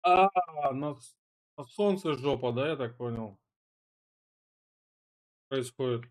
На солнце жопа, да, я так понял, происходит?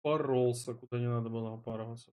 Поролся, куда не надо было упарываться.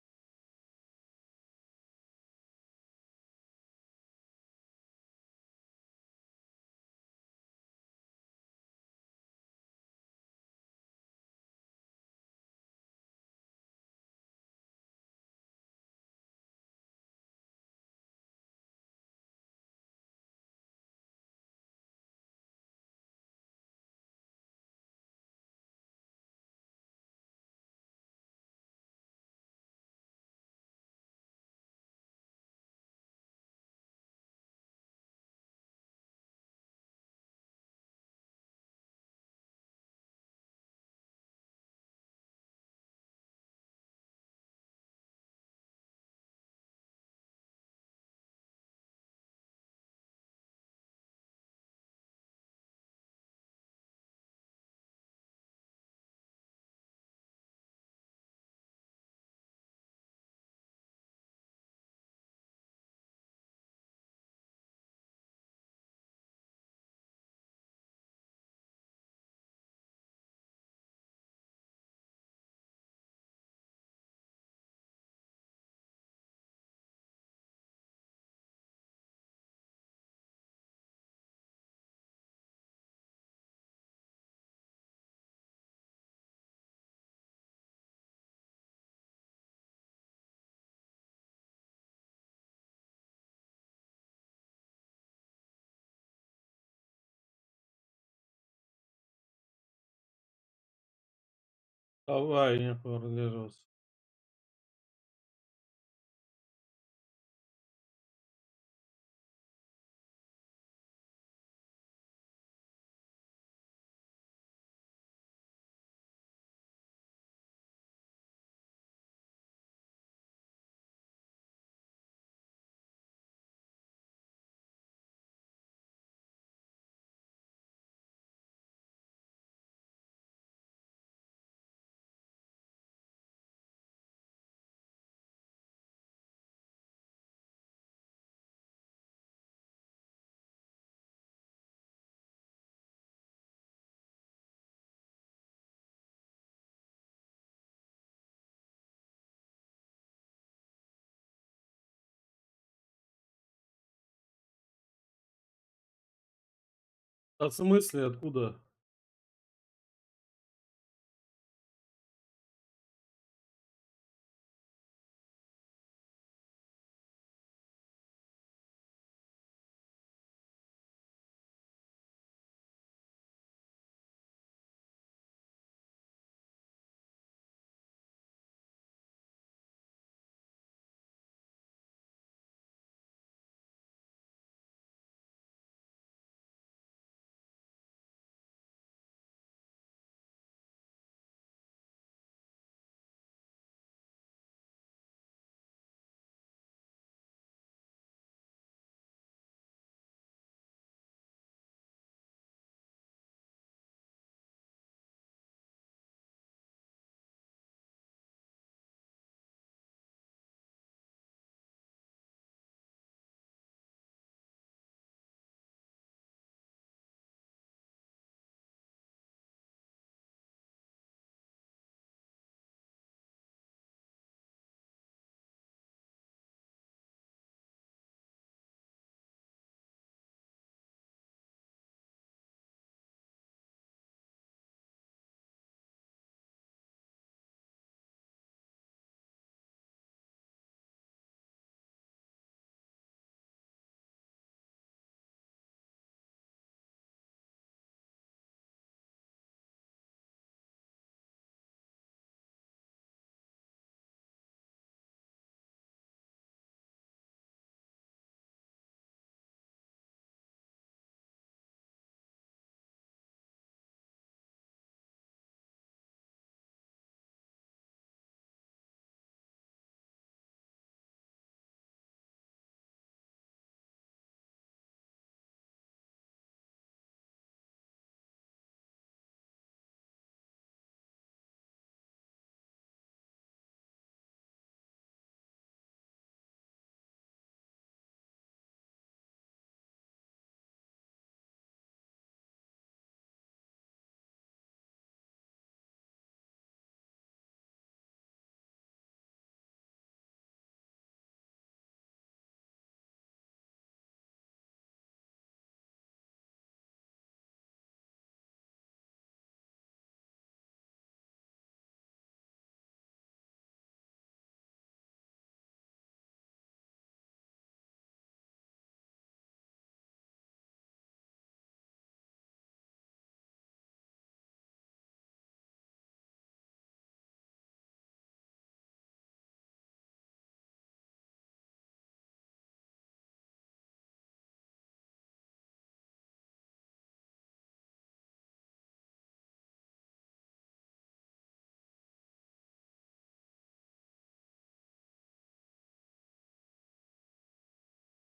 Давай, не продерживаться. А в смысле, откуда?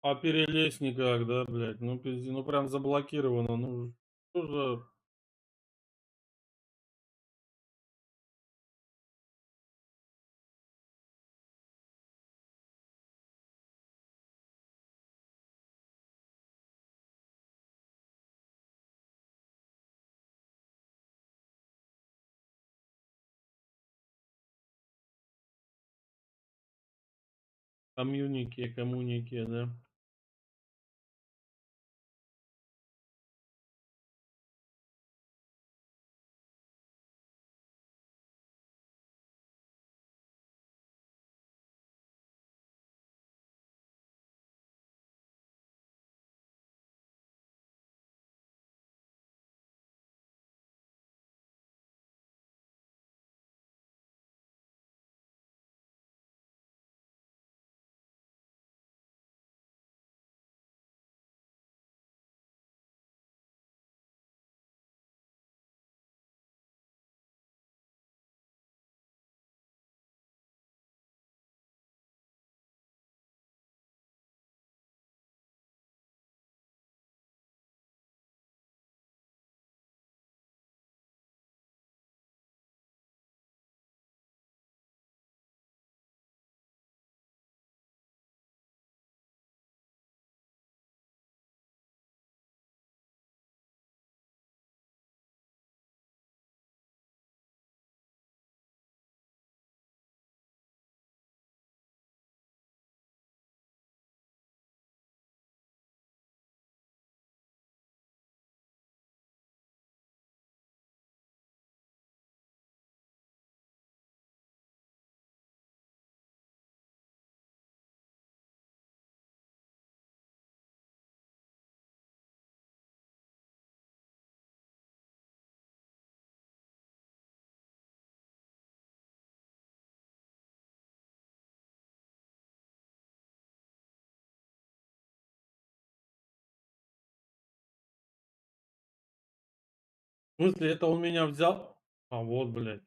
А перелезть никак, да, блядь? Ну, пизде, ну прям заблокировано. Ну, что за... коммуники, да? В смысле, это он меня взял? А, вот, блядь.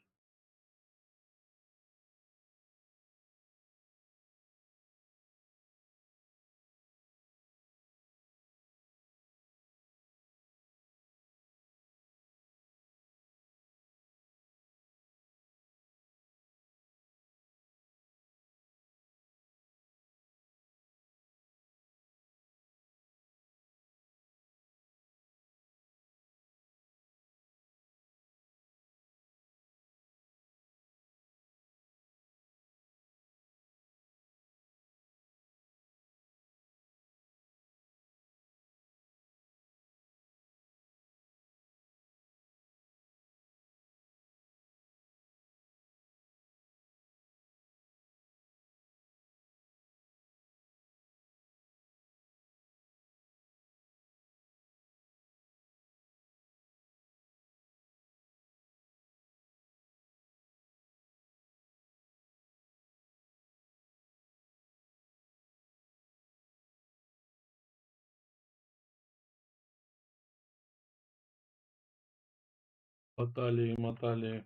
Мотали.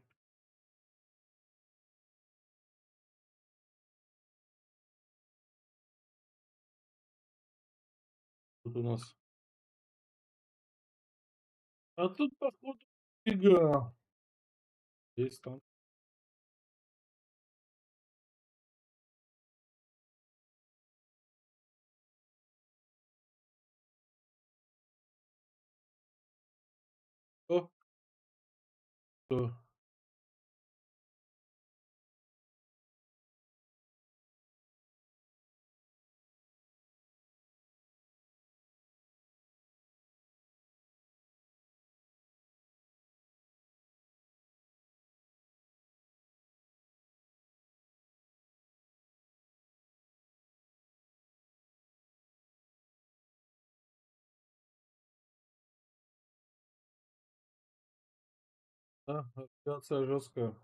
Тут у нас. А тут, походу, фига. Есть там. Что? Что? Да, операция жесткая.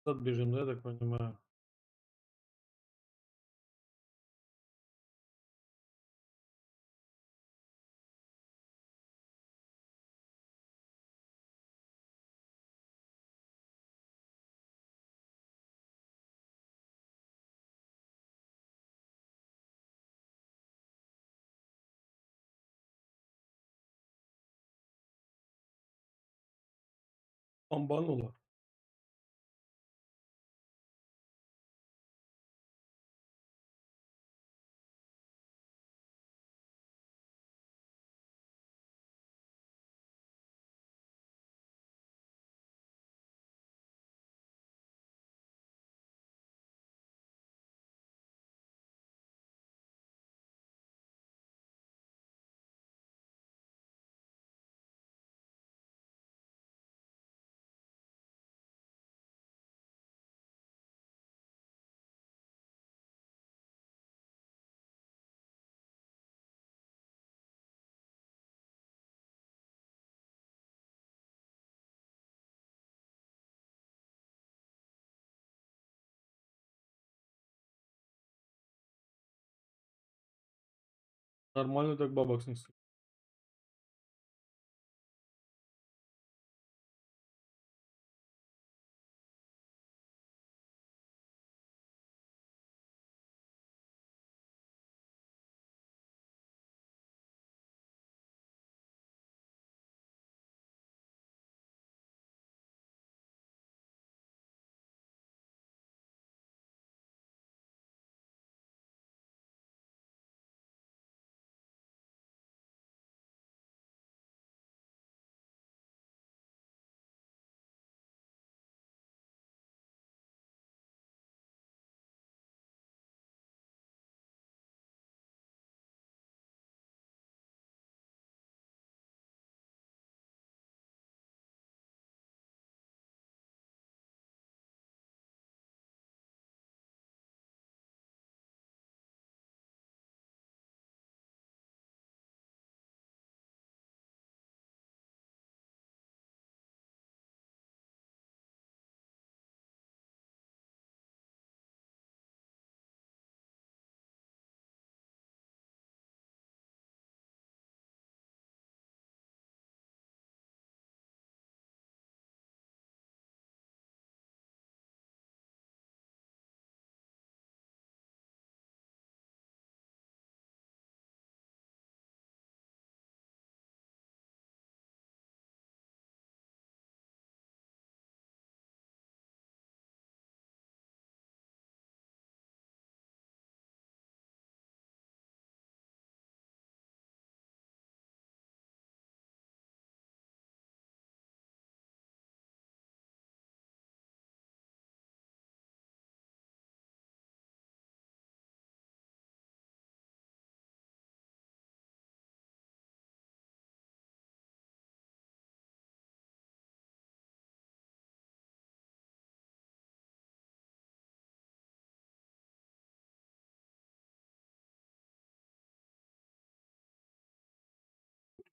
Тут бежим, да, я так понимаю? Бомбануло. Нормально так бабок снесли.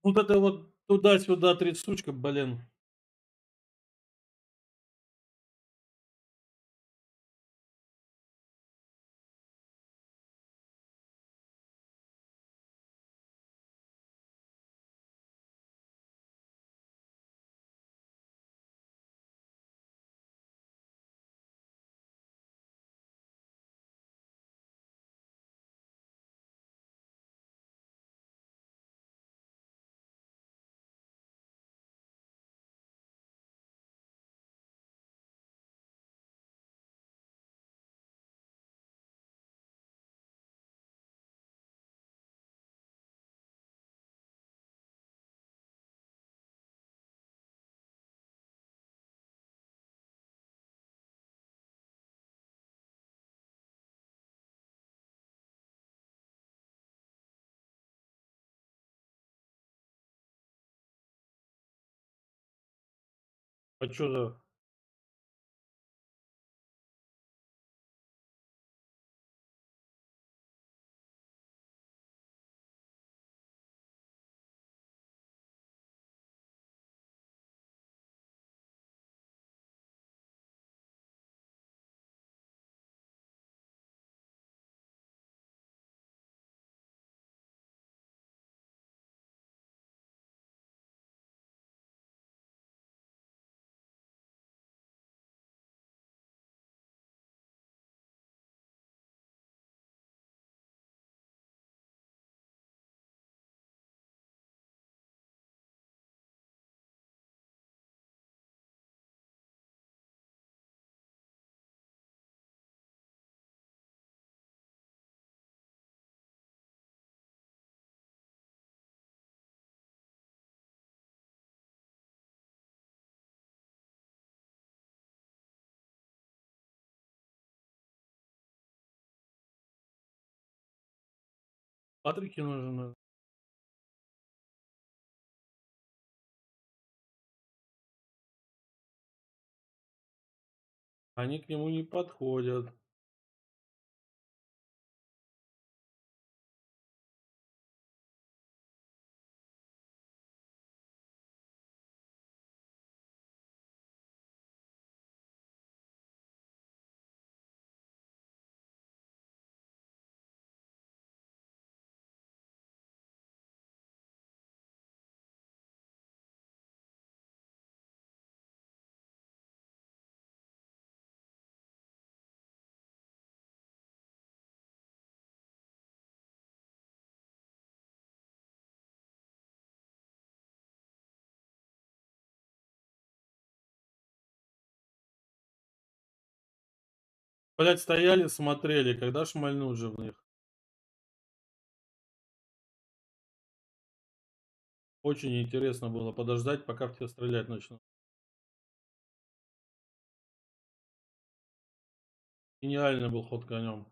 Вот это вот туда-сюда трясучка, блин. А чё за Патрики нужны? Они к нему не подходят. Блядь, стояли, смотрели, когда шмальнуть же в них. Очень интересно было подождать, пока в тебя стрелять начнут. Гениальный был ход конем.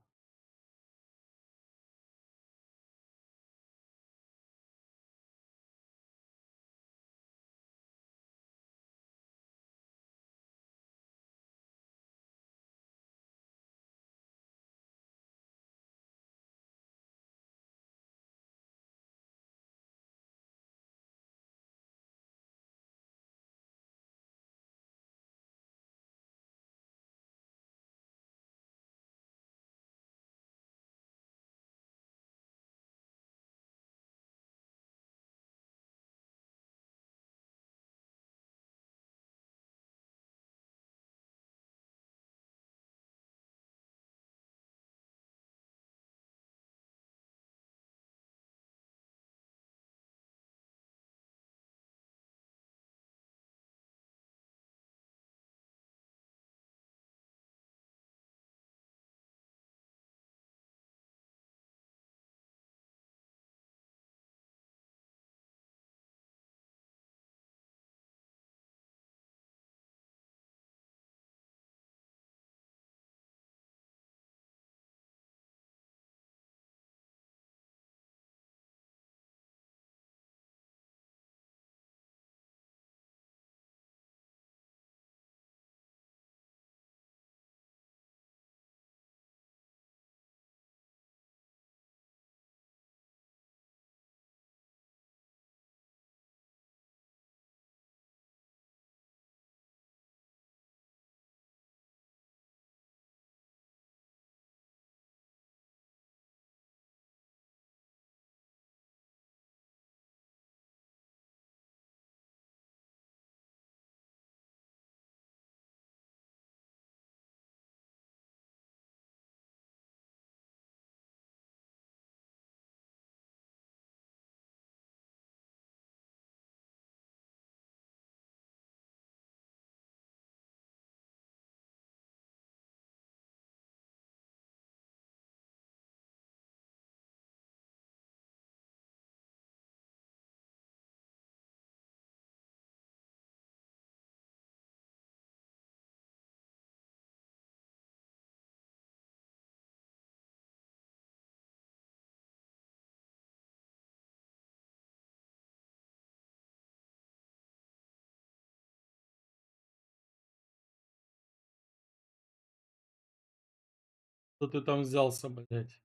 Что ты там взялся, блядь?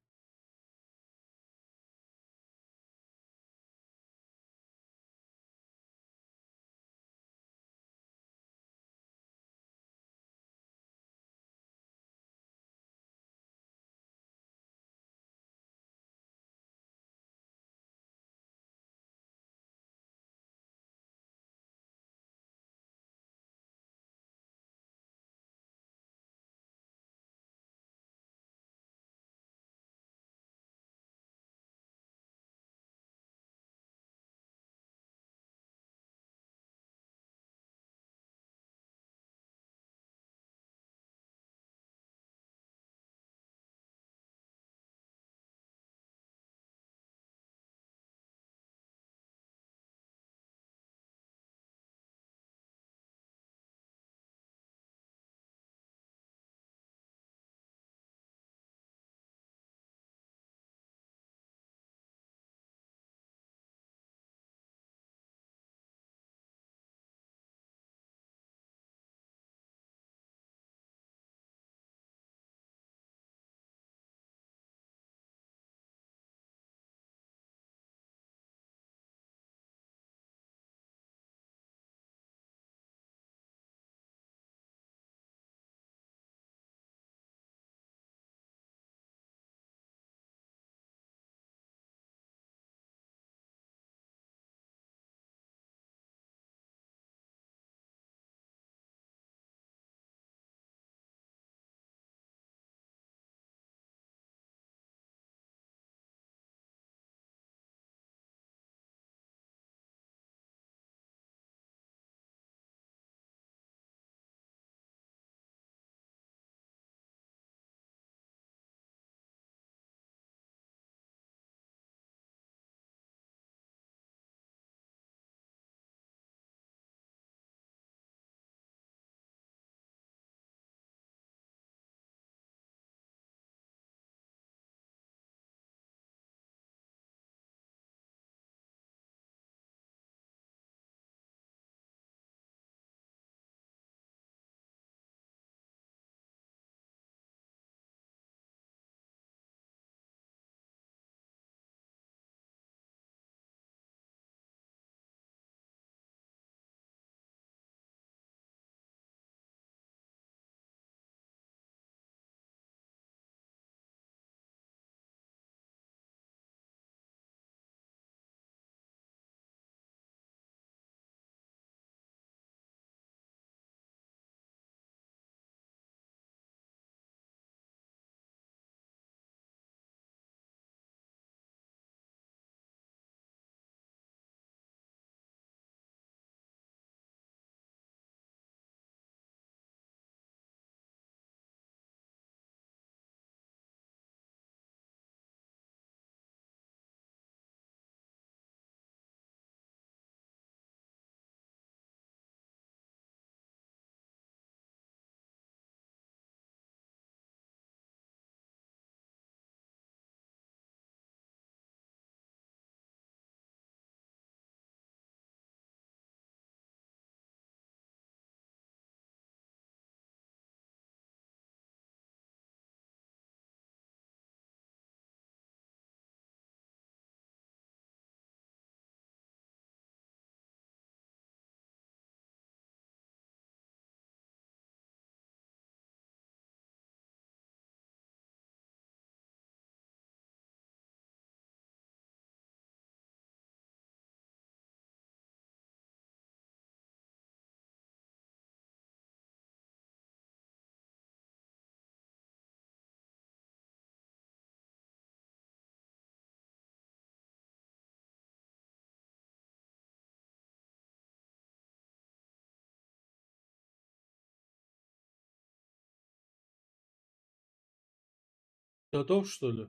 Готов, что ли?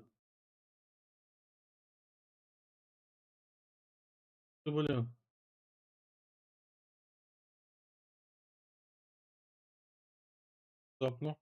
Да, блин. Так, ну.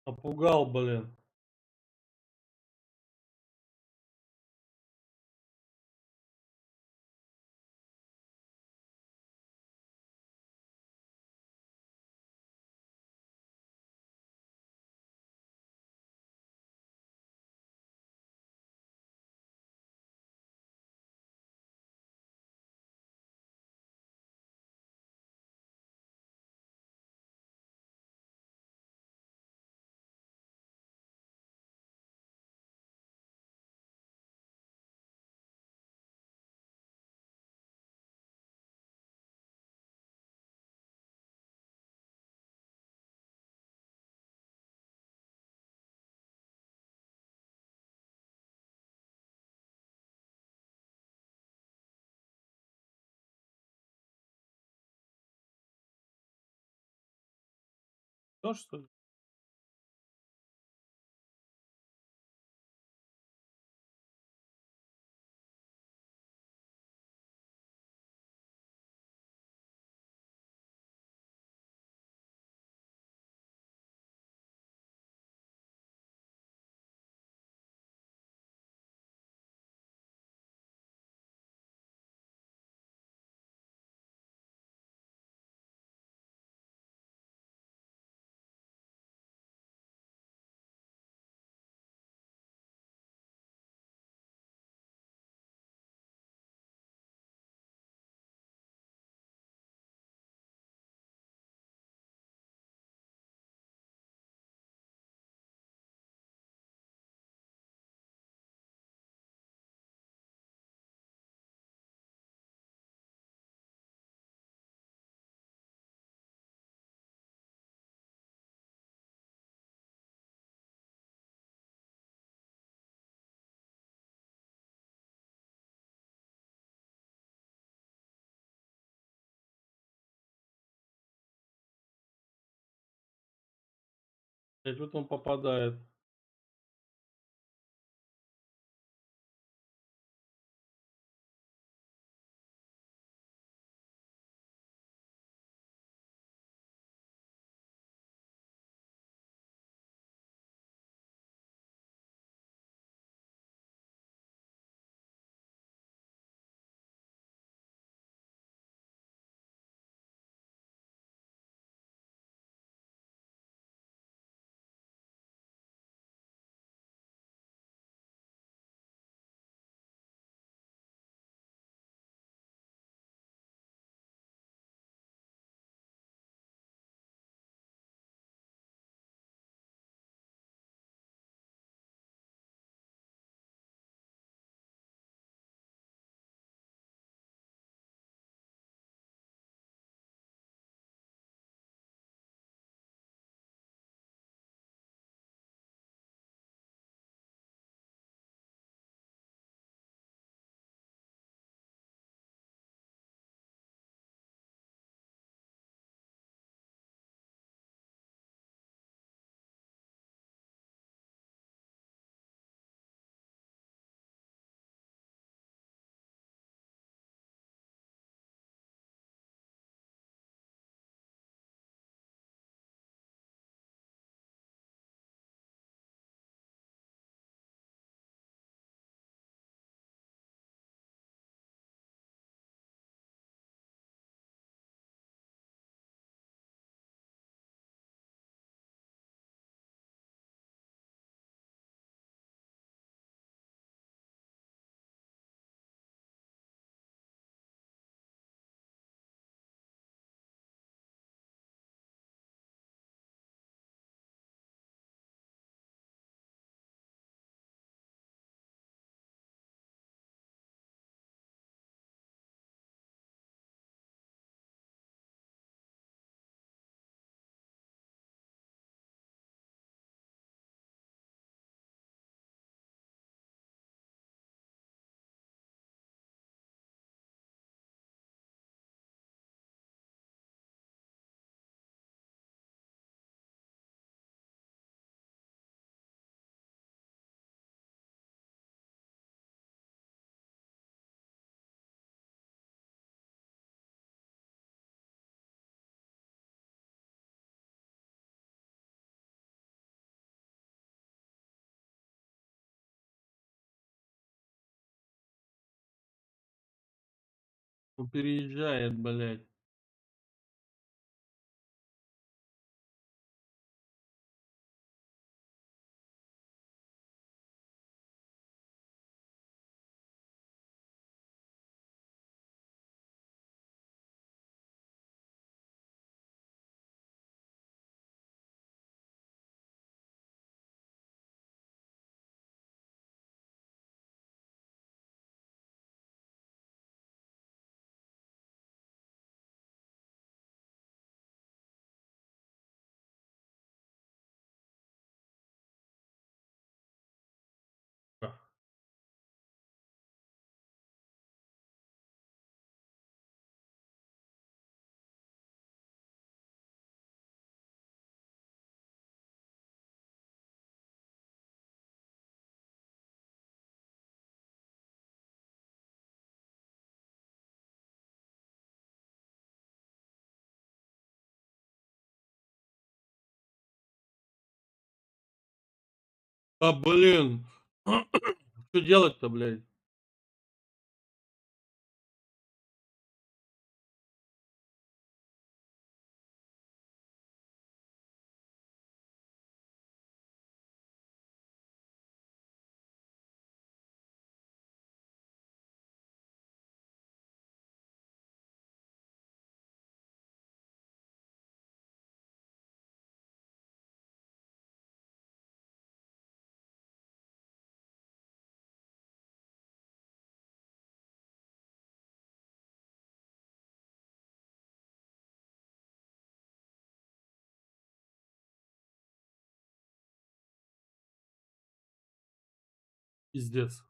Напугал, блин. То, что ли? Блядь, вот он попадает. Ну, переезжает, блядь. А, блин, что делать-то, блядь? Пиздец.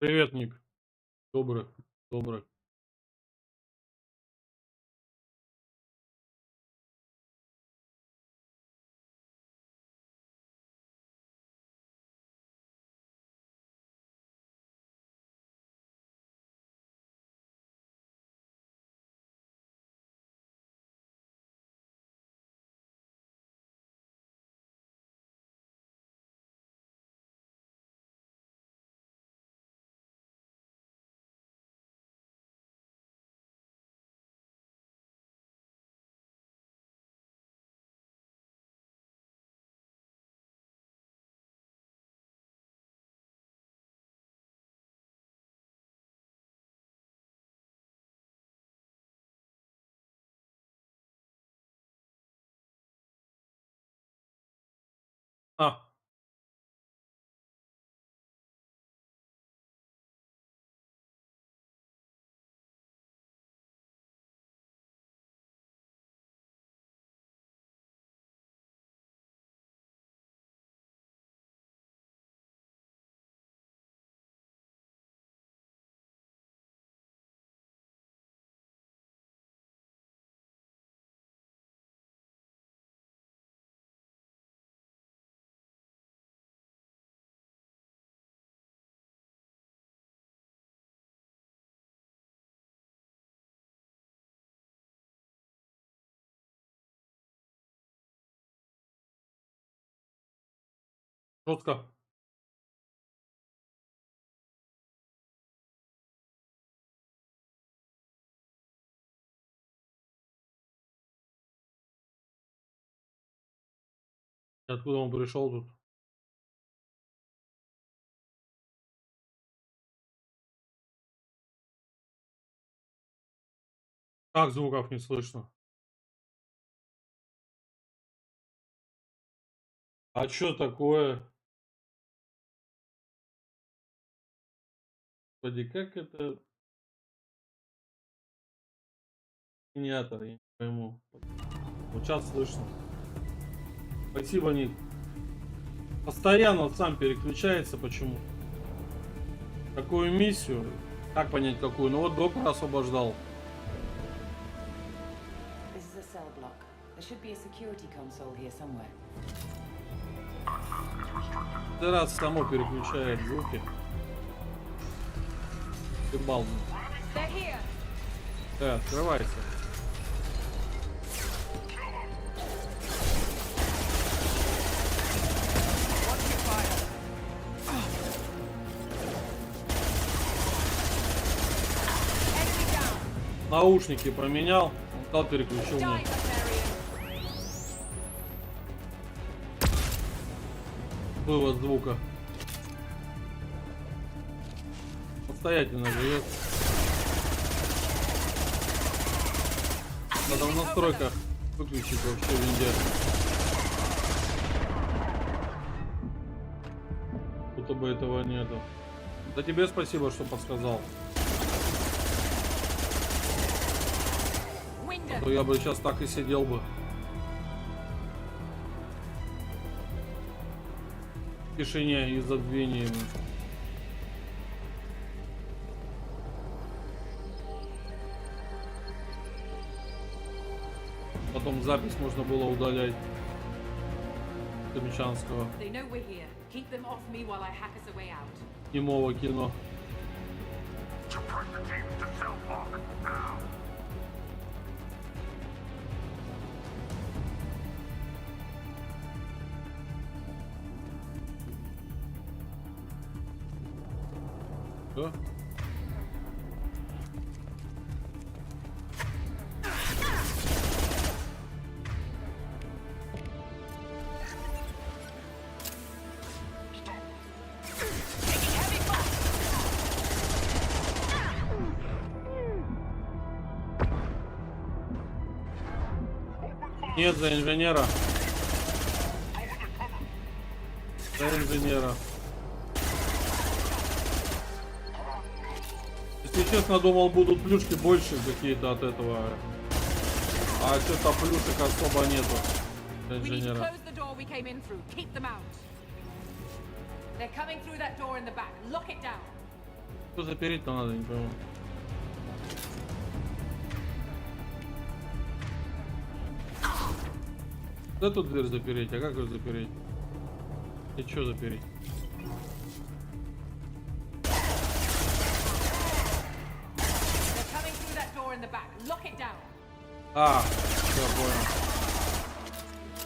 Привет, Ник. Добрый, добрый. А, жестко. Откуда он пришел тут? Как звуков не слышно? А чё такое? Господи, как это генератор, я не пойму. Вот сейчас слышно. Спасибо, Ник. Постоянно вот сам переключается, почему? Какую миссию? Как понять какую? Ну вот доктор освобождал. Ты раз само переключает звуки. Ты балду. Да, открывайся. Наушники поменял, он стал переключил мне. Вывод звука. Самостоятельно живет. Надо в настройках выключить вообще винде. Будто бы этого нету. Да тебе спасибо, что подсказал. А то я бы сейчас так и сидел бы. В тишине и забвениями. Потом запись можно было удалять. Камчанского. Немого кино. Что? Нет, за инженера. За инженера. Если честно, думал, будут плюшки больше какие-то от этого. А что-то плюшек особо нету. Для инженера. Что запереть-то надо, не пойму. Да тут дверь запереть, а как ее запереть? И что запереть? А, я понял.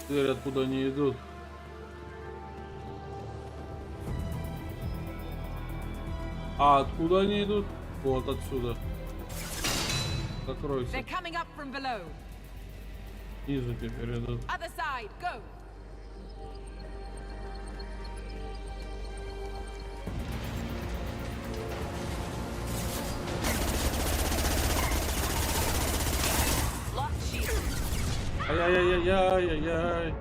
Дверь откуда не идут. А откуда они идут? Вот отсюда. Закройся. Снизу теперь идут. Ай-яй-яй-яй-яй-яй.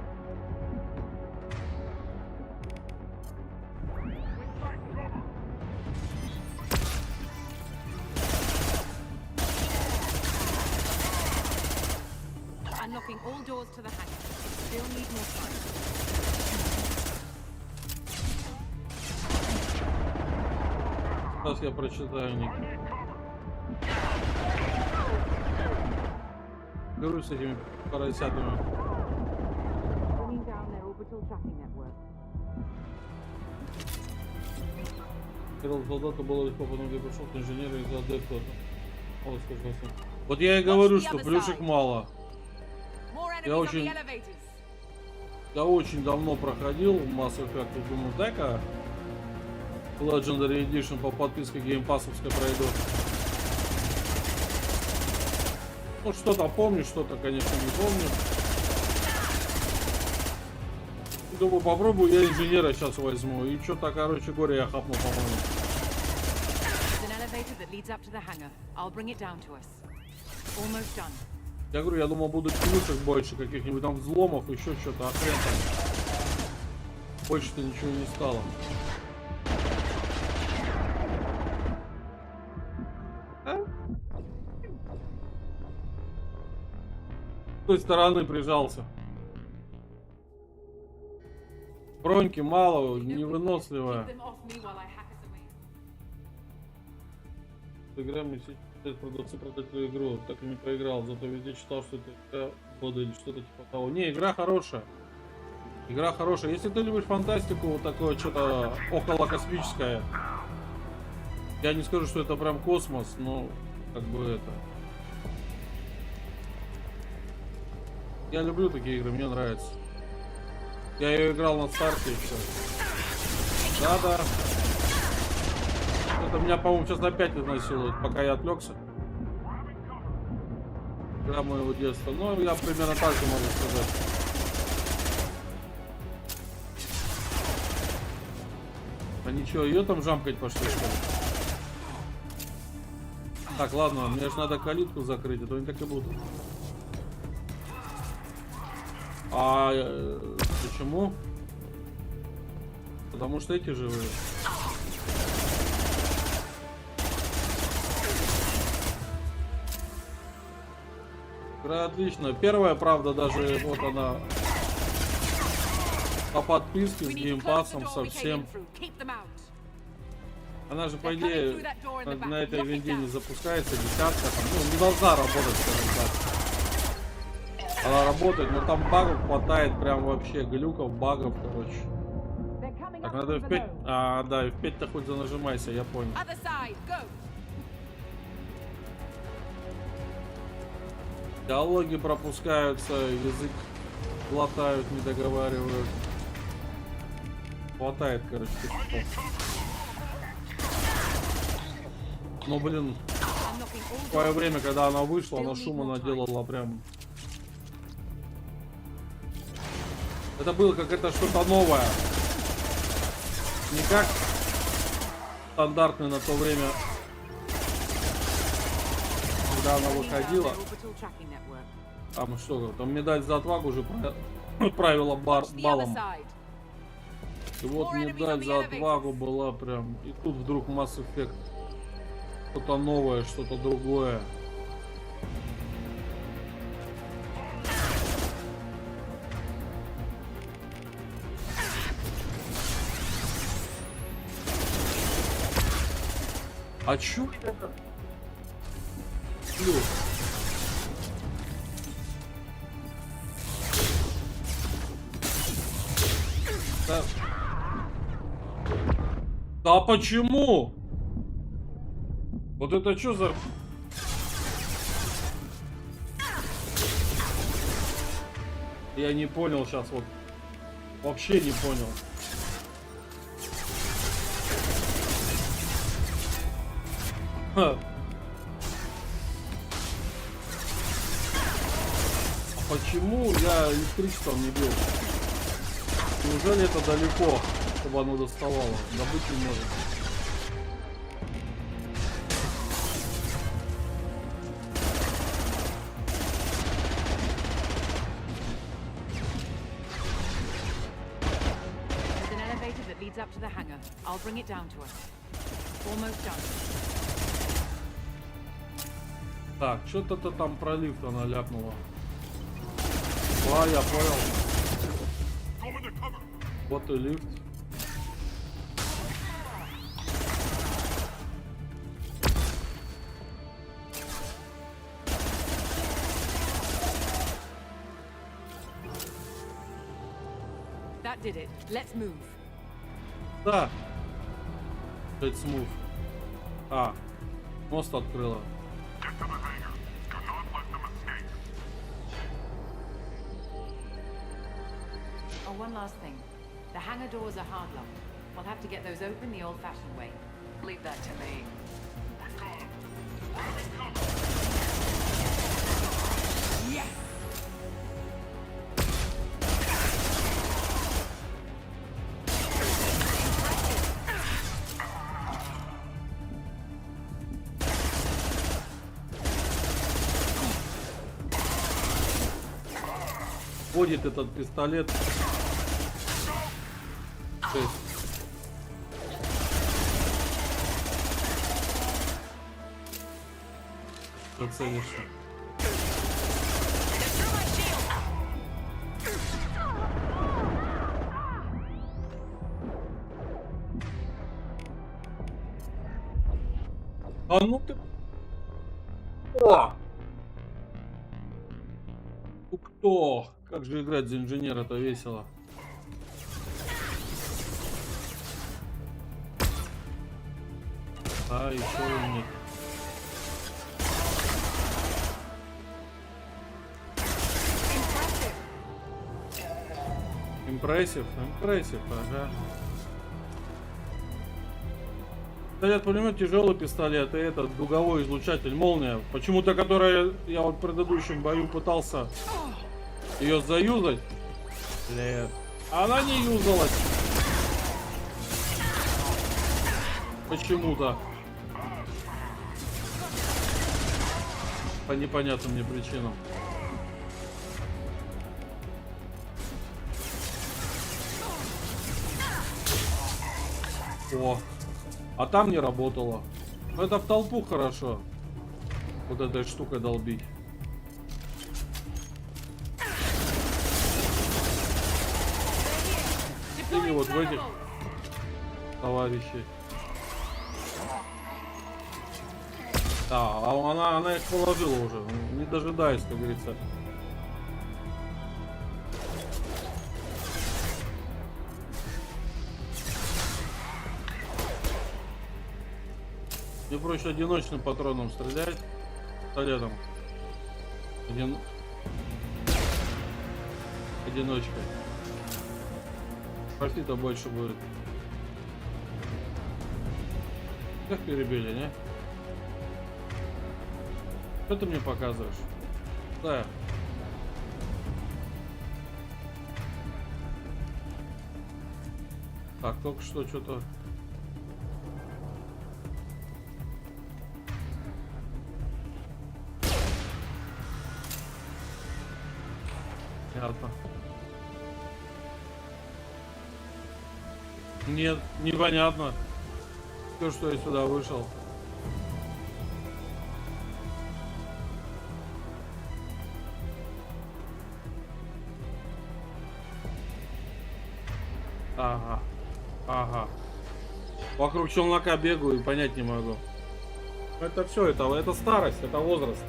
Unlocking all doors to the hangar. Still need more time. Сейчас я прочитаю, Ник. Берусь с этими поросятами. Когда солдата было легко, потом где пришел к инженеру и задать кто-то. Вот я и говорю, что плюшек мало. Я очень давно проходил Mass Effect, думаю, дай-ка Legendary Edition по подписке геймпассовской пройду. Ну что-то помню, что-то, конечно, не помню. Думаю, попробую, я инженера сейчас возьму. И что-то, короче говоря, я хапнул, по-моему. Almost done. Я говорю, я думал, будут плюшек больше, каких-нибудь там взломов, еще что-то, а хрен там. Больше-то ничего не стало. С той стороны прижался. Броньки мало, невыносливая. Keep them off me while I hack us away. Играем сейчас продавцы продать эту игру, так и не проиграл, зато везде читал, что это игра года или что-то типа того. Не, игра хорошая. Игра хорошая. Если ты любишь фантастику, вот такое что-то около космическое. Я не скажу, что это прям космос, но как бы это. Я люблю такие игры, мне нравится. Я ее играл на старте и все. Да-да. Это меня, по-моему, сейчас опять изнасилует, пока я отвлекся. Игра моего детства. Ну, я примерно так же могу сказать. А ничего, ее там жамкать пошли, что ли? Так, ладно, мне же надо калитку закрыть, а то они так и будут. А почему? Потому что эти живые. Игра отличная. Первая, правда, даже вот она по подписке с геймпасом совсем. Она же, по идее, на этой винде не запускается, десятка, там, ну, не должна работать, скажем так. Она работает, но там багов хватает, прям вообще, глюков, багов, короче. Так, надо F5, да, F5-то хоть занажимайся, я понял. Диалоги пропускаются, язык глотают, не договаривают. Хватает, короче, ну, блин, в свое время, когда она вышла, она шума наделала прям. Это было как это что-то новое. Не как стандартный на то время, когда она выходила. Там что, там медаль за отвагу уже правила балом. И вот медаль за отвагу была прям. И тут вдруг Mass Effect. Что-то новое, что-то другое. А чё это? Да. Да почему? Вот это что за... Я не понял сейчас вот. Вообще не понял. Ха. А почему я электричеством не бил? Неужели это далеко, чтобы оно доставало? Добыть не может. Up to the hangar. I'll bring it down to us. Almost done. Так, что-то там про лифт она ляпнула. А, я понял. Вот и лифт. That did it. Let's move. Да. Let's move. А, мост открыла. Oh, one last thing. The hangar doors are hard locked. We'll have to get those open the old-fashioned way. Leave that to me. Yes! водит этот пистолет. Зацелишься. А ну ты... О! Кто? Как же играть за инженера-то весело. А, еще умник. Импрессив, ага. Пистолет-пулемет, тяжелый пистолет, и этот дуговой излучатель, молния. Почему-то, которая я вот в предыдущем бою пытался ее заюзать. Нет. Она не юзалась. Почему-то. По непонятным мне причинам. О, а там не работало. Но это в толпу хорошо. Вот этой штукой долбить. Или вот в этих товарищей. Да, она их положила уже, не дожидаясь, как говорится. Мне проще одиночным патроном стрелять, пистолетом. Одиночкой. Профита больше будет. Как перебили, не? Что ты мне показываешь? Да. Так, только что-то... Понятно. Нет, непонятно. То, что я сюда вышел. Ага. Ага. Вокруг челнока бегаю и понять не могу. Это все, это старость, это возраст.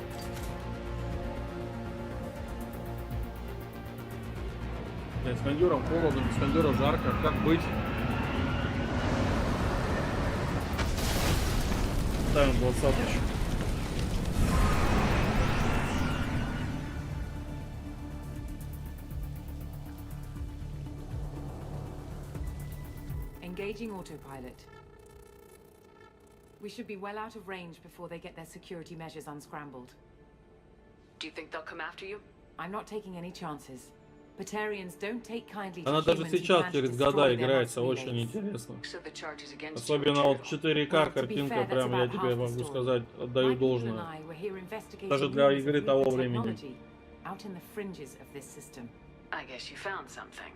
С кондюром холодно, без кондюра жарко. Как быть? Ставим 20 еще. Engaging autopilot. We should be well out of range before they get their security measures unscrambled. Do you think they'll come after you? I'm not taking any chances. Batarians don't take kindly to Она даже humans who сейчас plan to через destroy года their играется mass очень relays. интересно. So the charges against you are Особенно вот trivial. 4К Well, to be картинка, fair, that's прям я about тебе half the могу story. сказать, My отдаю people and должное. I were here investigating Даже для rumors of игры того Reaper времени. technology out in the fringes of this system. I guess you found something.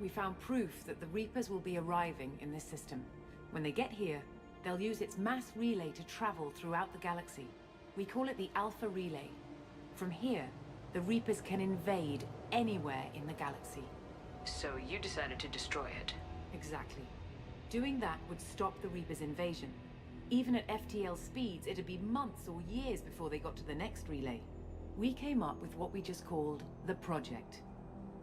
We found proof that the Reapers will be arriving in this system. When they get here, they'll use its mass relay to travel throughout the galaxy. We call it the Alpha Relay. From here, the Reapers can invade anywhere in the galaxy. So you decided to destroy it. Exactly. Doing that would stop the Reapers' invasion. Even at FTL speeds, it'd be months or years before they got to the next relay. We came up with what we just called the Project.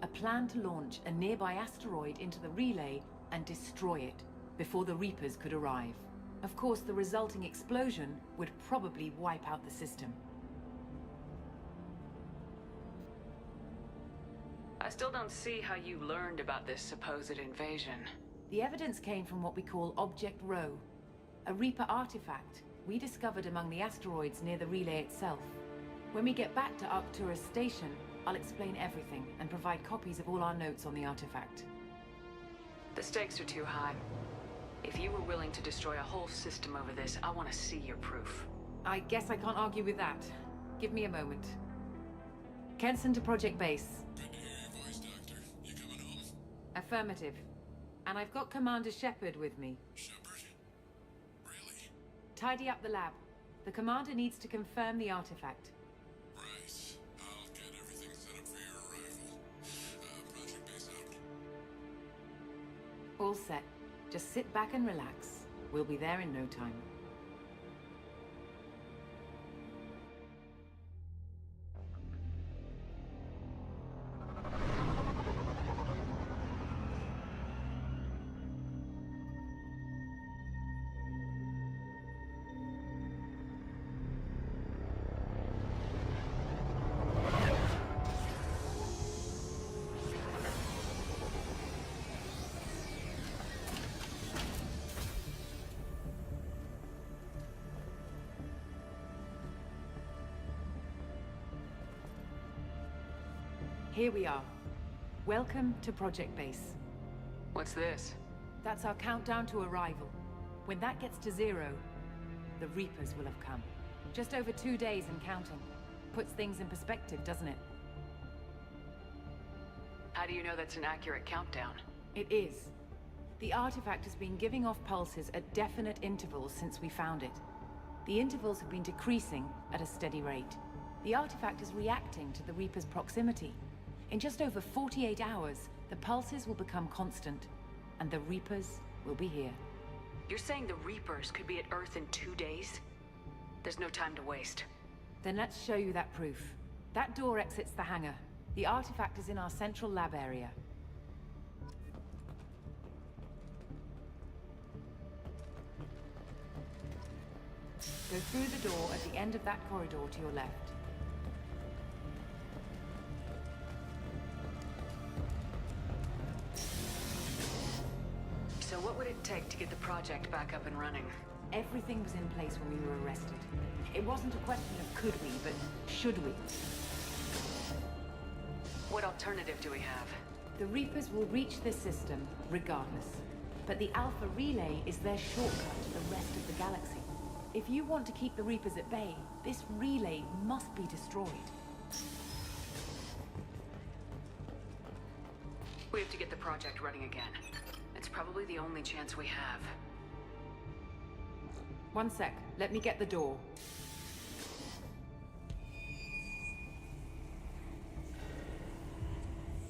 A plan to launch a nearby asteroid into the relay and destroy it before the Reapers could arrive. Of course, the resulting explosion would probably wipe out the system. I still don't see how you learned about this supposed invasion. The evidence came from what we call Object Rho, a Reaper artifact we discovered among the asteroids near the relay itself. When we get back to Arcturus Station, I'll explain everything and provide copies of all our notes on the artifact. The stakes are too high. If you were willing to destroy a whole system over this, I want to see your proof. I guess I can't argue with that. Give me a moment. Kenson to Project Base. Affirmative. And I've got Commander Shepard with me. Shepard? Really? Tidy up the lab. The commander needs to confirm the artifact. Right. I'll get everything set up for your arrival. Project base out. All set. Just sit back and relax. We'll be there in no time. Here we are. Welcome to Project Base. What's this? That's our countdown to arrival. When that gets to 0, the Reapers will have come. Just over 2 days and counting. Puts things in perspective, doesn't it? How do you know that's an accurate countdown? It is. The artifact has been giving off pulses at definite intervals since we found it. The intervals have been decreasing at a steady rate. The artifact is reacting to the Reaper's proximity. In just over 48 hours, the pulses will become constant, and the Reapers will be here. You're saying the Reapers could be at Earth in 2 days? There's no time to waste. Then let's show you that proof. That door exits the hangar. The artifact is in our central lab area. Go through the door at the end of that corridor to your left. So what would it take to get the project back up and running? Everything was in place when we were arrested. It wasn't a question of could we, but should we. What alternative do we have? The Reapers will reach this system regardless. But the Alpha Relay is their shortcut to the rest of the galaxy. If you want to keep the Reapers at bay, this relay must be destroyed. We have to get the project running again. It's probably the only chance we have. One sec, let me get the door.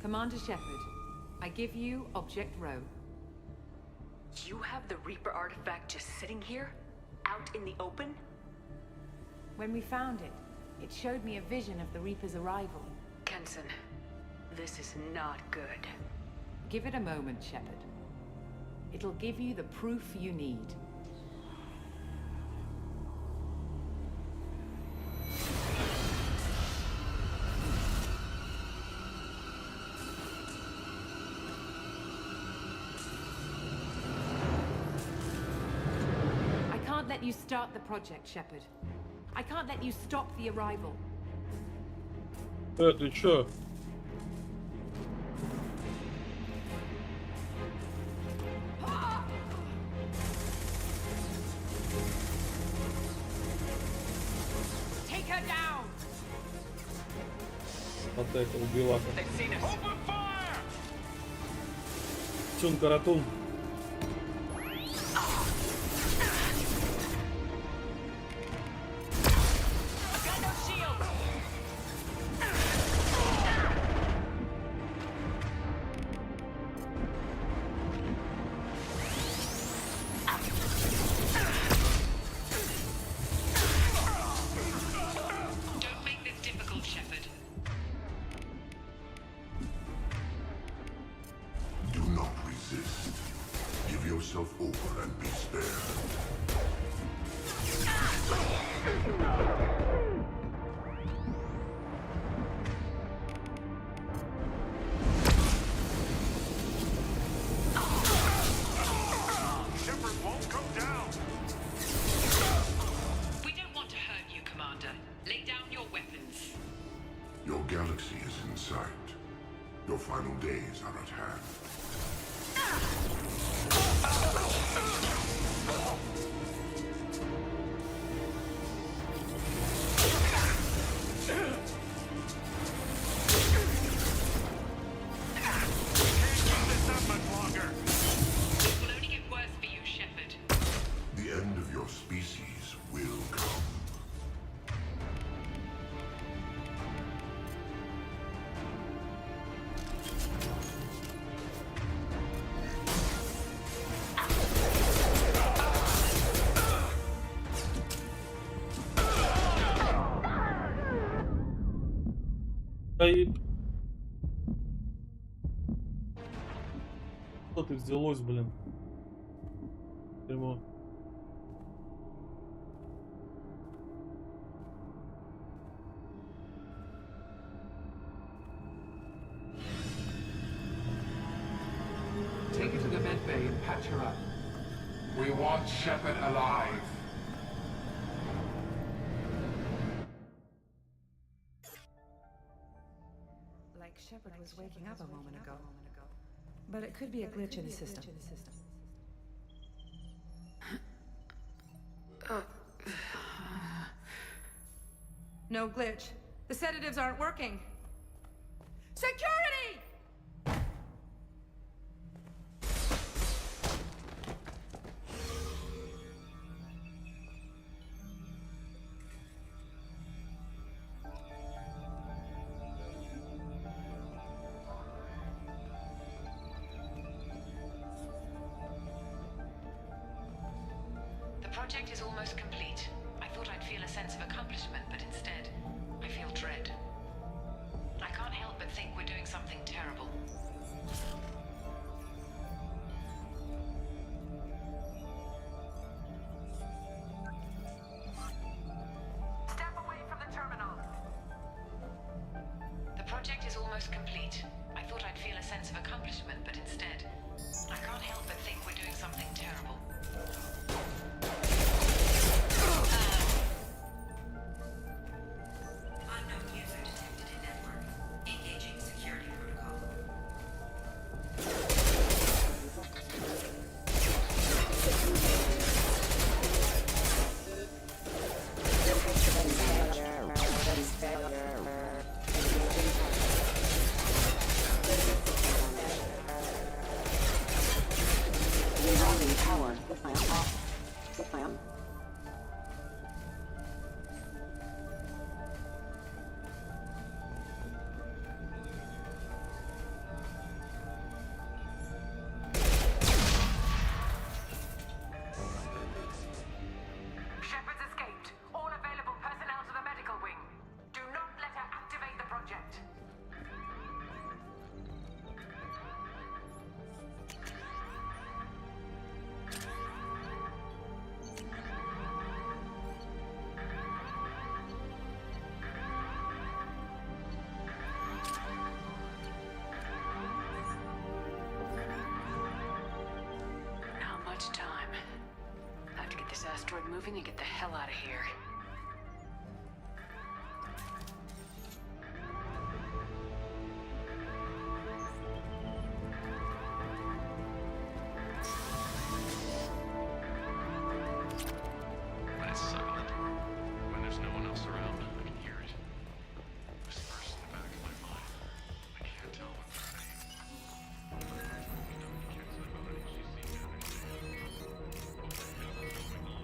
Commander Shepard, I give you Object Row. You have the Reaper artifact just sitting here? Out in the open? When we found it, it showed me a vision of the Reaper's arrival. Kenson, this is not good. Give it a moment, Shepard. It'll give you the proof you need. I can't let you start the project, Shepard. I can't let you stop the arrival. Ты чё? Take her down! Вот это убила. They've seen us. Тюн-каратун. Got no shield! Don't make this difficult, Shepard. Do not resist. Give yourself over and be spared. Shepard won't come down. We don't want to hurt you, Commander. Lay down your weapons. Your galaxy is in sight. Your final days are at hand. Can't keep this up. Да и... Что ты взялось, блин? Дерьмо. Take her to the med bay and patch her up. We want Shepard alive. Like Shepard was waking up a moment ago. But it could be a glitch in the system. No glitch. The sedatives aren't working. Security! The project is almost complete. I thought I'd feel a sense of accomplishment, but instead, I feel dread. I can't help but think we're doing something terrible. Step away from the terminal. The project is almost complete. I thought I'd feel a sense of accomplishment, but instead, I can't help but think we're doing something terrible. Unknown user detected in network. Engaging security protocol. Shepard's escaped. All available personnel to the medical wing. Do not let her activate the project. Not much time. I have to get this asteroid moving and get the hell out of here. When it's silent, when there's no one else around, I can hear it. Whispers in the back of my mind. I can't tell what they're saying. You can't say about it, you seem to understand. What the hell is going on?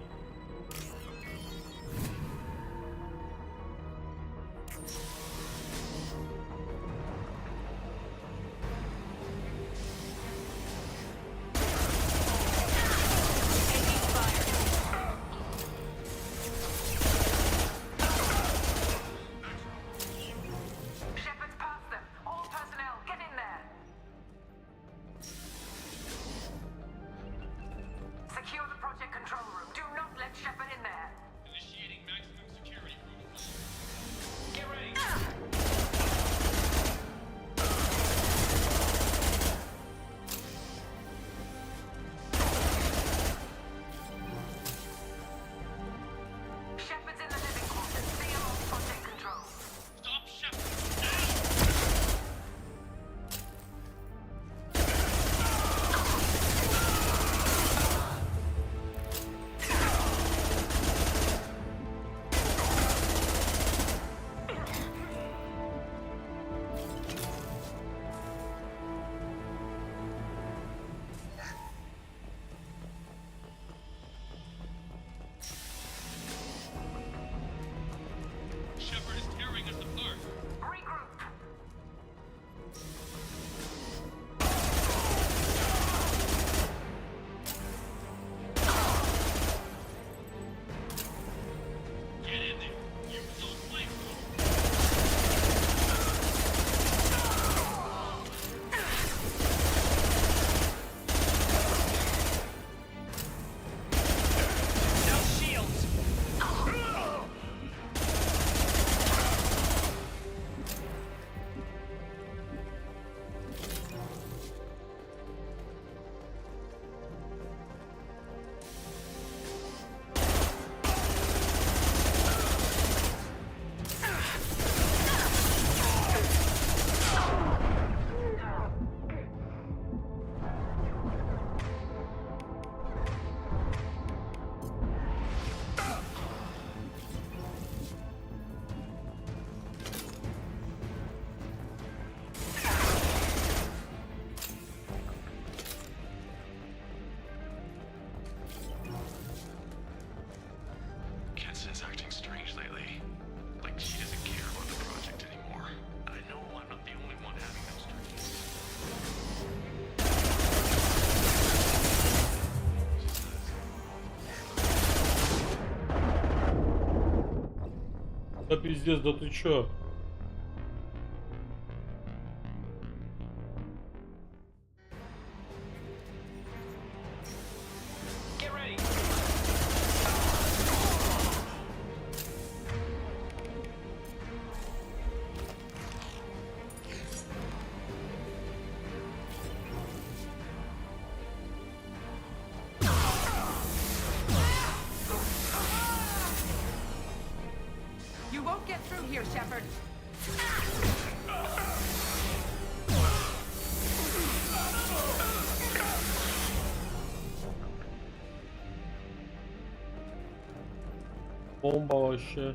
пиздец, да ты чё? You won't get through here, Shepard. Бомба вообще.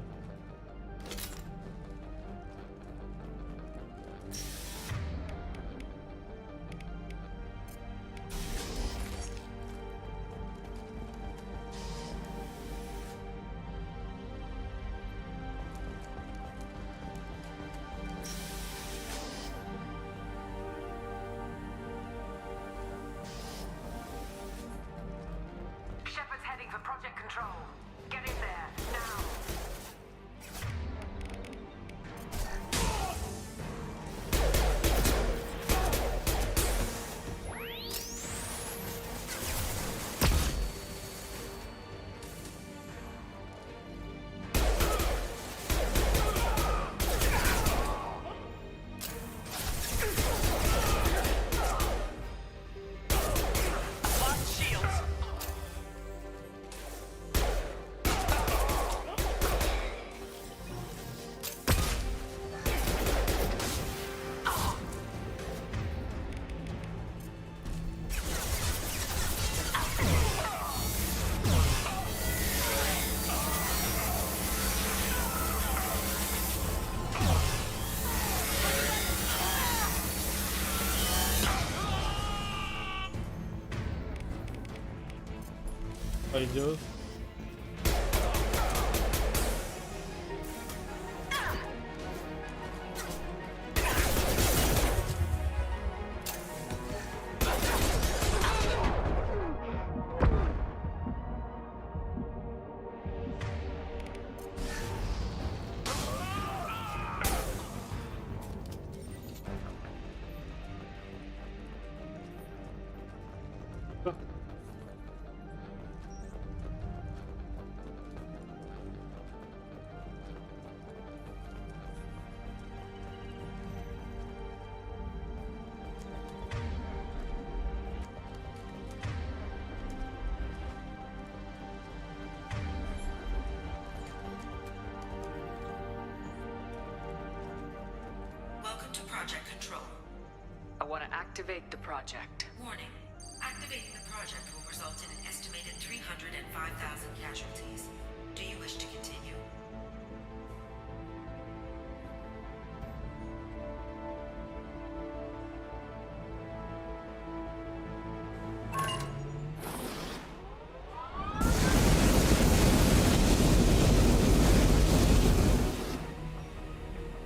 Shepard's heading for Project Control. Get in there, now. Пойдет. Welcome to Project Control. I want to activate the project. Warning. Activating the project will result in an estimated 305,000 casualties. Do you wish to continue?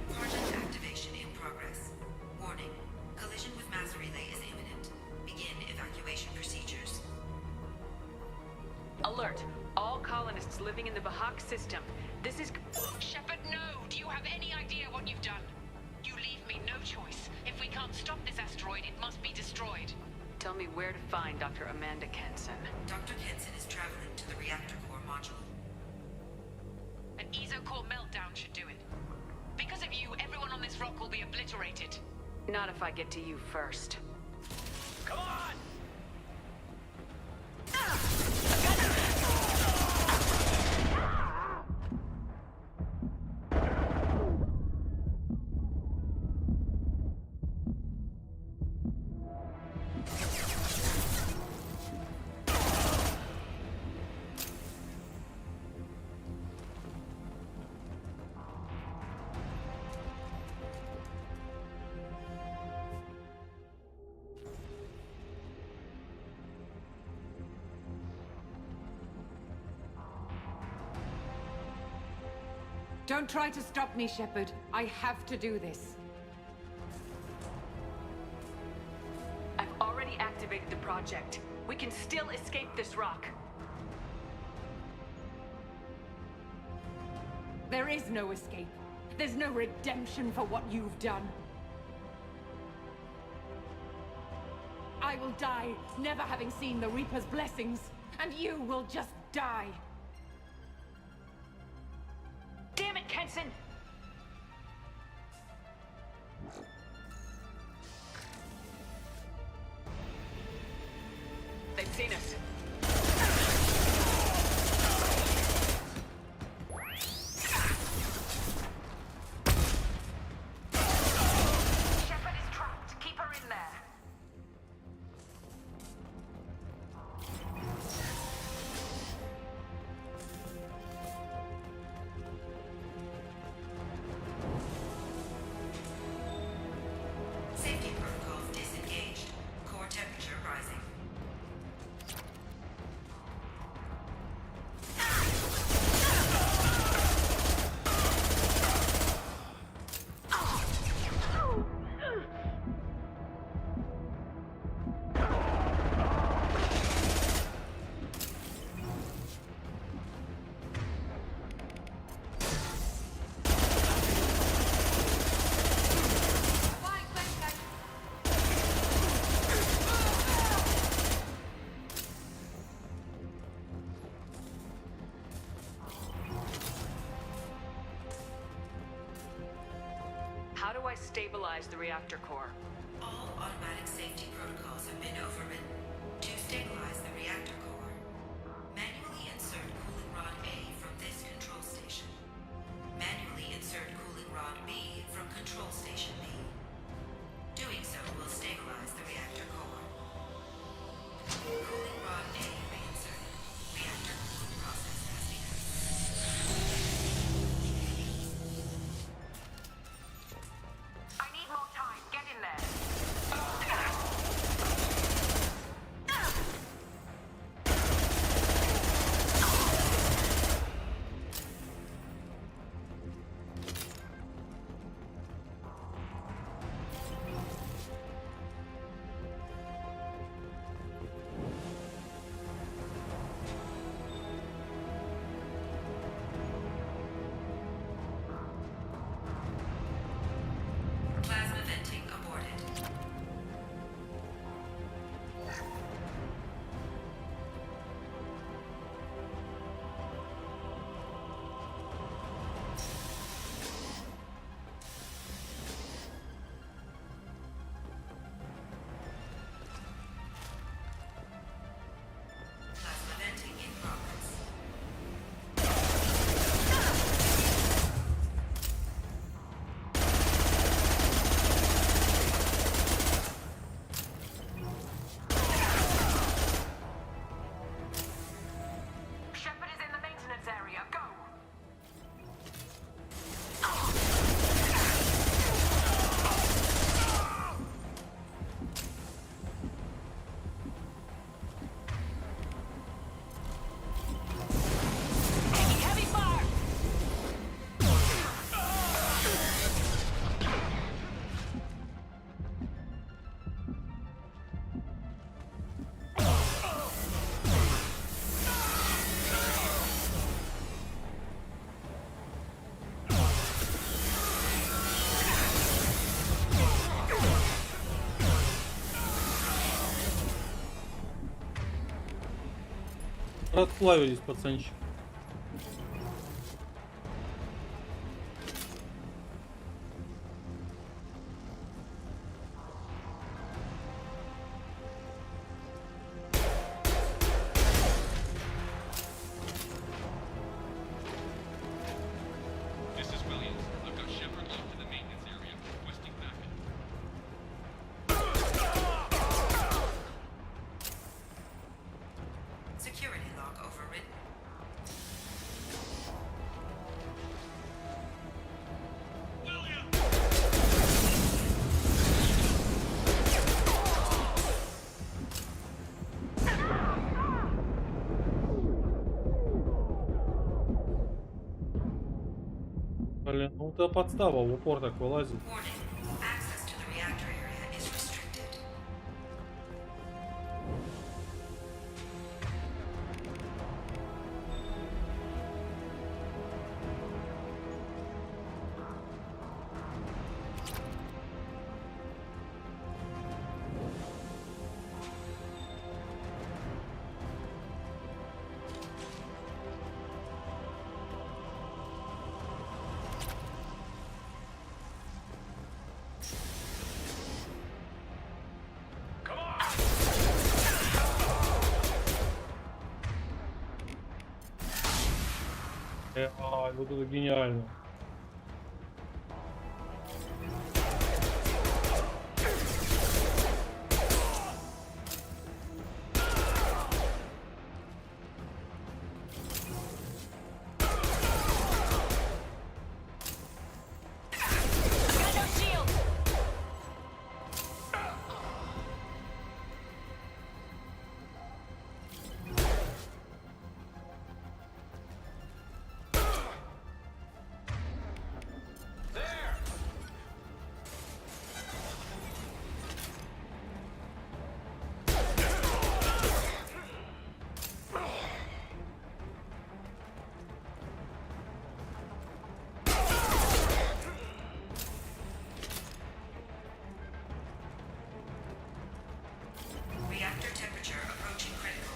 Project activation in progress. Warning. Collision with mass relay is imminent. Begin evacuation procedures. Alert! All colonists living in the Bahak system. This is... Shepard, no! Do you have any idea what you've done? You leave me no choice. If we can't stop this asteroid, it must be destroyed. Tell me where to find Dr. Amanda Kenson. Dr. Kenson is traveling to the reactor core module. An ESO-core meltdown should do it. Because of you, everyone on this rock will be obliterated. Not if I get to you first. Come on! Don't try to stop me, Shepard. I have to do this. I've already activated the project. We can still escape this rock. There is no escape. There's no redemption for what you've done. I will die, never having seen the Reaper's blessings, and you will just die. Damn it, Kenson! They've seen us. Shepard is trapped. Keep her in there. Safety protocols disengaged. Core temperature rising. How do I stabilize the reactor core? All automatic safety protocols have been overridden. To stabilize the reactor core, manually insert cooling rod A from this control station. Manually insert cooling rod B from control station B. Doing so will stabilize the reactor core. Cooling rod A reinserted. Reactor cooling process has begun. I need more time. Get in there. Plasma venting aborted. Plasma venting in progress. Shepard is in the maintenance area. Go! Taking heavy fire! Расплавились, пацанчики. This is Williams. I've got Shepard locked in the maintenance area, requesting backup. Security log overridden. Блин, ну это подстава, в упор так вылазит. Warning. Access to the reactor area is restricted. Вот это гениально. Reactor temperature approaching critical.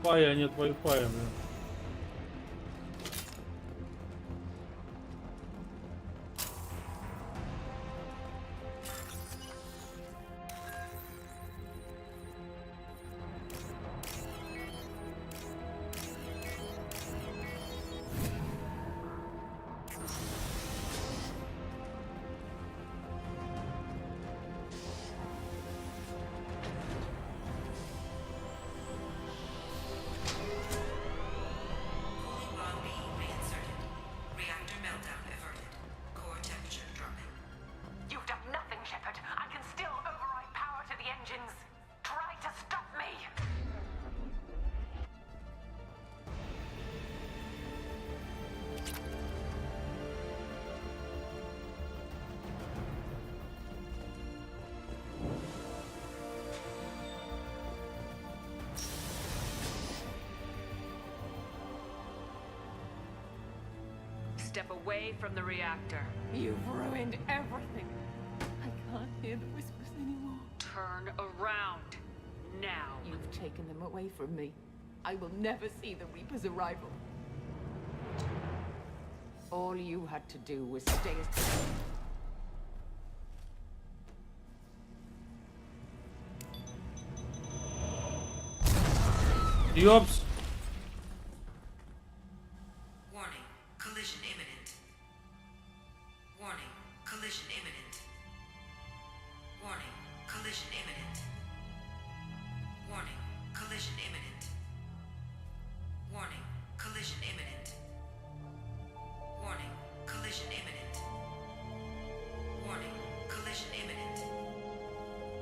Wi-Fi, нет Wi-Fi, блин. Cooling rod B reinserted. Reactor meltdown averted. Core temperature dropping. You've done nothing, Shepard. I can still override power to the engines. Try to stop me. Step away from the reactor. You've ruined everything. I can't hear the whispers anymore. Turn around. Now. You've taken them away from me. I will never see the Reaper's arrival. All you had to do was stay as... Ёпс. Warning. Collision imminent. Warning. Collision imminent. Warning. Collision imminent. Warning. Collision imminent. Warning. Collision imminent. Warning. Collision imminent. Warning. Collision imminent.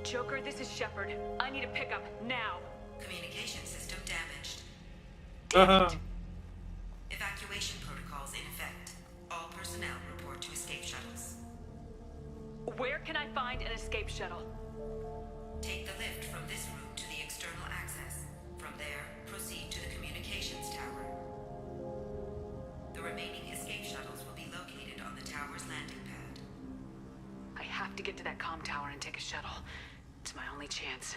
Joker, this is Shepard. I need a pickup now. Communication system damaged. Ага. Evacuation protocols in effect. All personnel report to escape shuttles. Where can I find an escape shuttle? Take the lift from this room to the external access. From there, proceed to the communications tower. The remaining escape shuttles will be located on the tower's landing pad. I have to get to that comm tower and take a shuttle. It's my only chance.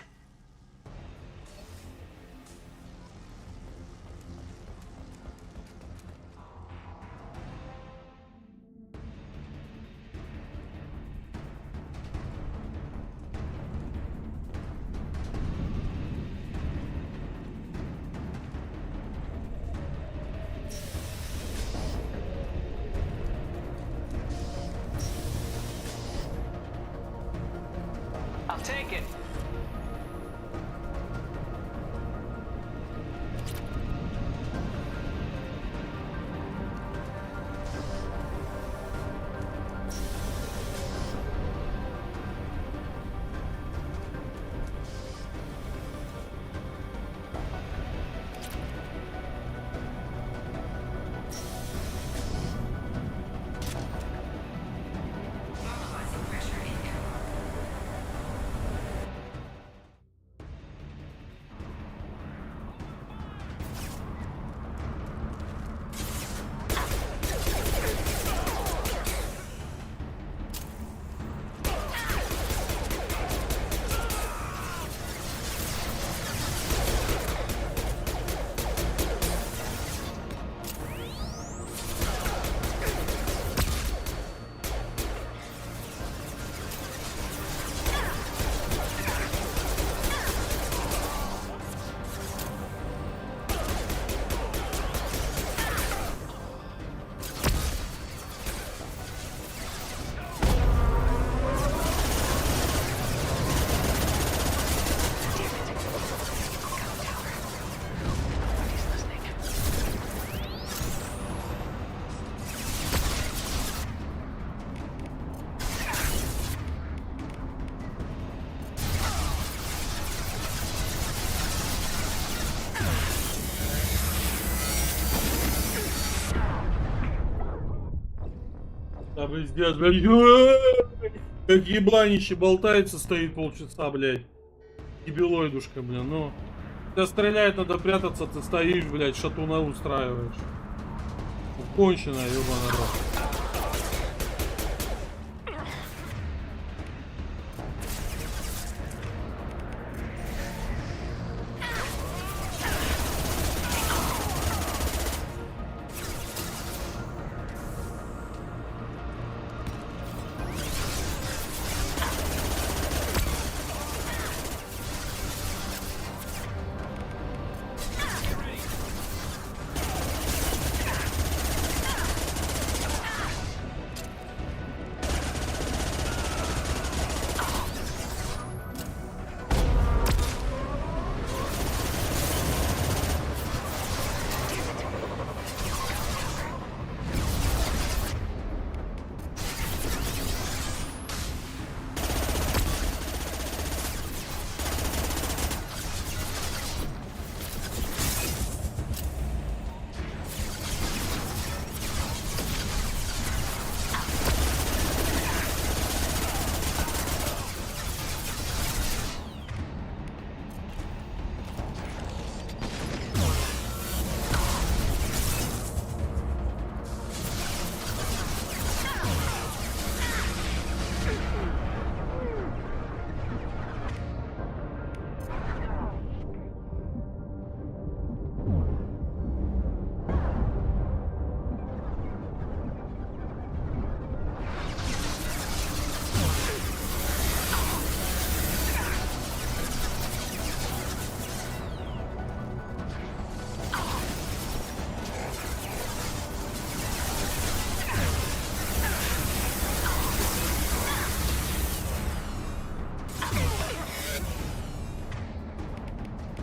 I'll take it. Там пиздец, блядь. Как ебанище болтается, стоит полчаса, блядь. Дебилоидушка, блин, ну. Тебя стреляет, надо прятаться, ты стоишь, блядь, шатуна устраиваешь. Конченая, ебаный рот.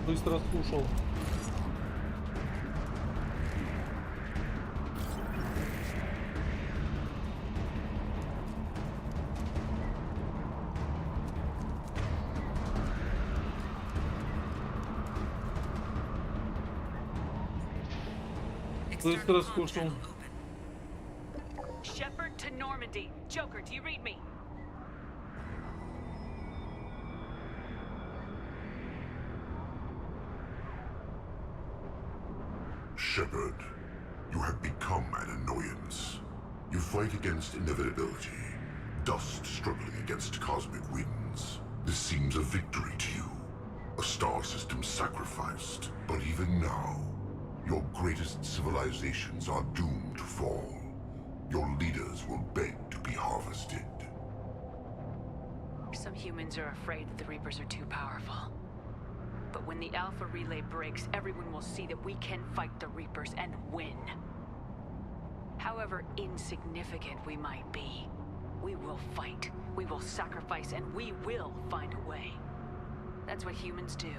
Быстро слушал. Быстро слушал. Shepard to Normandy. Joker, do you read me? Shepard, you have become an annoyance. You fight against inevitability, dust struggling against cosmic winds. This seems a victory to you, a star system sacrificed. But even now, your greatest civilizations are doomed to fall. Your leaders will beg to be harvested. Some humans are afraid that the Reapers are too powerful. But when the Alpha Relay breaks, everyone will see that we can fight the Reapers and win. However insignificant we might be, we will fight, we will sacrifice, and we will find a way. That's what humans do.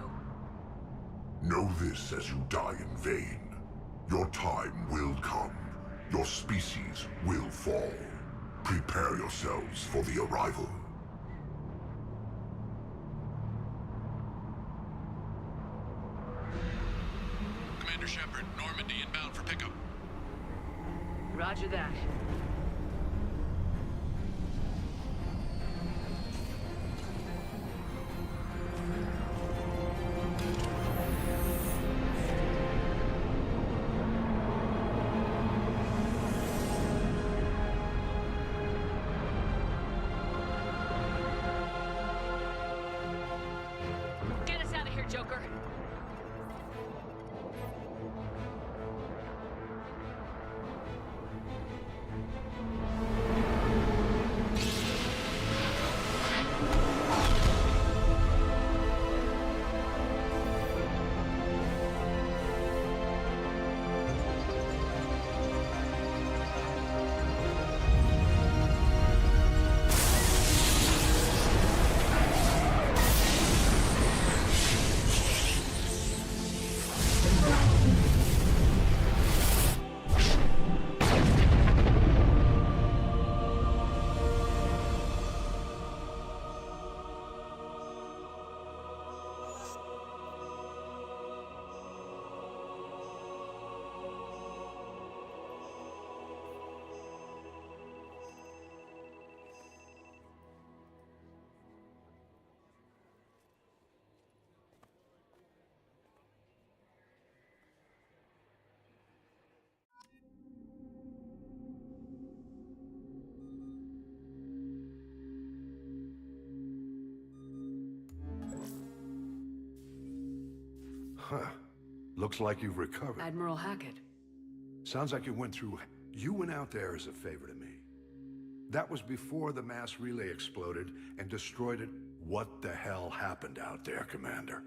Know this as you die in vain. Your time will come. Your species will fall. Prepare yourselves for the arrival. Commander Shepard, Normandy inbound for pickup. Roger that. Get us out of here, Joker. Huh. Looks like you've recovered. Admiral Hackett. Sounds like you went through... You went out there as a favor to me. That was before the mass relay exploded and destroyed it. What the hell happened out there, Commander?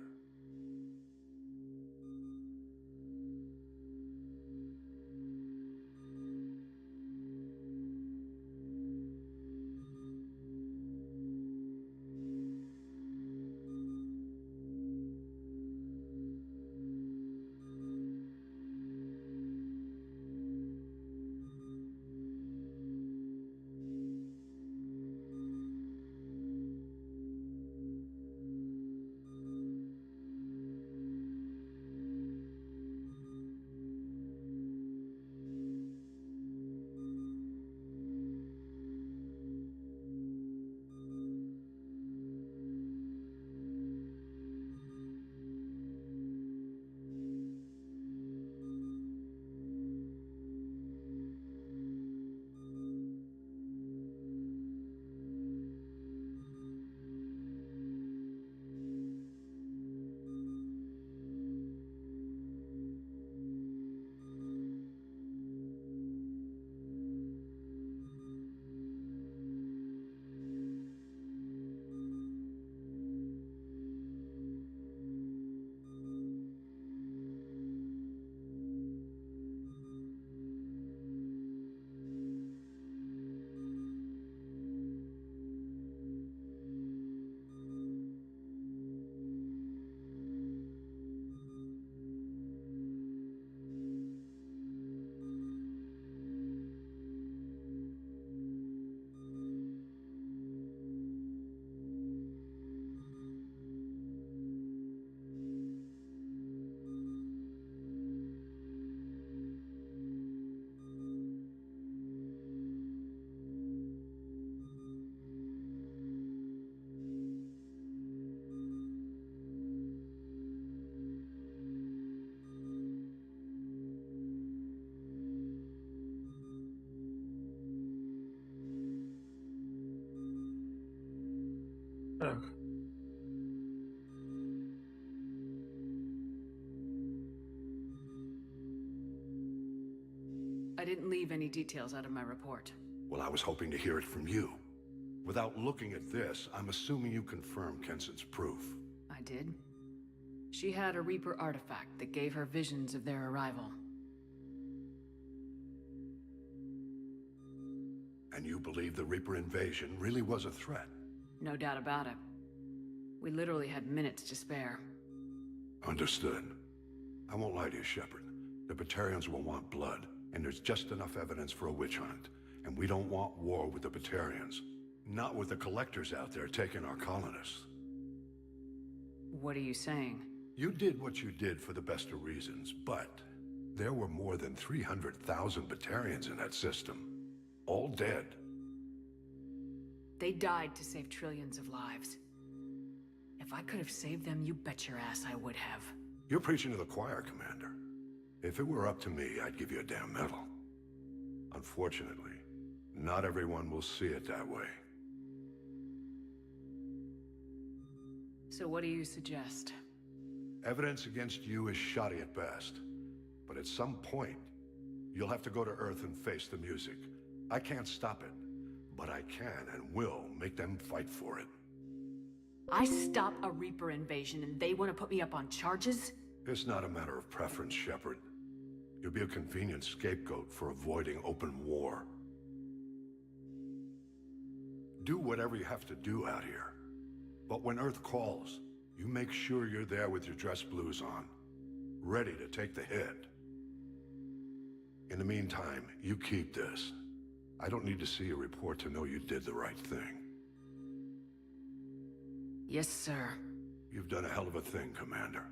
Так. I didn't leave any details out of my report. Well, I was hoping to hear it from you. Without looking at this, I'm assuming you confirm Kenson's proof. I did. She had a Reaper artifact that gave her visions of their arrival. And you believe the Reaper invasion really was a threat? No doubt about it. We literally had minutes to spare. Understood. I won't lie to you, Shepard. The Batarians will want blood, and there's just enough evidence for a witch hunt. And we don't want war with the Batarians. Not with the collectors out there taking our colonists. What are you saying? You did what you did for the best of reasons, but there were more than 300,000 Batarians in that system. All dead. They died to save trillions of lives. If I could have saved them, you bet your ass I would have. You're preaching to the choir, Commander. If it were up to me, I'd give you a damn medal. Unfortunately, not everyone will see it that way. So what do you suggest? Evidence against you is shoddy at best. But at some point, you'll have to go to Earth and face the music. I can't stop it, but I can and will make them fight for it. I stop a Reaper invasion and they want to put me up on charges? It's not a matter of preference, Shepard. You'll be a convenient scapegoat for avoiding open war. Do whatever you have to do out here. But when Earth calls, you make sure you're there with your dress blues on, ready to take the hit. In the meantime, you keep this. I don't need to see a report to know you did the right thing. Yes, sir. You've done a hell of a thing, Commander.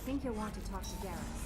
think you'll want to talk to Garrus.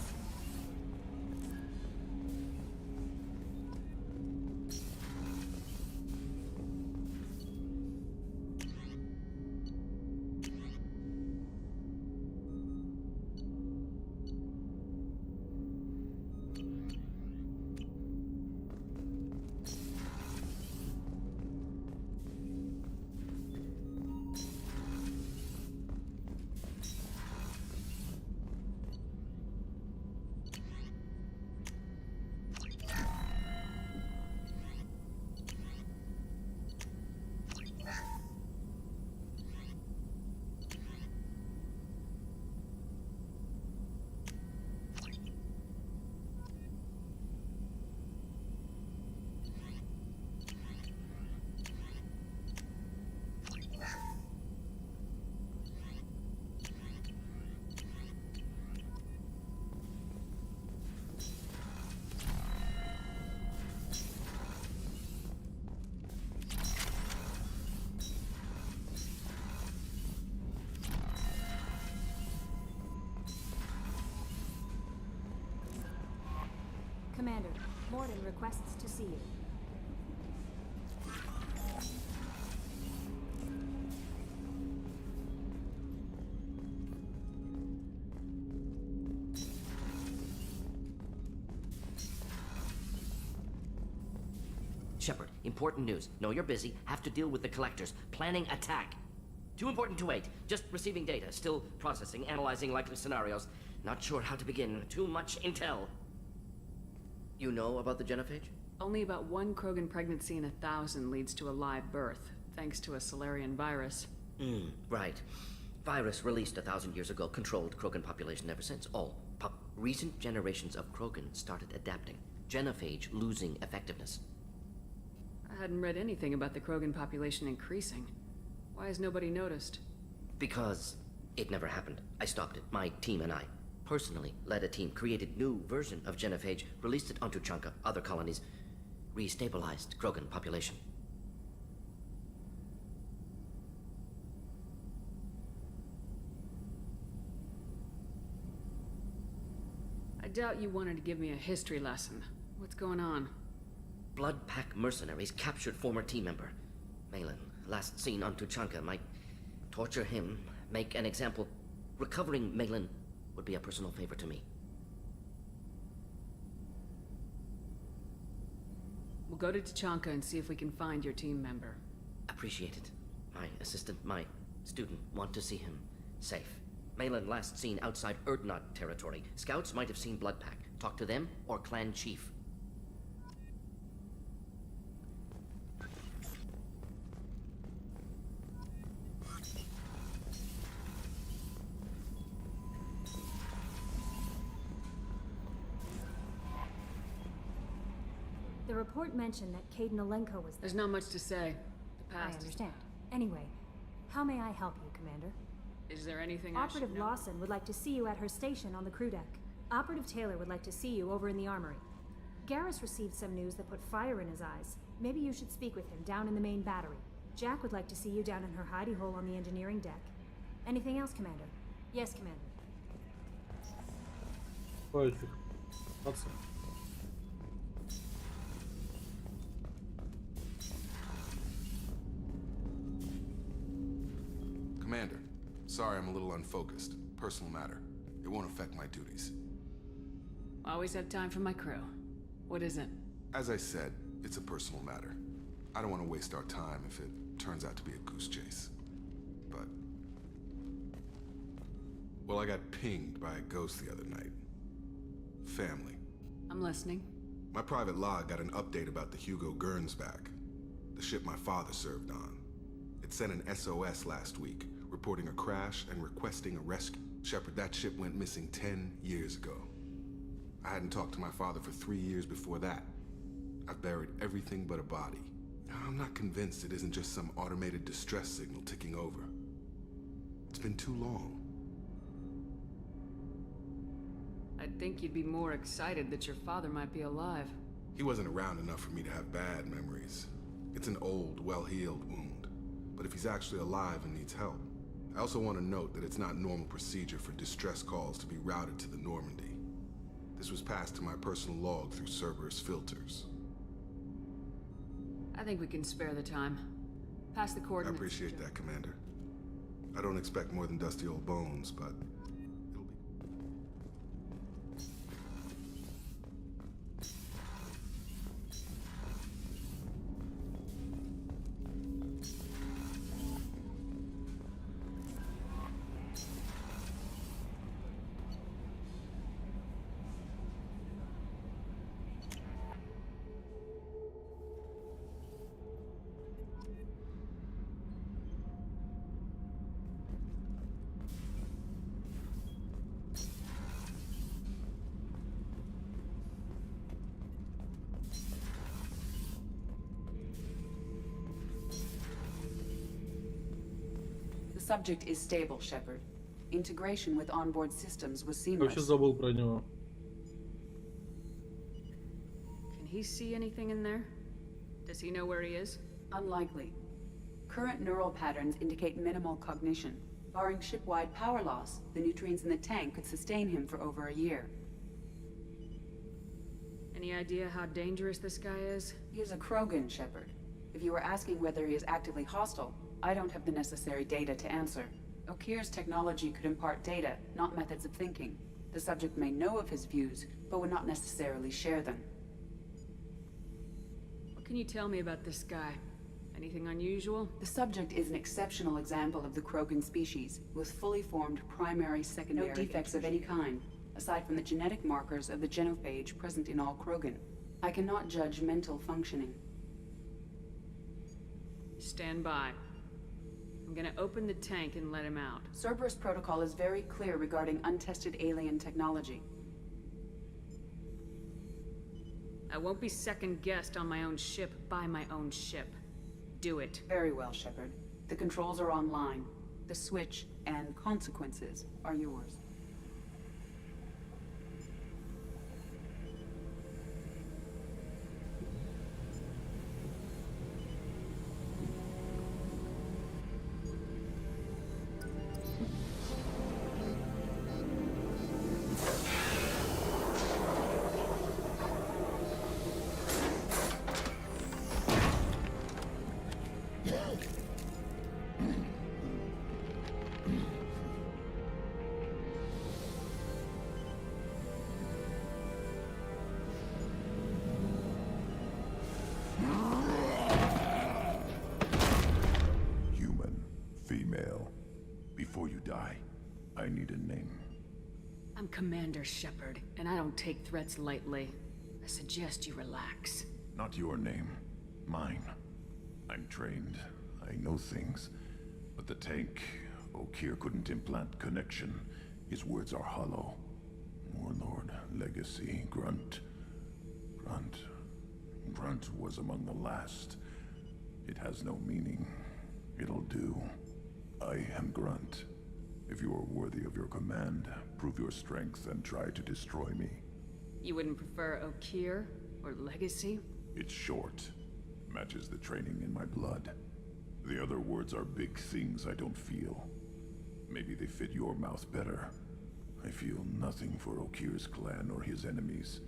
Commander, Morden requests to see you. Shepard, important news. Know you're busy. Have to deal with the collectors. Planning attack. Too important to wait. Just receiving data. Still processing, analyzing likely scenarios. Not sure how to begin. Too much intel. You know about the genophage? Only about 1 Krogan pregnancy in 1,000 leads to a live birth, thanks to a Solarian virus. Right. Virus released 1,000 years ago, controlled Krogan population ever since. All recent generations of Krogan started adapting. Genophage losing effectiveness. I hadn't read anything about the Krogan population increasing. Why has nobody noticed? Because it never happened. I stopped it, my team and I. Personally led a team, created new version of genophage, released it onto Chunka, other colonies, restabilized Krogan population. I doubt you wanted to give me a history lesson. What's going on? Blood Pack mercenaries captured former team member. Malin, last seen on Tuchanka, might torture him, make an example. Recovering Malin would be a personal favor to me. We'll go to Tuchanka and see if we can find your team member. Appreciate it. My assistant, my student want to see him safe. Malin last seen outside Erdnot territory. Scouts might have seen Blood Pack. Talk to them or clan chief. The report mentioned that Caden Alenko was there. There's not much to say. The I past is understand. Anyway, how may I help you, Commander? Is there anything Operative I should know? Lawson would like to see you at her station on the crew deck. Operative Taylor would like to see you over in the armory. Garrus received some news that put fire in his eyes. Maybe you should speak with him down in the main battery. Jack would like to see you down in her hidey hole on the engineering deck. Anything else, Commander? Yes, Commander. Пофиг. Пацан. Commander, sorry I'm a little unfocused. Personal matter. It won't affect my duties. Always have time for my crew. What is it? As I said, it's a personal matter. I don't want to waste our time if it turns out to be a goose chase. But... well, I got pinged by a ghost the other night. Family. I'm listening. My private log got an update about the Hugo Gernsback, the ship my father served on. It sent an SOS last week, reporting a crash and requesting a rescue. Shepard, that ship went missing 10 years ago. I hadn't talked to my father for 3 years before that. I've buried everything but a body. I'm not convinced it isn't just some automated distress signal ticking over. It's been too long. I'd think you'd be more excited that your father might be alive. He wasn't around enough for me to have bad memories. It's an old, well-healed wound. But if he's actually alive and needs help, I also want to note that it's not normal procedure for distress calls to be routed to the Normandy. This was passed to my personal log through Cerberus filters. I think we can spare the time. Pass the I coordinates. appreciate that, Commander. I don't expect more than dusty old bones, but it'll be... The subject is stable, Shepard. Integration with onboard systems was Я вообще seamless. забыл про него. Can he see anything in there? Does he know where he is? Unlikely. Current neural patterns indicate minimal cognition. Barring ship-wide power loss, the nutrients in the tank could sustain him for over a year. Any idea how dangerous this guy is? He is a Krogan, Shepard. If you were asking whether he is actively hostile, I don't have the necessary data to answer. Okir's technology could impart data, not methods of thinking. The subject may know of his views, but would not necessarily share them. What can you tell me about this guy? Anything unusual? The subject is an exceptional example of the Krogan species, with fully formed primary, secondary, no defects of any kind, aside from the genetic markers of the genophage present in all Krogan. I cannot judge mental functioning. Stand by. I'm gonna open the tank and let him out. Cerberus protocol is very clear regarding untested alien technology. I won't be second-guessed on my own ship by my own ship. Do it. Very well, Shepard. The controls are online. The switch and consequences are yours. Before you die, I need a name. I'm Commander Shepard, and I don't take threats lightly. I suggest you relax. Not your name. Mine. I'm trained. I know things. But the tank, Okir couldn't implant connection. His words are hollow. Warlord, legacy, Grunt. Grunt was among the last. It has no meaning. It'll do. I am Grunt. If you are worthy of your command, prove your strength and try to destroy me. You wouldn't prefer Okir or legacy? It's short. Matches the training in my blood. The other words are big things I don't feel. Maybe they fit your mouth better. I feel nothing for Okir's clan or his enemies.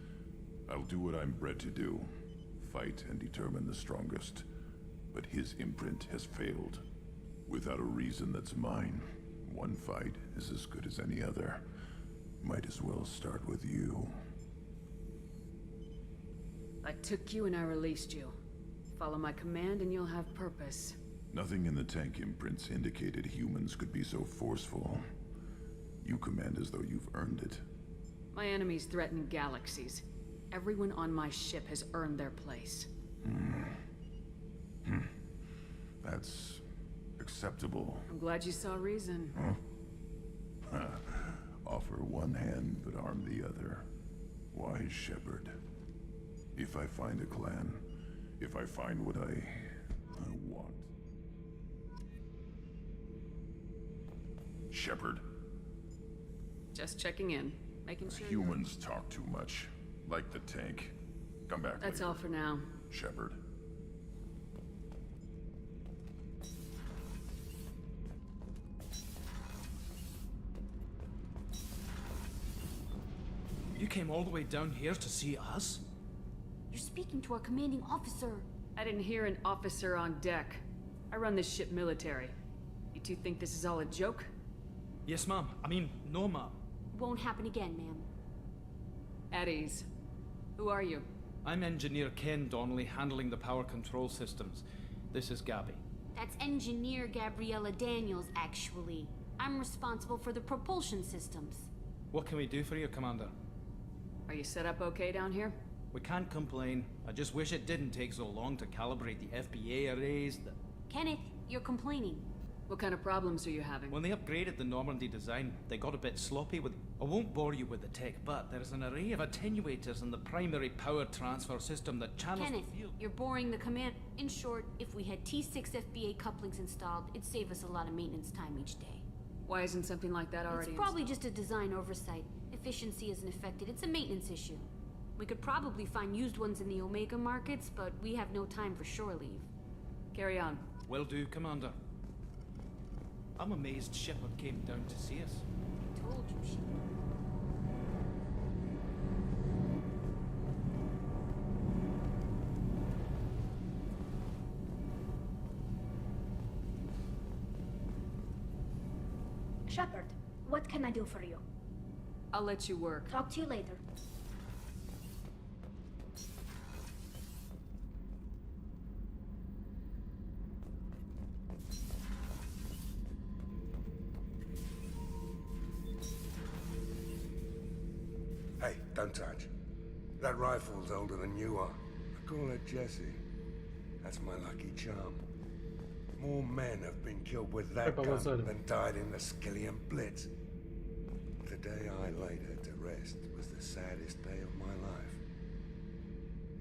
I'll do what I'm bred to do. Fight and determine the strongest. But his imprint has failed. Without a reason that's mine, one fight is as good as any other. Might as well start with you. I took you and I released you. Follow my command and you'll have purpose. Nothing in the tank imprints indicated humans could be so forceful. You command as though you've earned it. My enemies threaten galaxies. Everyone on my ship has earned their place. That's acceptable. I'm glad you saw reason. Huh? Offer one hand, but arm the other. Wise Shepard. If I find a clan, if I find what I want. Shepard. Just checking in, making sure Humans talk too much, like the tank. Come back That's later. all for now. Shepard. came all the way down here to see us? You're speaking to our commanding officer. I didn't hear an officer on deck. I run this ship military. You two think this is all a joke? Yes, ma'am. I mean, no, ma'am. Won't happen again, ma'am. At ease. Who are you? I'm Engineer Ken Donnelly, handling the power control systems. This is Gabby. That's Engineer Gabriella Daniels, actually. I'm responsible for the propulsion systems. What can we do for you, Commander? Are you set up okay down here? We can't complain. I just wish it didn't take so long to calibrate the FBA arrays. Kenneth, you're complaining. What kind of problems are you having? When they upgraded the Normandy design, they got a bit sloppy with... I won't bore you with the tech, but there's an array of attenuators in the primary power transfer system that channels Kenneth, the field. you're boring the command. In short, if we had T6 FBA couplings installed, it'd save us a lot of maintenance time each day. Why isn't something like that already It's probably installed? just a design oversight. Efficiency isn't affected. It's a maintenance issue. We could probably find used ones in the Omega markets, but we have no time for shore leave. Carry on. Will do, Commander. I'm amazed Shepard came down to see us. Told you she... Shepard, what can I do for you? I'll let you work. Talk to you later. Hey, don't touch. That rifle's older than you are. I call her Jessie. That's my lucky charm. More men have been killed with that gun than died in the Skillian Blitz. The day I laid her to rest was the saddest day of my life.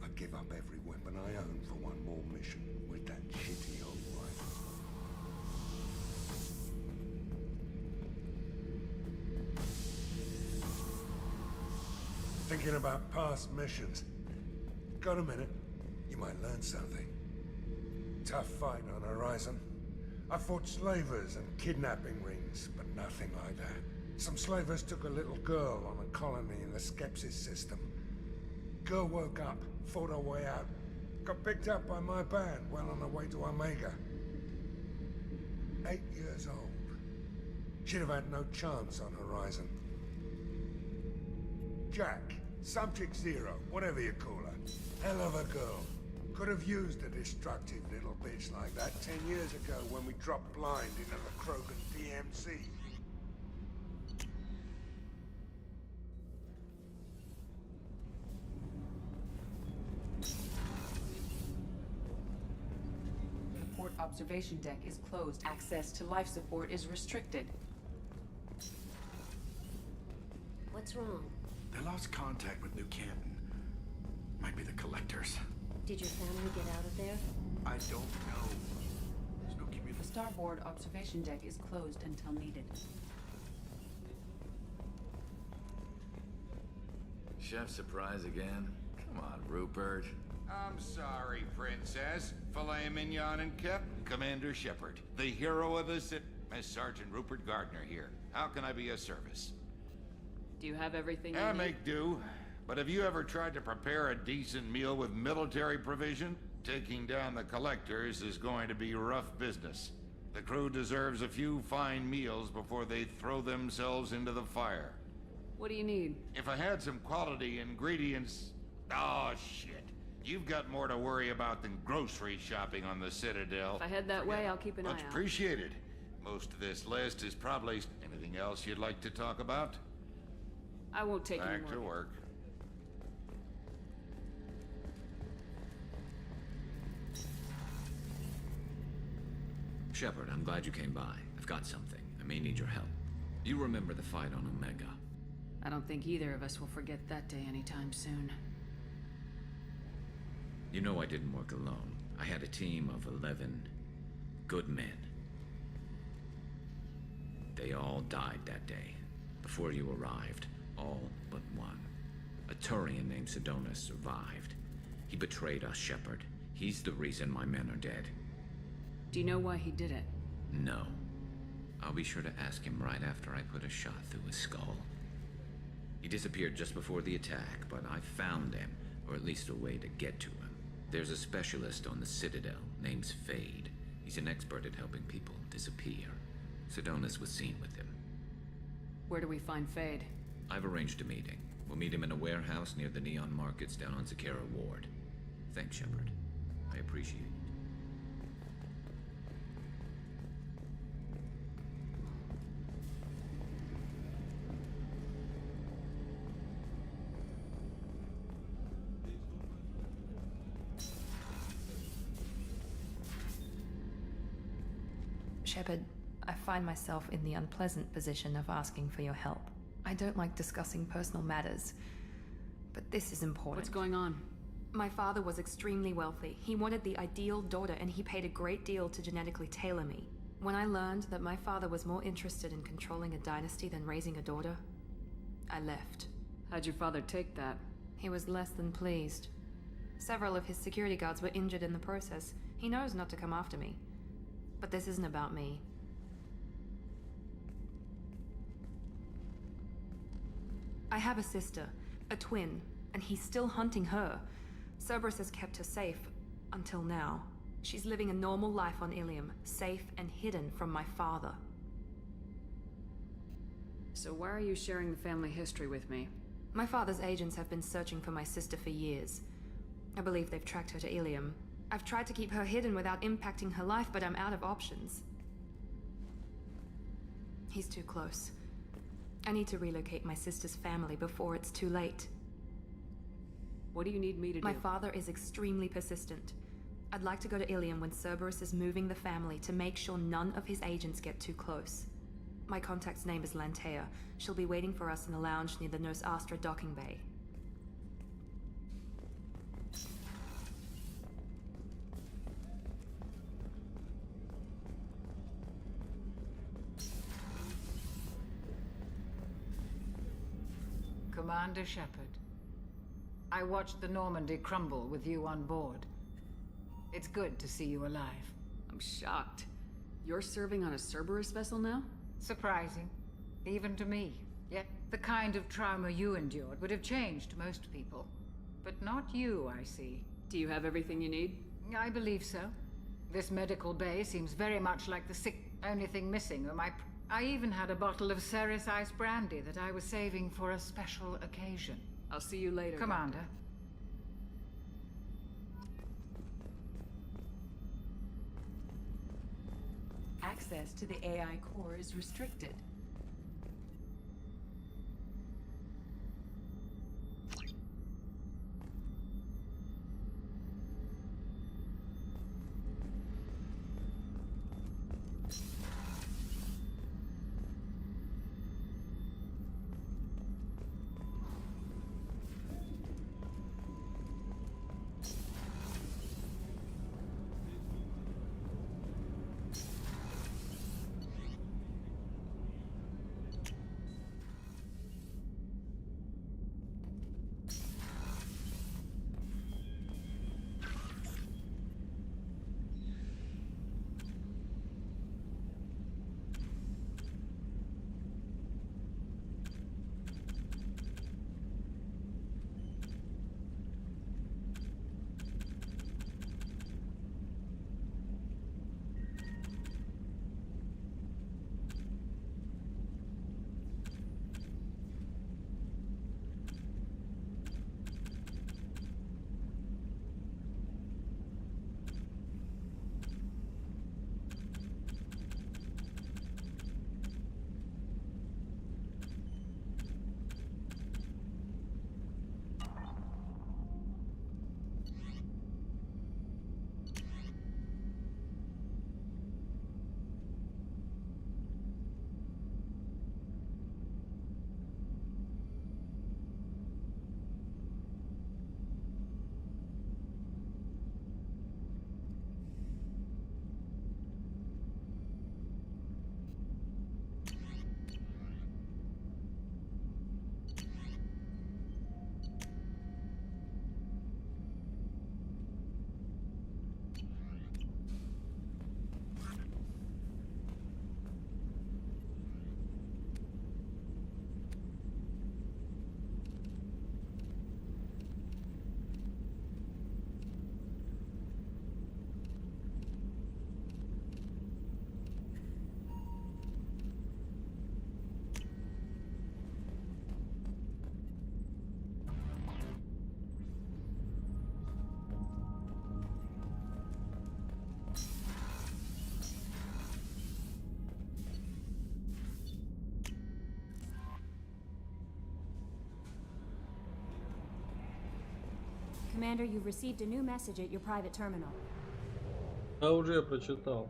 I'd give up every weapon I own for one more mission with that shitty old rifle. Thinking about past missions. Got a minute? You might learn something. Tough fight on Horizon. I fought slavers and kidnapping rings, but nothing like that. Some slavers took a little girl on a colony in the Skepsis system. Girl woke up, fought her way out, got picked up by my band well on her way to Omega. 8 years old. She'd have had no chance on Horizon. Jack, Subject Zero, whatever you call her. Hell of a girl. Could have used a destructive little bitch like that 10 years ago when we dropped blind into the Krogan DMZ. The port observation deck is closed. Access to life support is restricted. What's wrong? They lost contact with New Canton. Might be the collectors. Did your family get out of there? I don't know. There's no communication. The starboard observation deck is closed until needed. Chef surprise again? Come on, Rupert. I'm sorry, Princess. Filet mignon and kip, Commander Shepard. The hero of the Sergeant Rupert Gardner here. How can I be of service? Do you have everything you I need? make do. But have you ever tried to prepare a decent meal with military provision? Taking down the collectors is going to be rough business. The crew deserves a few fine meals before they throw themselves into the fire. What do you need? If I had some quality ingredients... Oh, shit. You've got more to worry about than grocery shopping on the Citadel. If I head that way, I'll keep an eye Much out. appreciated. Most of this list is probably... Anything else you'd like to talk about? I won't take any Back more. to work. Shepard, I'm glad you came by. I've got something. I may need your help. You remember the fight on Omega? I don't think either of us will forget that day anytime soon. You know I didn't work alone. I had a team of 11 good men. They all died that day, before you arrived. All but one. A Turian named Sidonus survived. He betrayed us, Shepard. He's the reason my men are dead. Do you know why he did it? No. I'll be sure to ask him right after I put a shot through his skull. He disappeared just before the attack, but I found him, or at least a way to get to him. There's a specialist on the Citadel named Fade. He's an expert at helping people disappear. Sidonus was seen with him. Where do we find Fade? I've arranged a meeting. We'll meet him in a warehouse near the Neon Markets down on Zakera Ward. Thanks, Shepard. I appreciate it. Shepard, I find myself in the unpleasant position of asking for your help. I don't like discussing personal matters, but this is important. What's going on? My father was extremely wealthy. He wanted the ideal daughter, and he paid a great deal to genetically tailor me. When I learned that my father was more interested in controlling a dynasty than raising a daughter, I left. How'd your father take that? He was less than pleased. Several of his security guards were injured in the process. He knows not to come after me. But this isn't about me. I have a sister, a twin, and he's still hunting her. Cerberus has kept her safe, until now. She's living a normal life on Ilium, safe and hidden from my father. So why are you sharing the family history with me? My father's agents have been searching for my sister for years. I believe they've tracked her to Ilium. I've tried to keep her hidden without impacting her life, but I'm out of options. He's too close. I need to relocate my sister's family before it's too late. What do you need me to do? My father is extremely persistent. I'd like to go to Ilium when Cerberus is moving the family to make sure none of his agents get too close. My contact's name is Lantea. She'll be waiting for us in the lounge near the Nurse Astra docking bay. Commander Shepard, I watched the Normandy crumble with you on board. It's good to see you alive. I'm shocked. You're serving on a Cerberus vessel now? Surprising, even to me. Yet the kind of trauma you endured would have changed most people. But not you, I see. Do you have everything you need? I believe so. This medical bay seems very much like the sick. Only thing missing are I even had a bottle of Ceres Ice brandy that I was saving for a special occasion. I'll see you later, Commander. Access to the AI core is restricted. Commander, you've received a new message at your private terminal. А уже прочитал.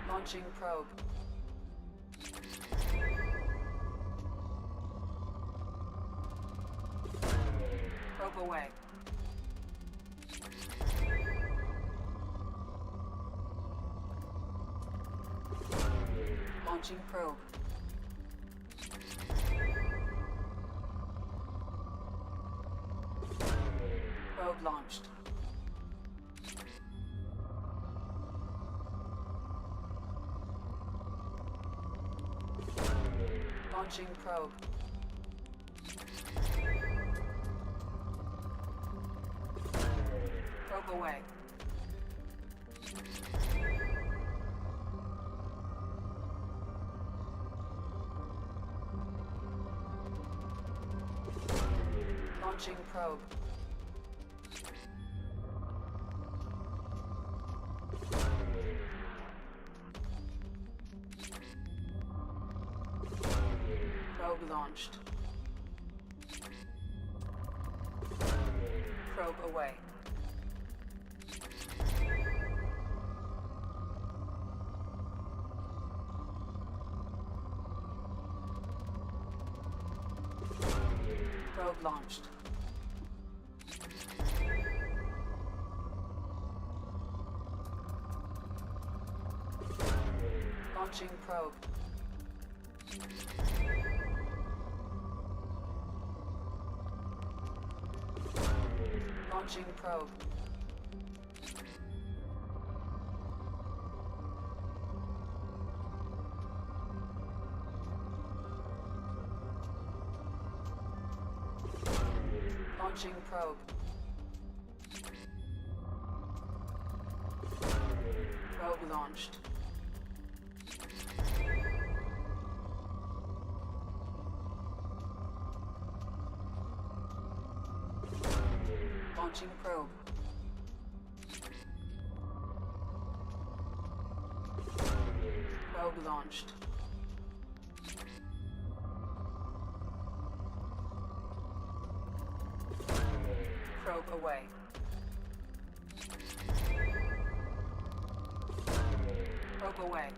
Launching probe. Probe away. Launching probe. Probe launched. Launching probe. Probe away. Launching probe. Probe launched. Probe away. Probe launched. Launching probe. Launching probe. Launching probe. Probe launched. Launching probe. Probe launched. Probe away. Probe away.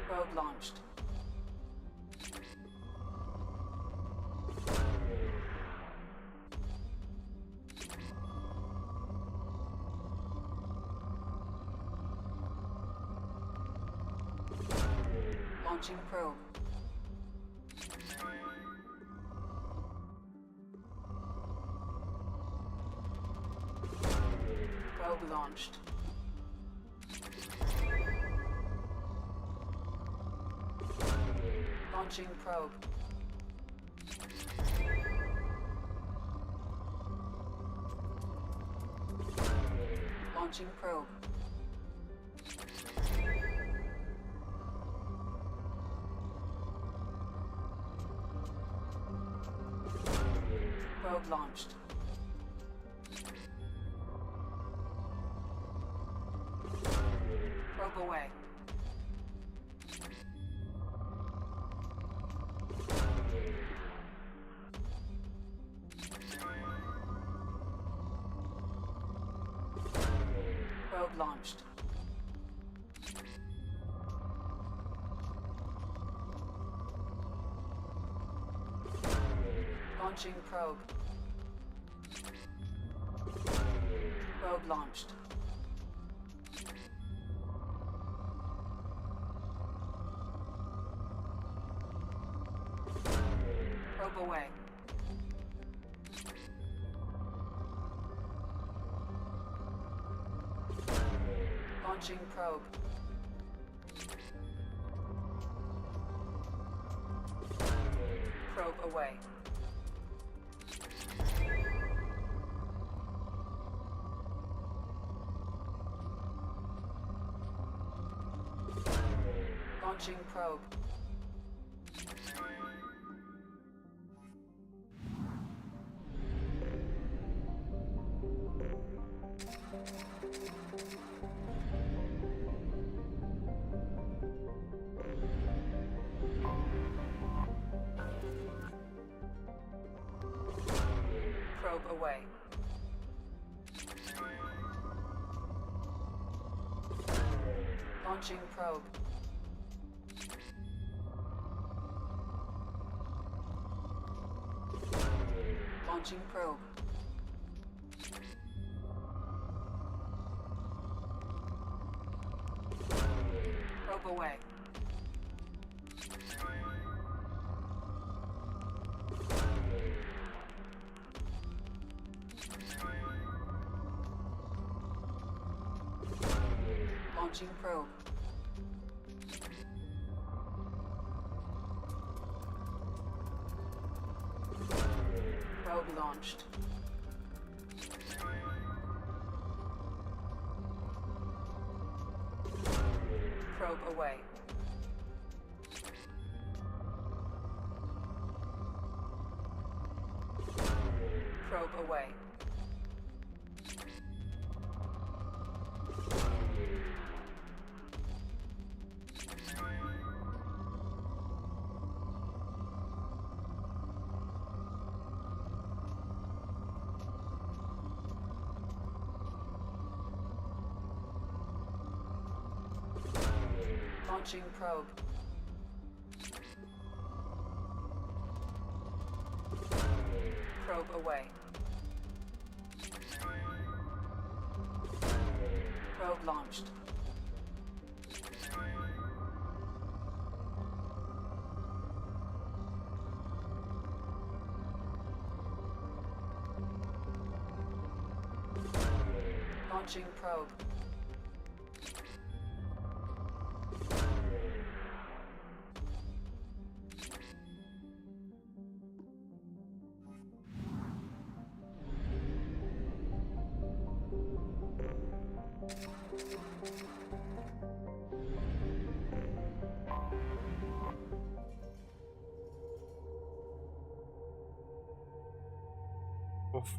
Probe launched. Launching probe. Probe launched. Launching probe. Launching probe. Probe launched. Probe away. Probe launched. Launching probe. Probe launched. Probe away. Launching probe. Probe away. Launching probe. Probe away. Launching probe. Launching probe. Probe away. Launching probe. Probe launched. Probe away. Probe away. Launching probe. Probe away. Probe launched. Launching probe. Off.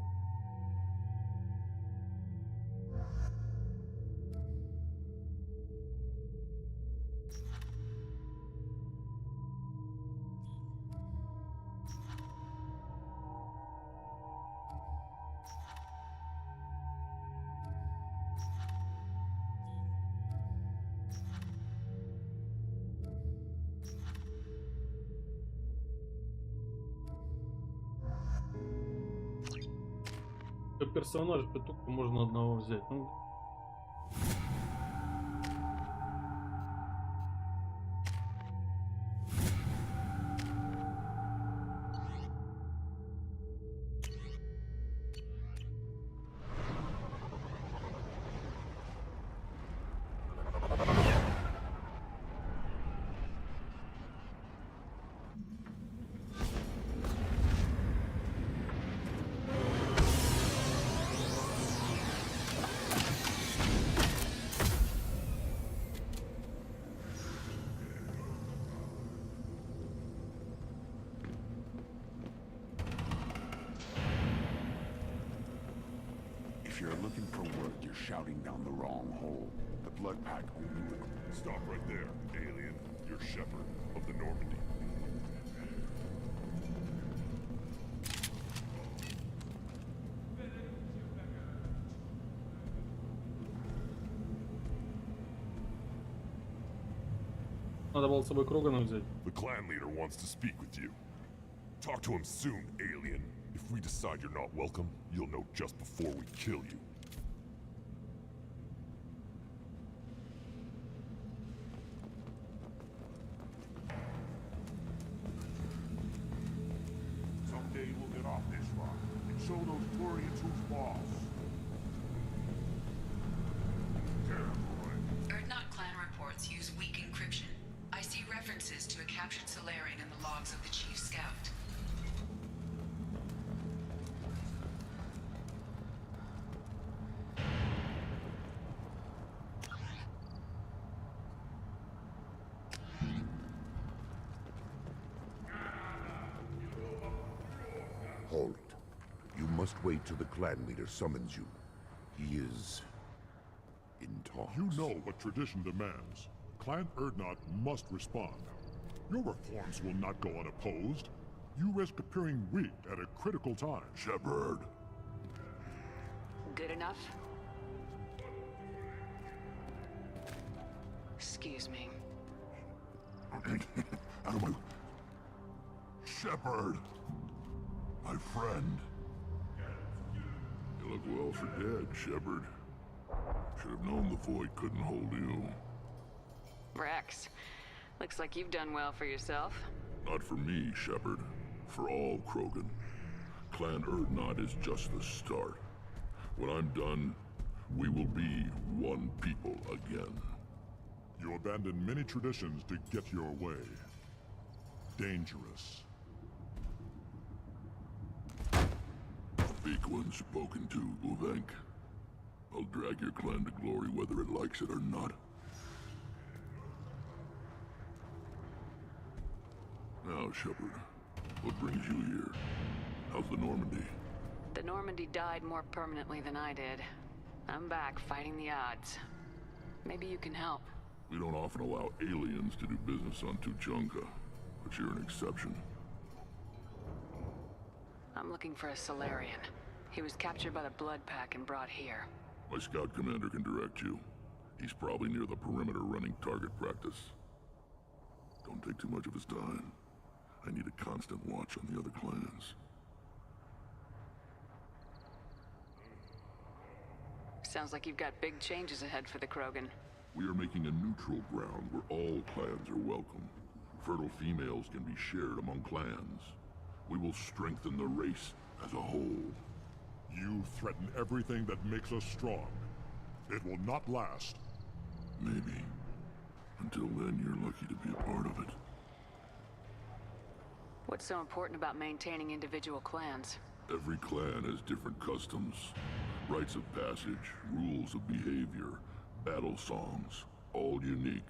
Персонажа только можно одного взять. Ну, If you're looking for work, you're shouting down the wrong hole. The blood pack only... Stop right there, alien. You're Shepherd of the Normandy. надо было с собой Крогана взять. The clan leader wants to speak with you. Talk to him soon, alien. If we decide you're not welcome, you'll know just before we kill you. must wait till the clan leader summons you. He is in talks. You know what tradition demands. Clan Erdnot must respond. Your reforms will not go unopposed. You risk appearing weak at a critical time. Shepard. Good enough? Excuse me. Out of my... Shepard! My friend. You look well for dead, Shepard. Should have known the void couldn't hold you. Rex, looks like you've done well for yourself. Not for me, Shepard. For all Krogan. Clan Erdnot is just the start. When I'm done, we will be one people again. You abandoned many traditions to get your way. Dangerous. Speak when spoken to, Uvenk. I'll drag your clan to glory whether it likes it or not. Now, Shepard, what brings you here? How's the Normandy? The Normandy died more permanently than I did. I'm back fighting the odds. Maybe you can help. We don't often allow aliens to do business on Tuchanka, but you're an exception. I'm looking for a Solarian. He was captured by the Blood Pack and brought here. My scout commander can direct you. He's probably near the perimeter running target practice. Don't take too much of his time. I need a constant watch on the other clans. Sounds like you've got big changes ahead for the Krogan. We are making a neutral ground where all clans are welcome. Fertile females can be shared among clans. We will strengthen the race as a whole. You threaten everything that makes us strong. It will not last. Maybe. Until then, you're lucky to be a part of it. What's so important about maintaining individual clans? Every clan has different customs, rites of passage, rules of behavior, battle songs, all unique.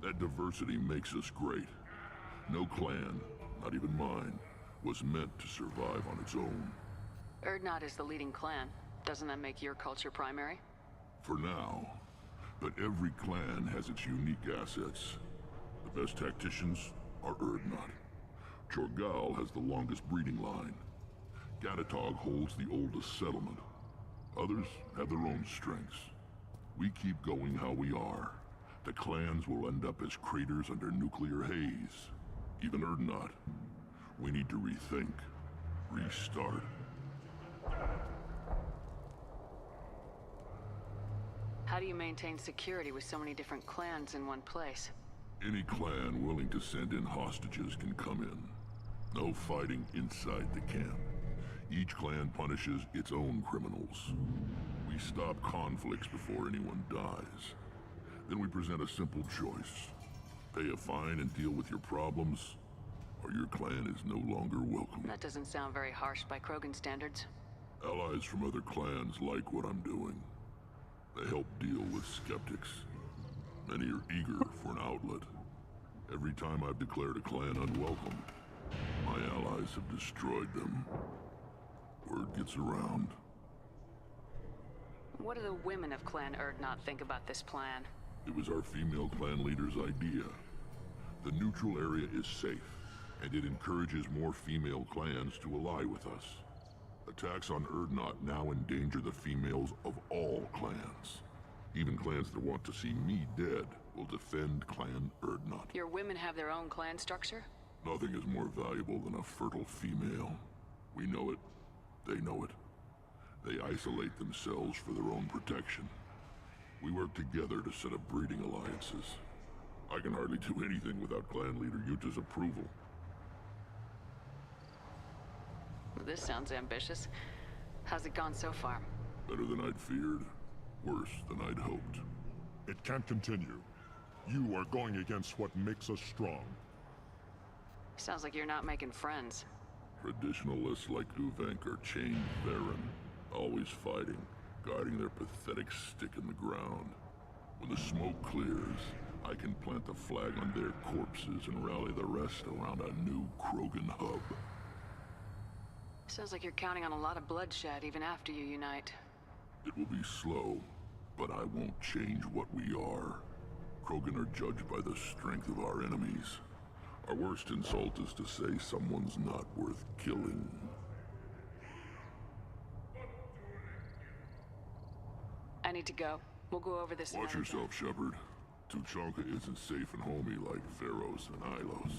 That diversity makes us great. No clan, not even mine, was meant to survive on its own. Erdnot is the leading clan. Doesn't that make your culture primary? For now. But every clan has its unique assets. The best tacticians are Erdnot. Chorgal has the longest breeding line. Gatatog holds the oldest settlement. Others have their own strengths. We keep going how we are. The clans will end up as craters under nuclear haze. Even Erdnot. We need to rethink. Restart. How do you maintain security with so many different clans in one place? Any clan willing to send in hostages can come in. No fighting inside the camp. Each clan punishes its own criminals. We stop conflicts before anyone dies. Then we present a simple choice. Pay a fine and deal with your problems, or your clan is no longer welcome. That doesn't sound very harsh by Krogan standards. Allies from other clans like what I'm doing. They help deal with skeptics. Many are eager for an outlet. Every time I've declared a clan unwelcome, my allies have destroyed them. Word gets around. What do the women of Clan Erdnot think about this plan? It was our female clan leader's idea. The neutral area is safe, and it encourages more female clans to ally with us. Attacks on Erdnot now endanger the females of all clans. Even clans that want to see me dead will defend Clan Erdnot. Your women have their own clan structure? Nothing is more valuable than a fertile female. We know it. They know it. They isolate themselves for their own protection. We work together to set up breeding alliances. I can hardly do anything without clan leader Yuta's approval. This sounds ambitious. How's it gone so far? Better than I'd feared. Worse than I'd hoped. It can't continue. You are going against what makes us strong. Sounds like you're not making friends. Traditionalists like Uvenk are chained therein, always fighting, guarding their pathetic stick in the ground. When the smoke clears, I can plant the flag on their corpses and rally the rest around a new Krogan hub. Sounds like you're counting on a lot of bloodshed even after you unite. It will be slow, but I won't change what we are. Krogan are judged by the strength of our enemies. Our worst insult is to say someone's not worth killing. I need to go. We'll go over this Watch another yourself, Shepard. Tuchanka isn't safe and homey like Theros and Ilos.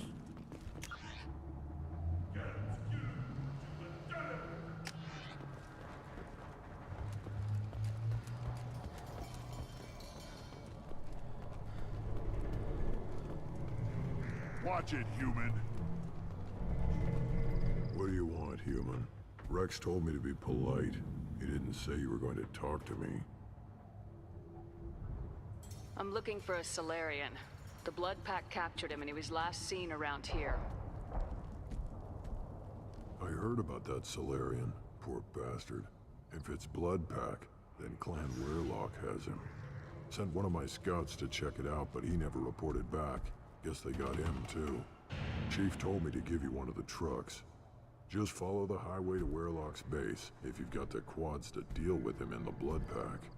Watch it, human! What do you want, human? Rex told me to be polite. He didn't say you were going to talk to me. I'm looking for a Solarian. The Blood Pack captured him and he was last seen around here. I heard about that Solarian. Poor bastard. If it's Blood Pack, then Clan Weirlock has him. Sent one of my scouts to check it out, but he never reported back. Guess they got him, too. Chief told me to give you one of the trucks. Just follow the highway to Weirlock's base, if you've got the quads to deal with him in the Blood Pack.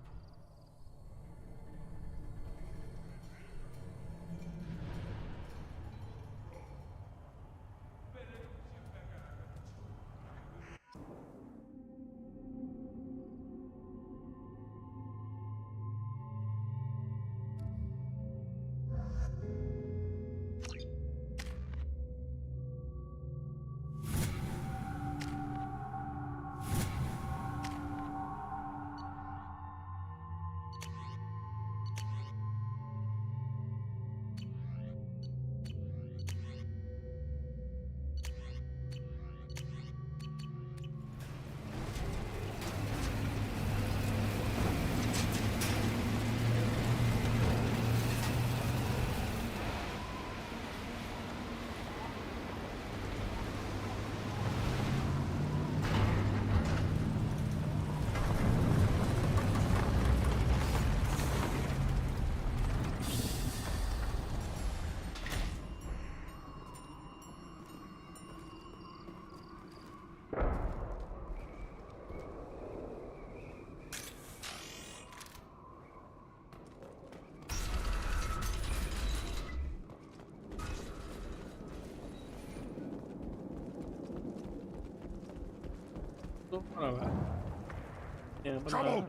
Trouble!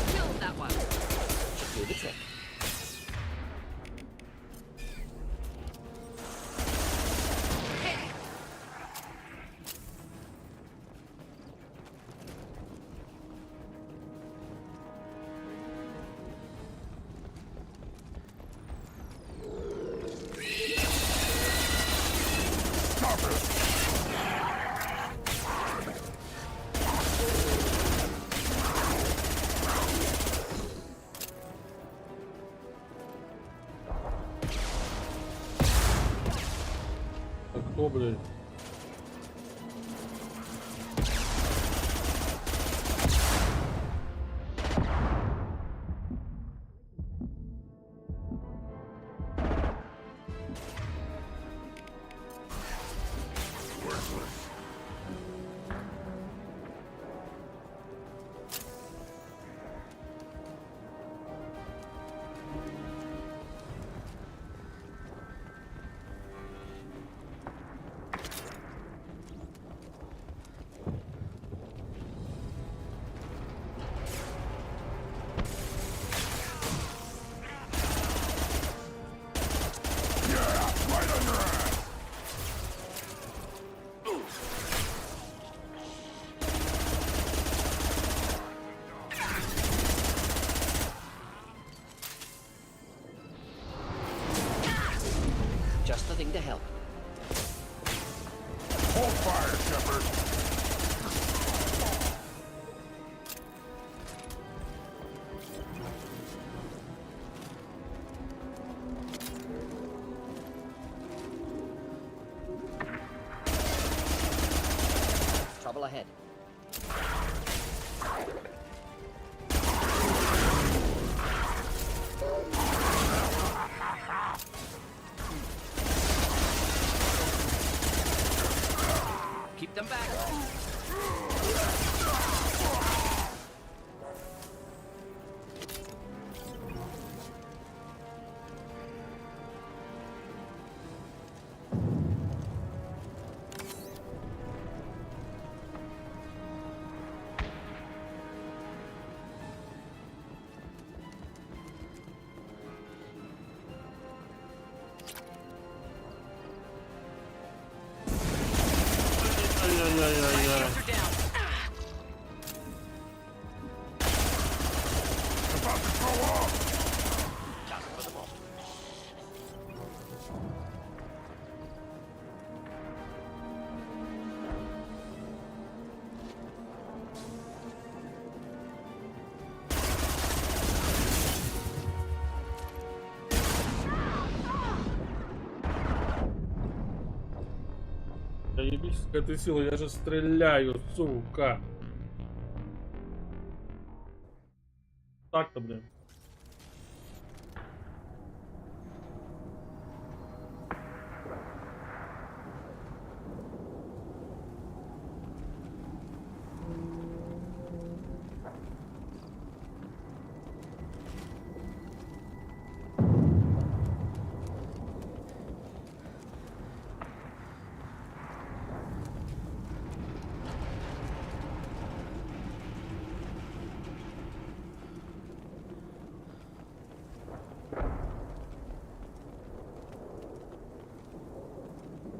Killed that one. Should do the trick. Кто, блядь? Just the thing to help. Hold fire, Shepard! Trouble ahead. Ай-яй-яй-яй. Да ебись, какая-то сила, я же стреляю, сука. Так-то, блин.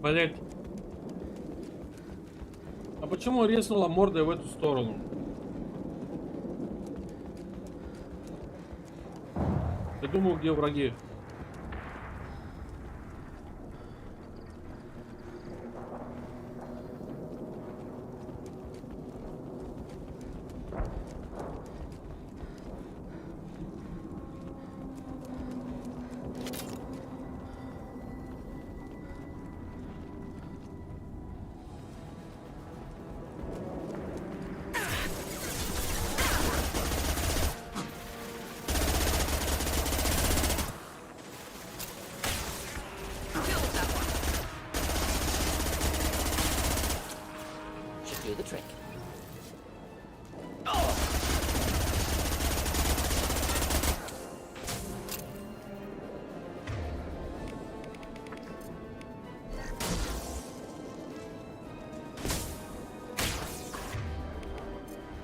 Блять. А почему резнула мордой в эту сторону? Я думал, где враги. Do the trick.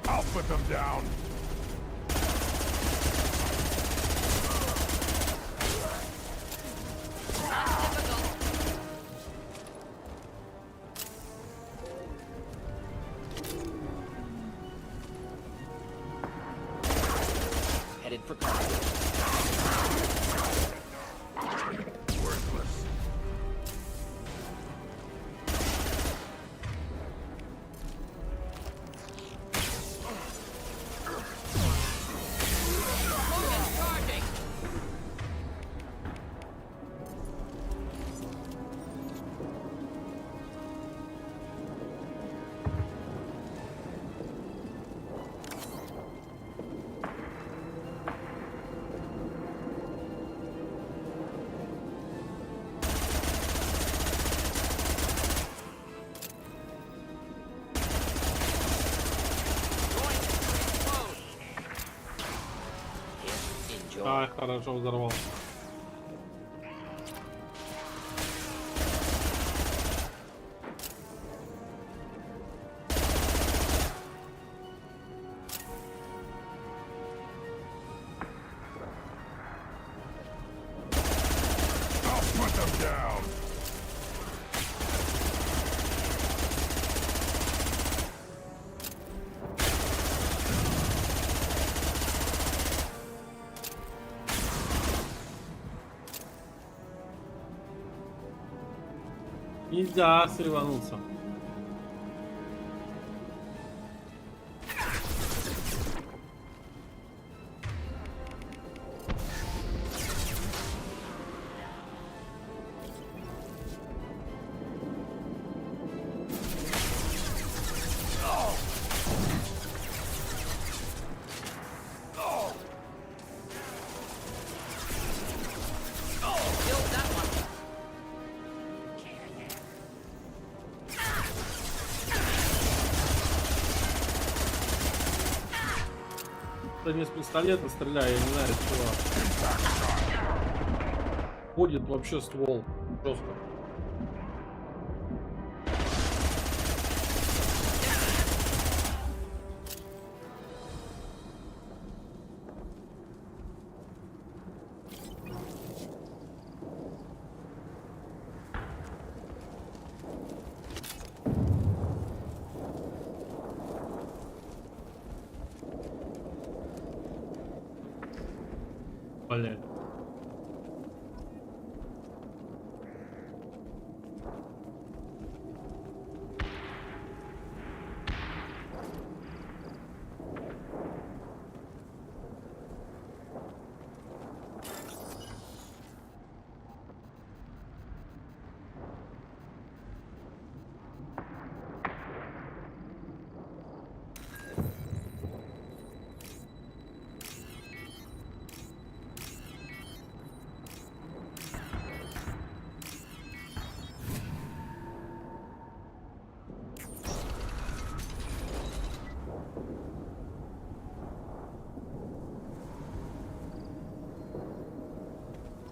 I'll put them down. Headed for cover. Worthless. А, хорошо взорвал. I'll put them down. Нельзя срывануться. Не с пистолета стреляю, я не знаю, с чего. Ходит вообще ствол. Просто. Блять.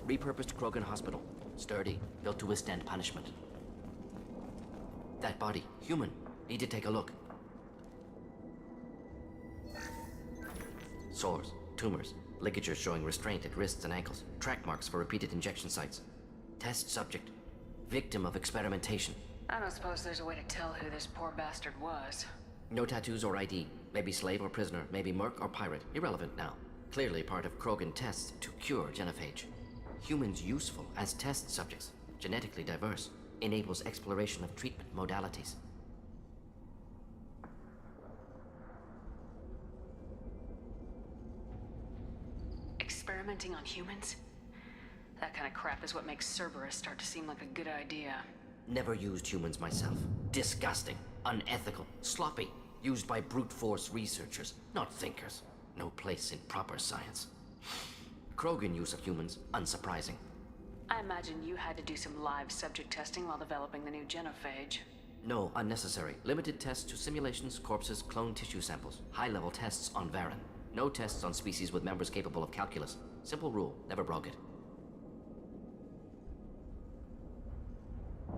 Repurposed Krogan Hospital. Sturdy, built to withstand punishment. That body, human. Need to take a look. Sores, tumors, ligatures showing restraint at wrists and ankles, track marks for repeated injection sites. Test subject, victim of experimentation. I don't suppose there's a way to tell who this poor bastard was. No tattoos or ID. Maybe slave or prisoner, maybe merc or pirate. Irrelevant now. Clearly part of Krogan tests to cure genophage. Humans useful as test subjects, genetically diverse, enables exploration of treatment modalities. Experimenting on humans? That kind of crap is what makes Cerberus start to seem like a good idea. Never used humans myself. Disgusting, unethical, sloppy, used by brute force researchers, not thinkers. No place in proper science. Krogan use of humans, unsurprising. I imagine you had to do some live subject testing while developing the new genophage. No, unnecessary. Limited tests to simulations, corpses, cloned tissue samples. High-level tests on Varen. No tests on species with members capable of calculus. Simple rule, never broke it.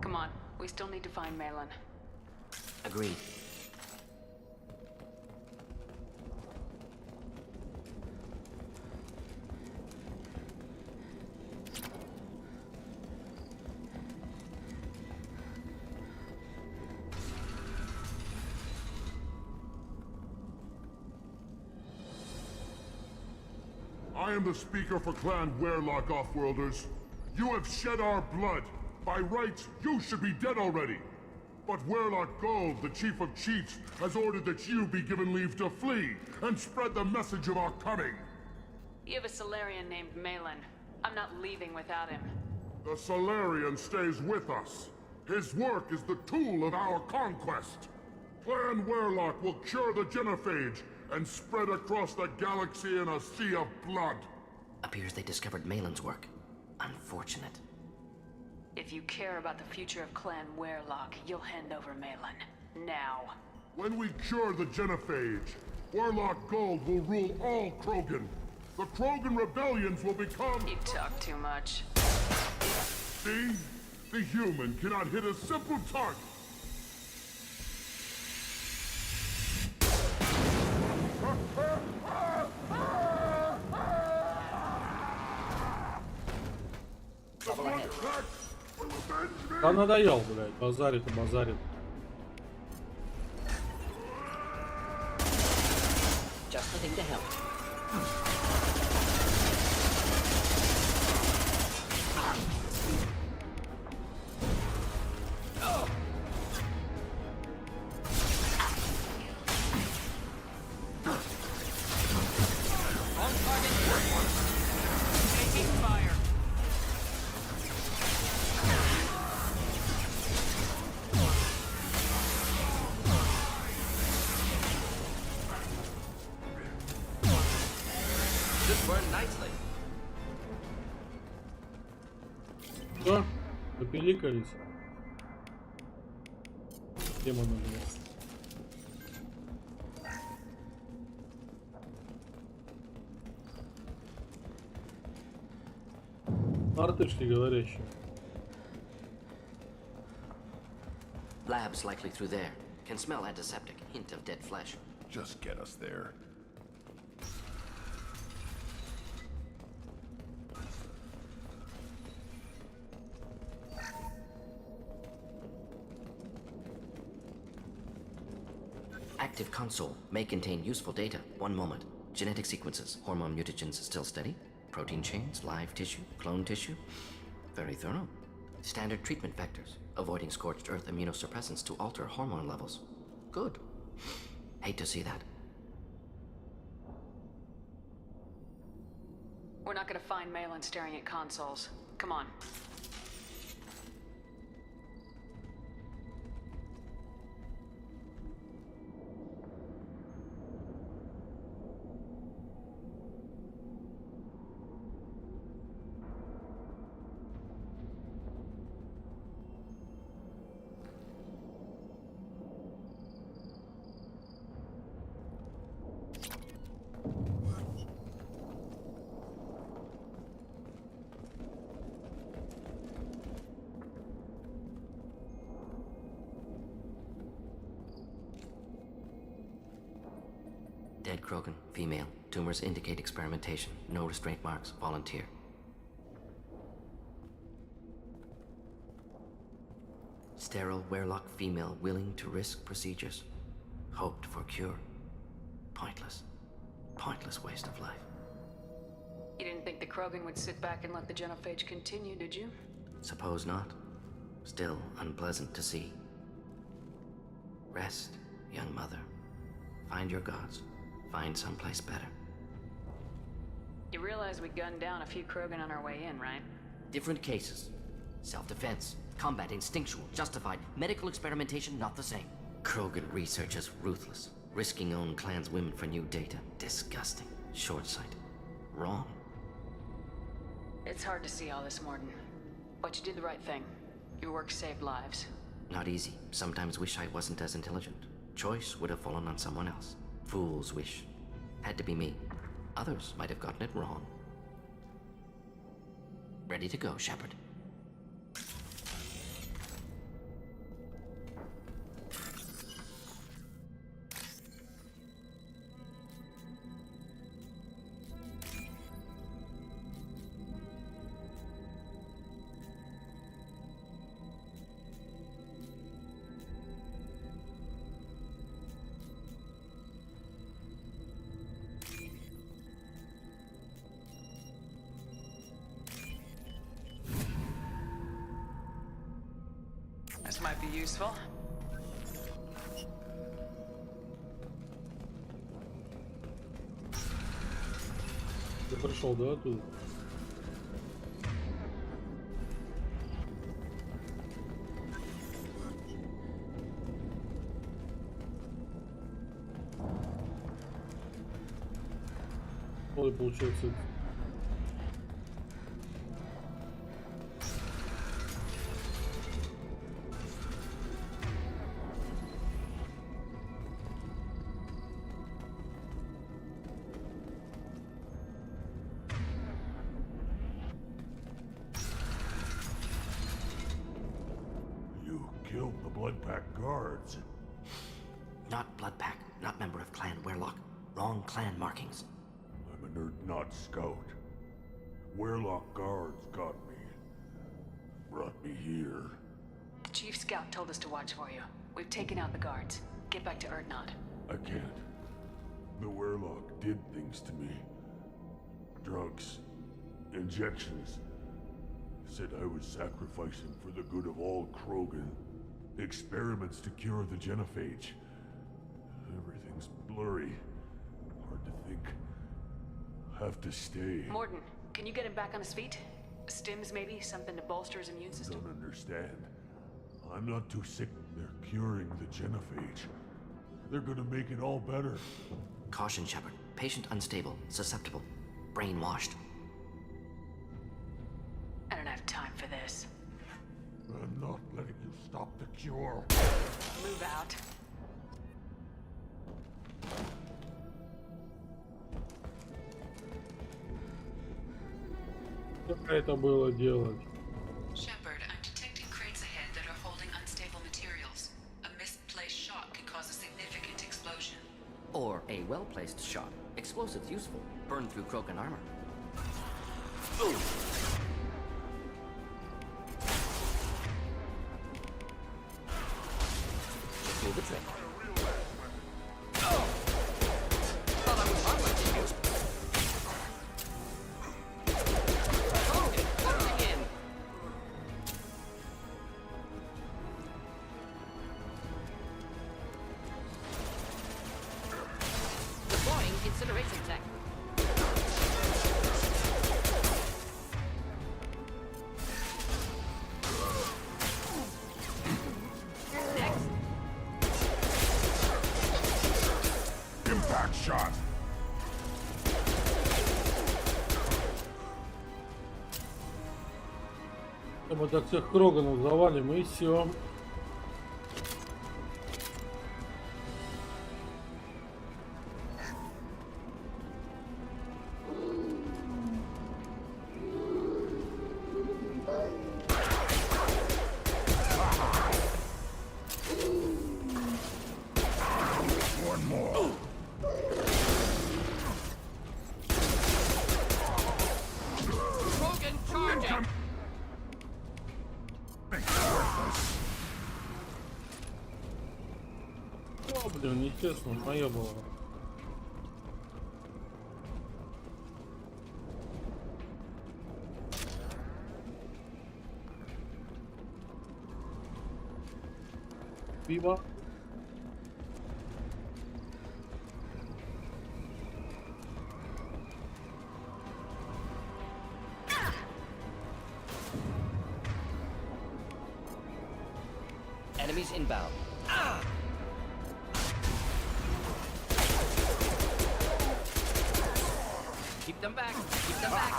Come on, we still need to find Malin. Agreed. I am the speaker for Clan Werlock, Offworlders. You have shed our blood. By rights, you should be dead already. But Werlock Gold, the Chief of Chiefs, has ordered that you be given leave to flee and spread the message of our coming. You have a Solarian named Malin. I'm not leaving without him. The Solarian stays with us. His work is the tool of our conquest. Clan Werlock will cure the genophage and spread across the galaxy in a sea of blood. Appears they discovered Malin's work. Unfortunate. If you care about the future of Clan Werlock, you'll hand over Malin. Now. When we cure the genophage, Werlock Gold will rule all Krogan. The Krogan rebellions will become... You talk too much. See? The human cannot hit a simple target. Да надоел, блядь, базарит и базарит. Just the thing to help. Что? Попеликались? Демоны, блядь. Артышки говорящие. Labs likely through there. Can smell antiseptic. Hint of dead flesh. Just get us there. Active console may contain useful data. One moment. Genetic sequences. Hormone mutagens still steady? Protein chains, live tissue, clone tissue. Very thorough. Standard treatment vectors, avoiding scorched earth immunosuppressants to alter hormone levels. Good. Hate to see that. We're not gonna find Malin staring at consoles. Come on. Dead Krogan, female. Tumors indicate experimentation. No restraint marks. Volunteer. Sterile Werelock female willing to risk procedures. Hoped for cure. Pointless. Pointless waste of life. You didn't think the Krogan would sit back and let the genophage continue, did you? Suppose not. Still unpleasant to see. Rest, young mother. Find your gods. Find someplace better. You realize we gunned down a few Krogan on our way in, right? Different cases. Self-defense, combat, instinctual, justified. Medical experimentation, not the same. Krogan research is ruthless. Risking own clan's women for new data. Disgusting. Short-sighted. Wrong. It's hard to see all this, Morden. But you did the right thing. Your work saved lives. Not easy. Sometimes wish I wasn't as intelligent. Choice would have fallen on someone else. Fool's wish. Had to be me. Others might have gotten it wrong. Ready to go, Shepard. This might be useful. Ты пришел, да, оттуда? Ой, получается. Killed the Bloodpack guards. Not Bloodpack, not member of Clan Werelock. Wrong clan markings. I'm a nerd, not scout. Werelock guards got me. Brought me here. The Chief Scout told us to watch for you. We've taken out the guards. Get back to Erdnot. I can't. The Werelock did things to me. Drugs. Injections. Said I was sacrificing for the good of all Krogan. Experiments to cure the genophage. Everything's blurry. Hard to think. Have to stay. Morden, can you get him back on his feet? Stims, maybe? Something to bolster his immune system? Don't understand. I'm not too sick. They're curing the genophage. They're gonna make it all better. Caution, Shepard. Patient unstable, susceptible, brainwashed. I don't have time for this. I'm not letting you stop the cure. Move out. Как это было делать? Shepard, I'm detecting crates ahead that are holding unstable materials. A misplaced shot could cause a significant explosion. Or a well-placed shot. Explosives useful. Burn through Krogan armor. Pull the trick. incineration tech. Impact shot. Мы так всех Кроганов завалим и все. Блин, нечестно, моя была. Пиво. Enemies inbound. Keep them back. Keep them back.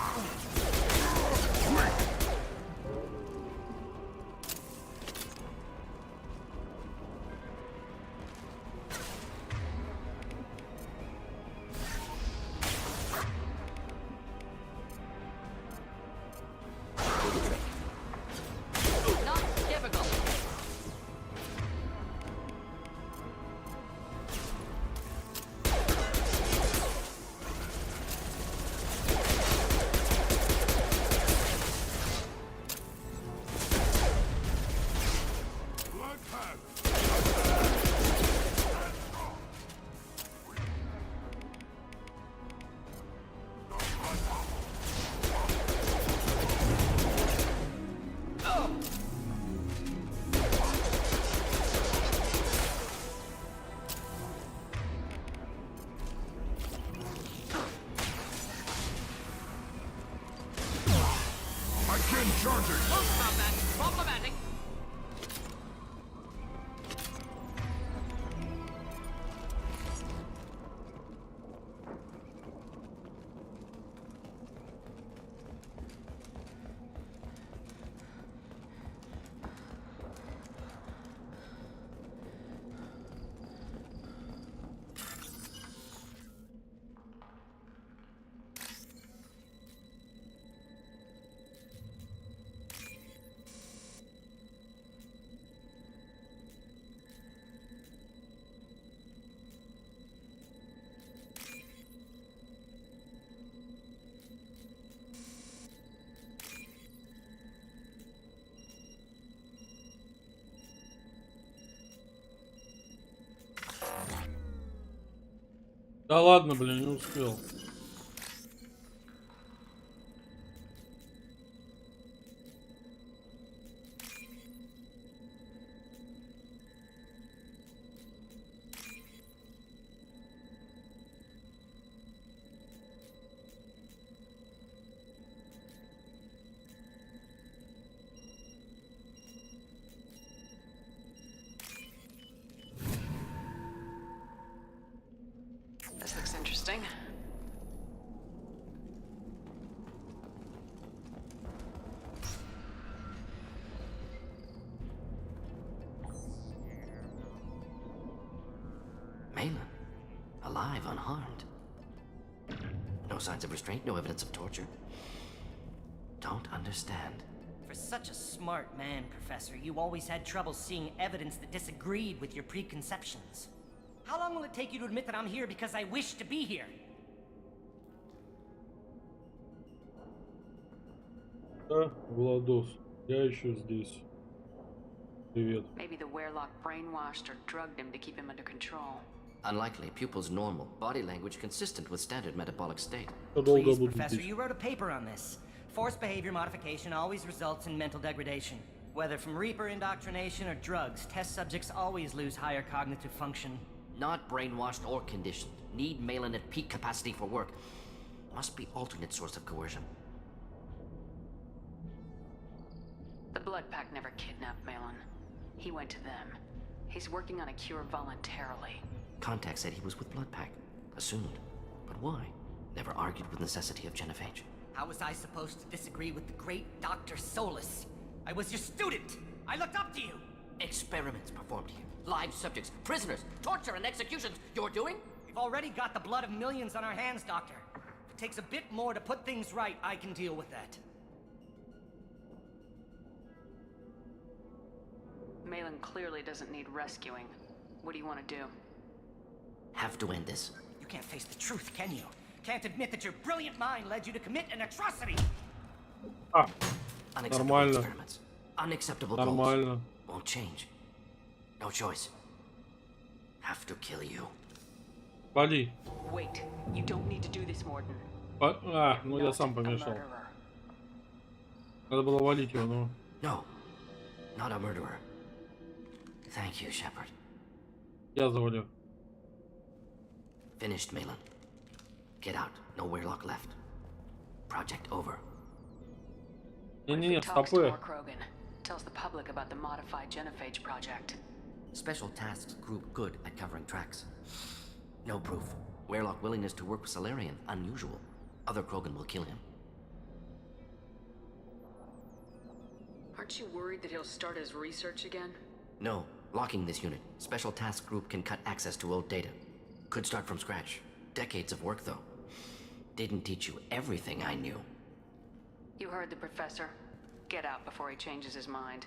Not difficult. Problematic. Да ладно, блин, не успел. This looks interesting. Malin, alive, unharmed. No signs of restraint, no evidence of torture. Don't understand. For such a smart man, Professor, you always had trouble seeing evidence that disagreed with your preconceptions. How long will it take you to admit that I'm here because I wish to be here? Да, Владос, я еще здесь. Привет. Maybe the Werelock brainwashed or drugged him to keep him under control. Unlikely. Pupil's normal. Body language consistent with standard metabolic state. Please, Professor, you wrote a paper on this. Forced behavior modification always results in mental degradation. Whether from Reaper indoctrination or drugs, test subjects always lose higher cognitive function. Not brainwashed or conditioned. Need Malin at peak capacity for work. Must be alternate source of coercion. The Blood Pack never kidnapped Malin. He went to them. He's working on a cure voluntarily. Contact said he was with Blood Pack. Assumed. But why? Never argued with necessity of genophage. How was I supposed to disagree with the great Dr. Solus? I was your student! I looked up to you! Experiments performed here. Live subjects, prisoners, torture and executions. You're doing? We've already got the blood of millions on our hands, Doctor. If it takes a bit more to put things right, I can deal with that. Malin clearly doesn't need rescuing. What do you want to do? Have to end this. You can't face the truth, can you? Can't admit that your brilliant mind led you to commit an atrocity! Unacceptable Нормально. experiments. Unacceptable Нормально. goals. Won't change. No choice. Have to kill you. Вали. Wait, you don't need to do this, Morden. Ну я сам помешал. Надо было валить его, но... No. Not a murderer. Thank you, Shepard. Я завалю. Finished, Malin. Get out. No Weirlock left. Project over. Не-не-не, Talks to стопы. more Krogan. Tells the public about the modified genophage project. Special tasks group good at covering tracks. No proof. Weirlock willingness to work with Salarian, unusual. Other Krogan will kill him. Aren't you worried that he'll start his research again? No. Locking this unit. Special task group can cut access to old data. Could start from scratch. Decades of work, though. Didn't teach you everything I knew. You heard the professor. Get out before he changes his mind.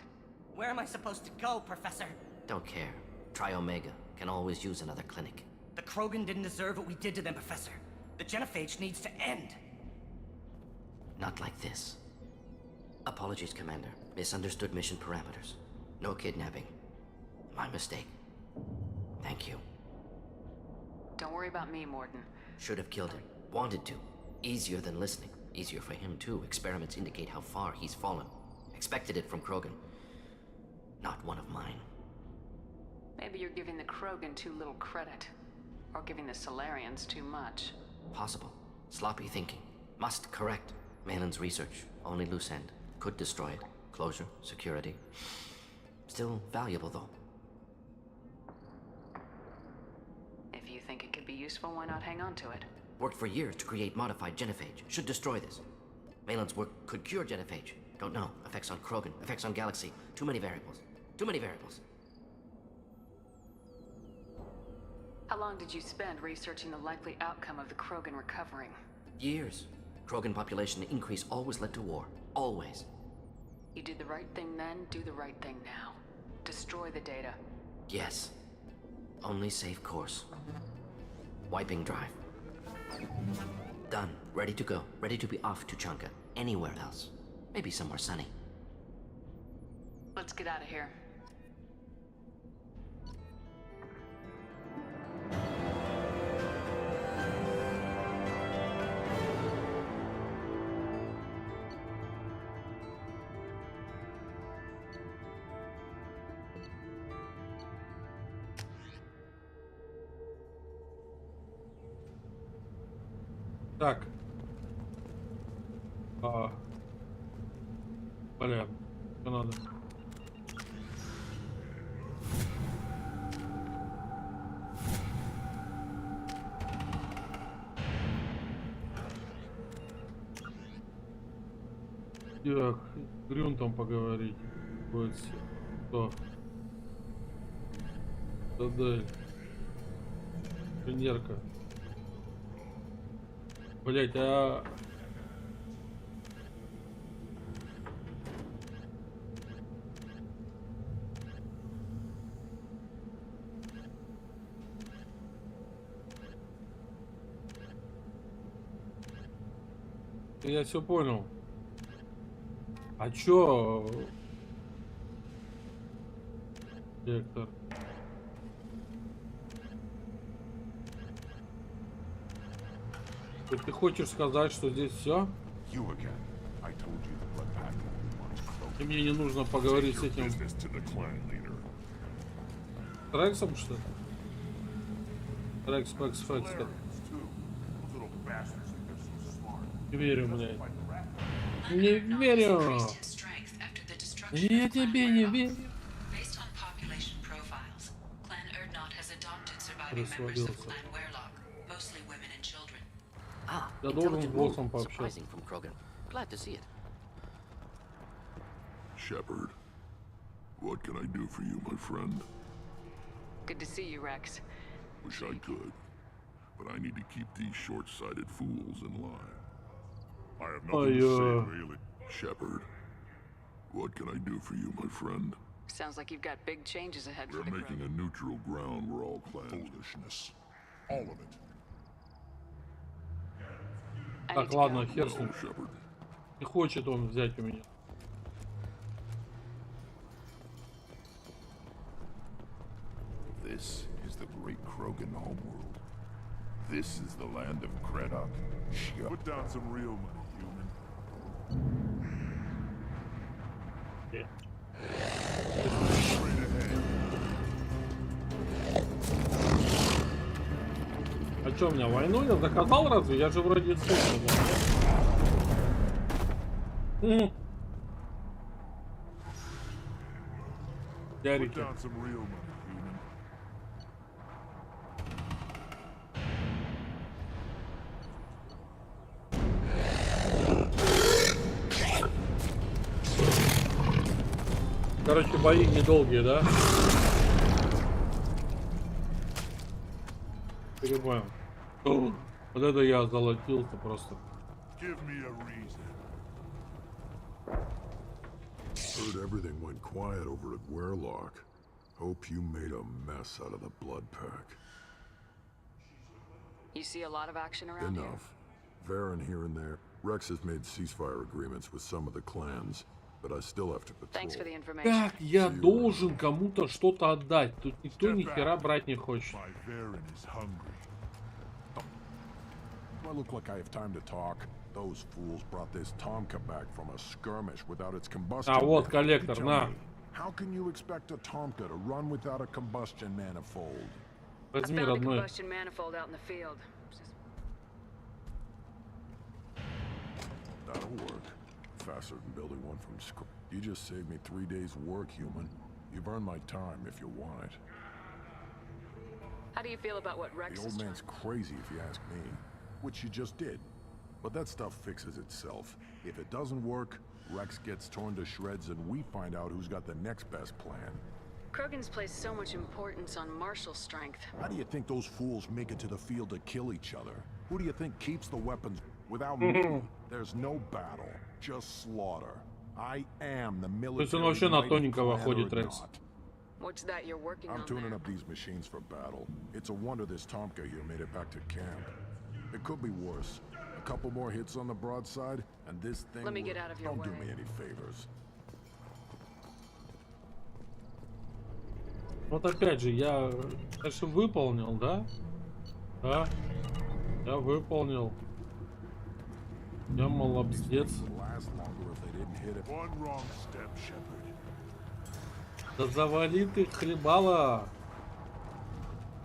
Where am I supposed to go, Professor? Don't care. Try Omega. Can always use another clinic. The Krogan didn't deserve what we did to them, Professor. The genophage needs to end. Not like this. Apologies, Commander. Misunderstood mission parameters. No kidnapping. My mistake. Thank you. Don't worry about me, Morden. Should have killed him. Wanted to. Easier than listening. Easier for him, too. Experiments indicate how far he's fallen. Expected it from Krogan. Not one of mine. Maybe you're giving the Krogan too little credit. Or giving the Salarians too much. Possible. Sloppy thinking. Must correct. Malin's research. Only loose end. Could destroy it. Closure. Security. Still valuable, though. If you think it could be useful, why not hang on to it? Worked for years to create modified genophage. Should destroy this. Malin's work could cure genophage. Don't know. Effects on Krogan. Effects on Galaxy. Too many variables. Too many variables. How long did you spend researching the likely outcome of the Krogan recovering? Years. Krogan population increase always led to war. Always. You did the right thing then, do the right thing now. Destroy the data. Yes. Only safe course. Wiping drive. Done. Ready to go. Ready to be off to Chanka. Anywhere else. Maybe somewhere sunny. Let's get out of here. Так. Понятно. Что надо? Так, с Грюнтом поговорить. Будет что? Задай. Инженерка. Блять, а... Я все понял. А чё? Вектор. Ты хочешь сказать, что здесь все? И мне не нужно поговорить с этим Трексом, что ли? Фэкс. Не верю, блядь. Не верю. Я тебе не верю. Расслабился. Я должен с боссом пообщаться. Shepard, what can I do for you, my friend? Good to see you, Rex. Wish I could, but I need to keep these short-sighted fools in line. I have nothing to say, really. Shepard, what can I do for you, my friend? Sounds like you've got big changes ahead We're for the making a neutral ground where all clans... Foolishness. All of it. Так, ладно, хер с ним. Не хочет он взять у меня. This is the great Krogan homeworld. This is the land of Kredok. Put down some real money, human. Yeah. Straight ahead. А чё, у меня войну я заказал разве? Я же вроде слышал. Ярики. Короче, бои недолгие, да? Перебаем. Вот это я золотился просто. Heard everything went quiet over at Weirlock. Hope you made a mess out of the blood pack. You see a lot of action around here? Enough. Varen here and there. Rex has made ceasefire agreements with some of the clans, but I still have to patrol. Thanks for the information. Как я должен кому-то что-то отдать? Тут никто ни хера брать не хочет. Do I look like I have time to talk? Those fools brought this Tomka back from a skirmish without its combustion. А вот коллектор, на. How can you expect a Tomka to run without a combustion manifold? Возьми, I found a родной. combustion manifold out in the field. That'll work. Faster than building one from scratch. You just saved me 3 days' work, human. You've earned my time if you want it. How do you feel about what Rex The is old trying? man's crazy if you ask me. Which you just did. But that stuff fixes itself. If it doesn't work, Rex gets torn to shreds and we find out who's got the next best plan. Krogan's placed so much importance on martial strength. How do you think those fools make it to the field to kill each other? Who do you think keeps the weapons? Without me, there's no battle, just slaughter. I am the military. То есть он вообще на тоненького ходит, Рекс. What's that you're working on? I'm tuning up these machines for battle. It's a wonder this Tomka here made it back to camp. It could be worse. A couple more hits on the broadside, and this thing. Let me get out of your Don't way. do me any favors. Вот опять же, я, конечно, выполнил, да? Да. Я выполнил. Я молодец. Да завали ты хлебала.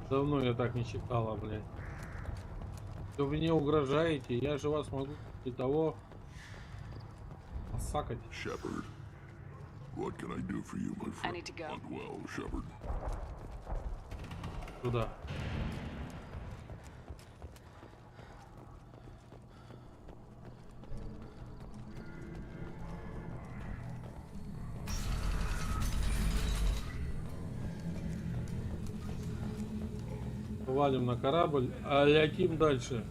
Давно я так не читала, блядь. Что вы мне угрожаете, я же вас могу и того посакать. Shepard, what can I do for you, my friend? I need to go. Hunt well, Shepard. Туда. Валим на корабль, а летим дальше.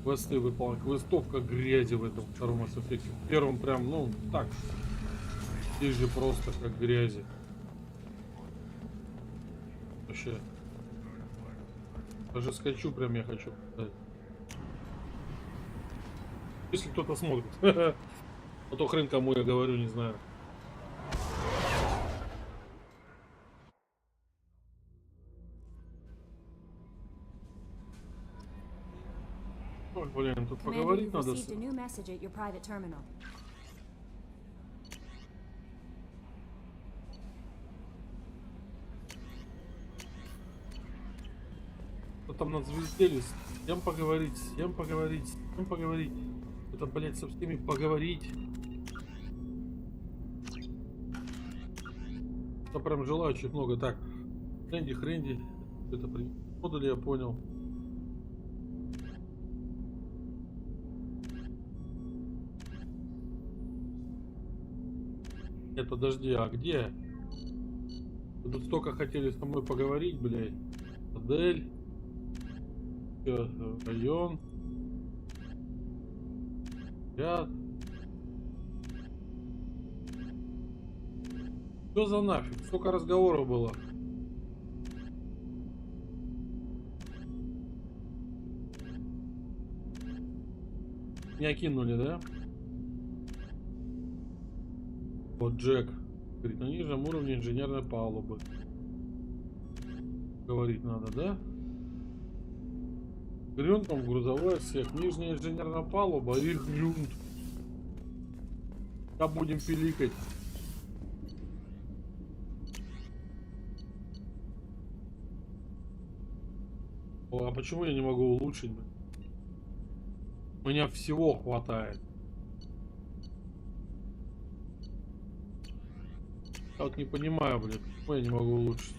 Квесты выполнять. Квестовка грязи в этом втором Mass Effect. В первом прям, ну, так. Здесь же просто как грязи. Вообще. Даже скачу прям я хочу. Если кто-то смотрит. А то хрен кому я говорю, не знаю. Ой, блин, тут поговорить надо. Received a new message at your private terminal. там на звезде, с кем поговорить, с кем поговорить, с кем поговорить. Это, блядь, со всеми поговорить. Я прям желающих много. Так, хренди. Это подали, я понял. Нет, подожди, а где? Вы тут столько хотели со мной поговорить, блядь. Модель. Район. Ряд. Что за нафиг? Сколько разговоров было? Не окинули, да? Вот Джек. Говорит, на нижнем уровне инженерной палубы. Говорить надо, да? Грунтом грузовой отсек. Нижняя инженерная палуба и грунт. Как будем пиликать. О, а почему я не могу улучшить? У меня всего хватает. Я вот не понимаю, блин, почему я не могу улучшить.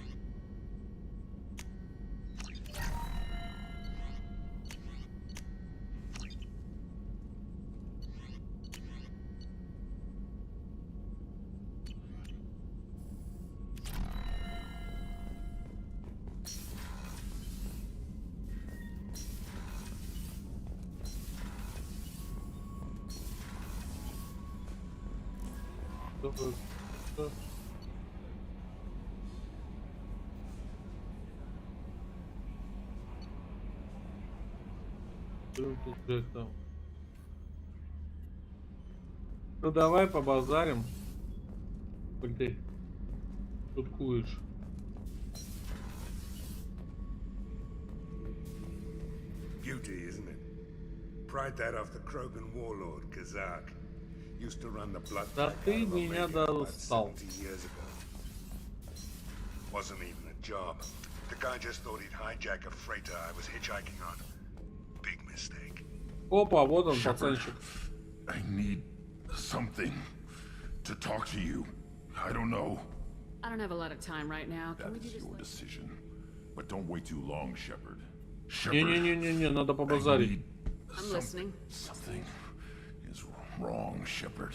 Ну давай побазарим. Коль ты шуткуешь. Beauty, isn't it? Pried that off the Krogan warlord, Kazak. Used to run the blood. Да ты меня достал. Years ago. Wasn't even a job. The guy just thought he'd hijack a freighter I was hitchhiking on. Big mistake. Опа, вот он, пацанчик. I need something to talk to you. I don't know. I don't have a lot of time right now. Can we do That's this your later? decision. But don't wait too long, Shepard. Не-не-не-не, надо побазарить. I'm listening. Something is wrong, Shepard.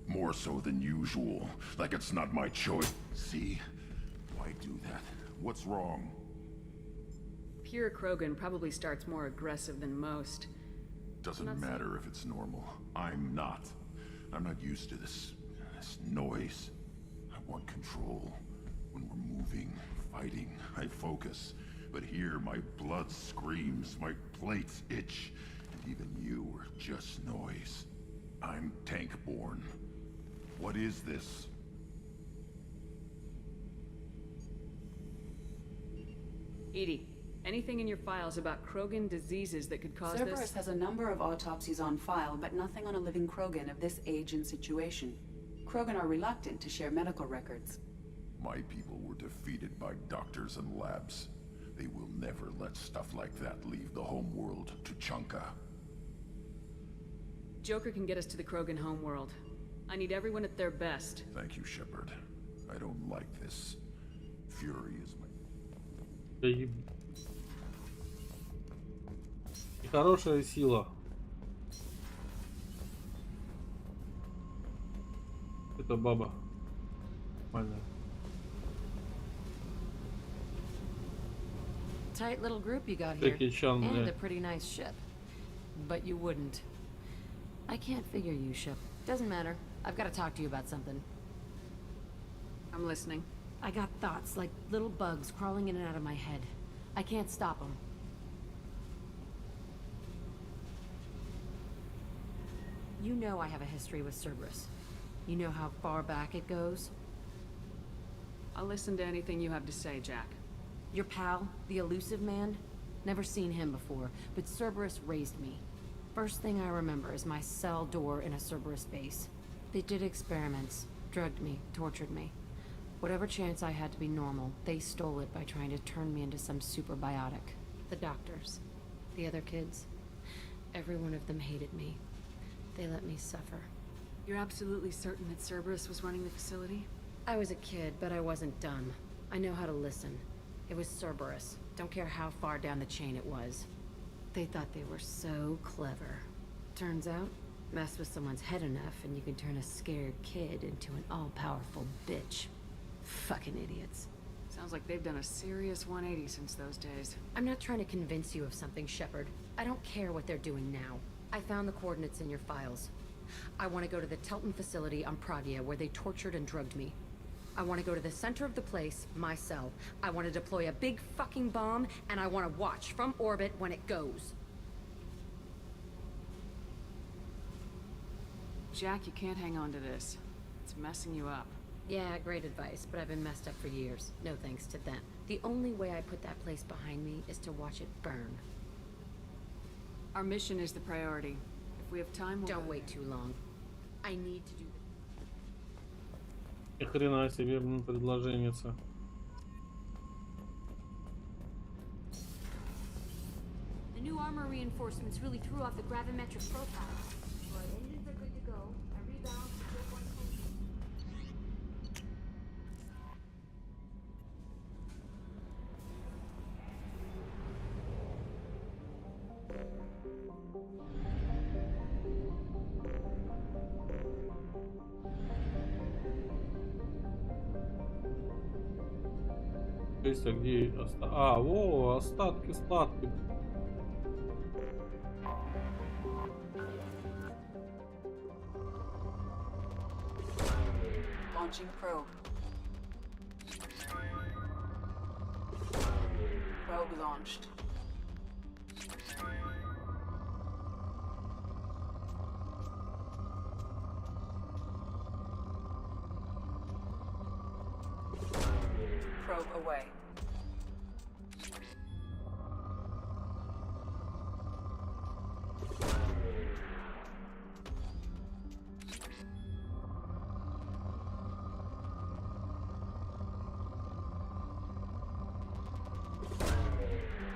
More so than usual. Like it's not my choice. See? Why do that? What's wrong? Pure Krogan probably starts more aggressive than most. Doesn't matter if it's normal. I'm not. I'm not used to this noise. I want control. When we're moving, fighting, I focus. But here, my blood screams, my plates itch, and even you are just noise. I'm tank-born. What is this? Edie, anything in your files about Krogan diseases that could cause Cerberus this? has a number of autopsies on file, but nothing on a living Krogan of this age and situation. Krogan are reluctant to share medical records. My people were defeated by doctors and labs. They will never let stuff like that leave the homeworld to Chunka. Joker can get us to the Krogan homeworld. I need everyone at their best. Thank you, Shepard. I don't like this. Fury is my... И хорошая сила. Это баба. Нормально. Tight little group you got here. Jackie Chan, And yeah. a pretty nice ship. But you wouldn't. I can't figure you, ship. Doesn't matter. I've got to talk to you about something. I'm listening. I got thoughts like little bugs crawling in and out of my head. I can't stop them. You know I have a history with Cerberus. You know how far back it goes? I'll listen to anything you have to say, Jack. Your pal, the elusive man? Never seen him before, but Cerberus raised me. First thing I remember is my cell door in a Cerberus base. They did experiments, drugged me, tortured me. Whatever chance I had to be normal, they stole it by trying to turn me into some super biotic. The doctors. The other kids. Every one of them hated me. They let me suffer. You're absolutely certain that Cerberus was running the facility? I was a kid, but I wasn't dumb. I know how to listen. It was Cerberus. Don't care how far down the chain it was. They thought they were so clever. Turns out, mess with someone's head enough and you can turn a scared kid into an all-powerful bitch. Fucking idiots. Sounds like they've done a serious 180 since those days. I'm not trying to convince you of something, Shepard. I don't care what they're doing now. I found the coordinates in your files. I want to go to the Telton facility on Pravia where they tortured and drugged me. I want to go to the center of the place, my cell. I want to deploy a big fucking bomb, and I want to watch from orbit when it goes. Jack, you can't hang on to this. It's messing you up. Yeah, great advice, but I've been messed up for years. No thanks to that. The only way I put that place behind me is to watch it burn. Our mission is the priority. If we have time, we'll Don't wait too long. I need to do this. Ни хрена себе, предложенница. The new armor reinforcements really threw off the gravimetric profile. But engines are good to go. I rebalanced the 4.2. А где во, остатки сладких. Launching probe. Probe launched. Probe away.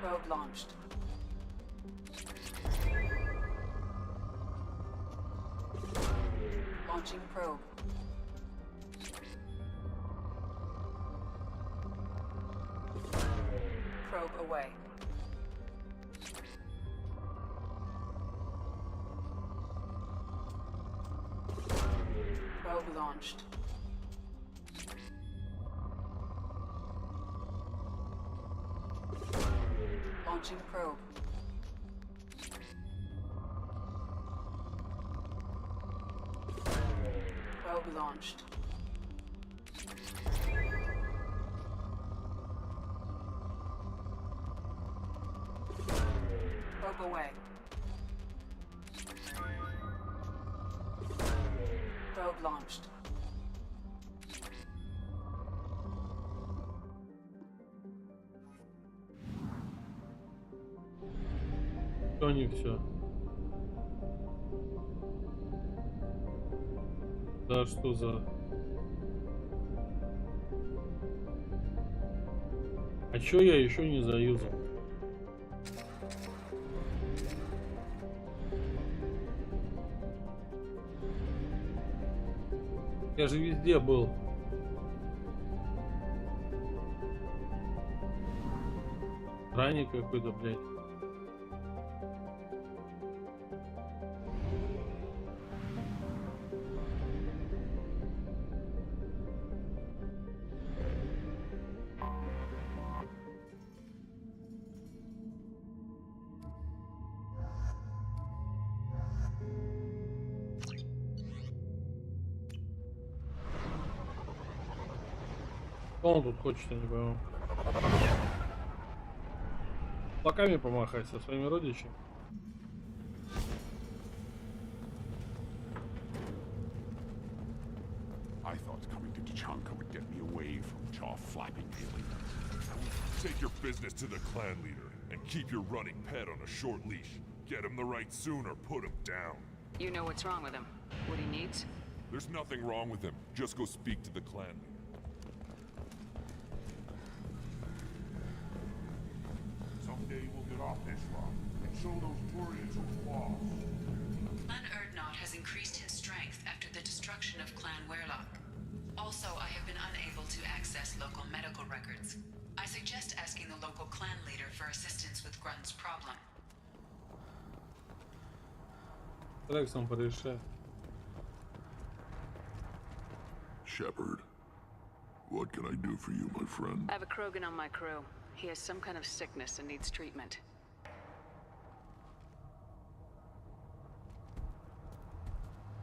Probe launched. Launching probe. Probe away. Probe launched. Launching probe. Probe launched. Probe away. Probe launched. Что не все? Да что за... А чё я еще не заюзал? Я же везде был. Ранний какой-то, блядь. Что он тут хочет, я не пойму. Плаками помахать со своими родичами. I thought coming to Tachanka would get me away from jaw-flapping aliens. Take your business to the clan leader and keep your running pet on a short leash. Get him the right soon or put him down. You know what's wrong with him. What he needs? There's nothing wrong with him. Just go speak to the clan leader. day we'll get off this rock and show those Turians who's boss. Clan Erdnot has increased in strength after the destruction of Clan Werlock. Also, I have been unable to access local medical records. I suggest asking the local clan leader for assistance with Grunt's problem. Рексом порешай. Shepard, what can I do for you, my friend? I have a Krogan on my crew. He has some kind of sickness and needs treatment.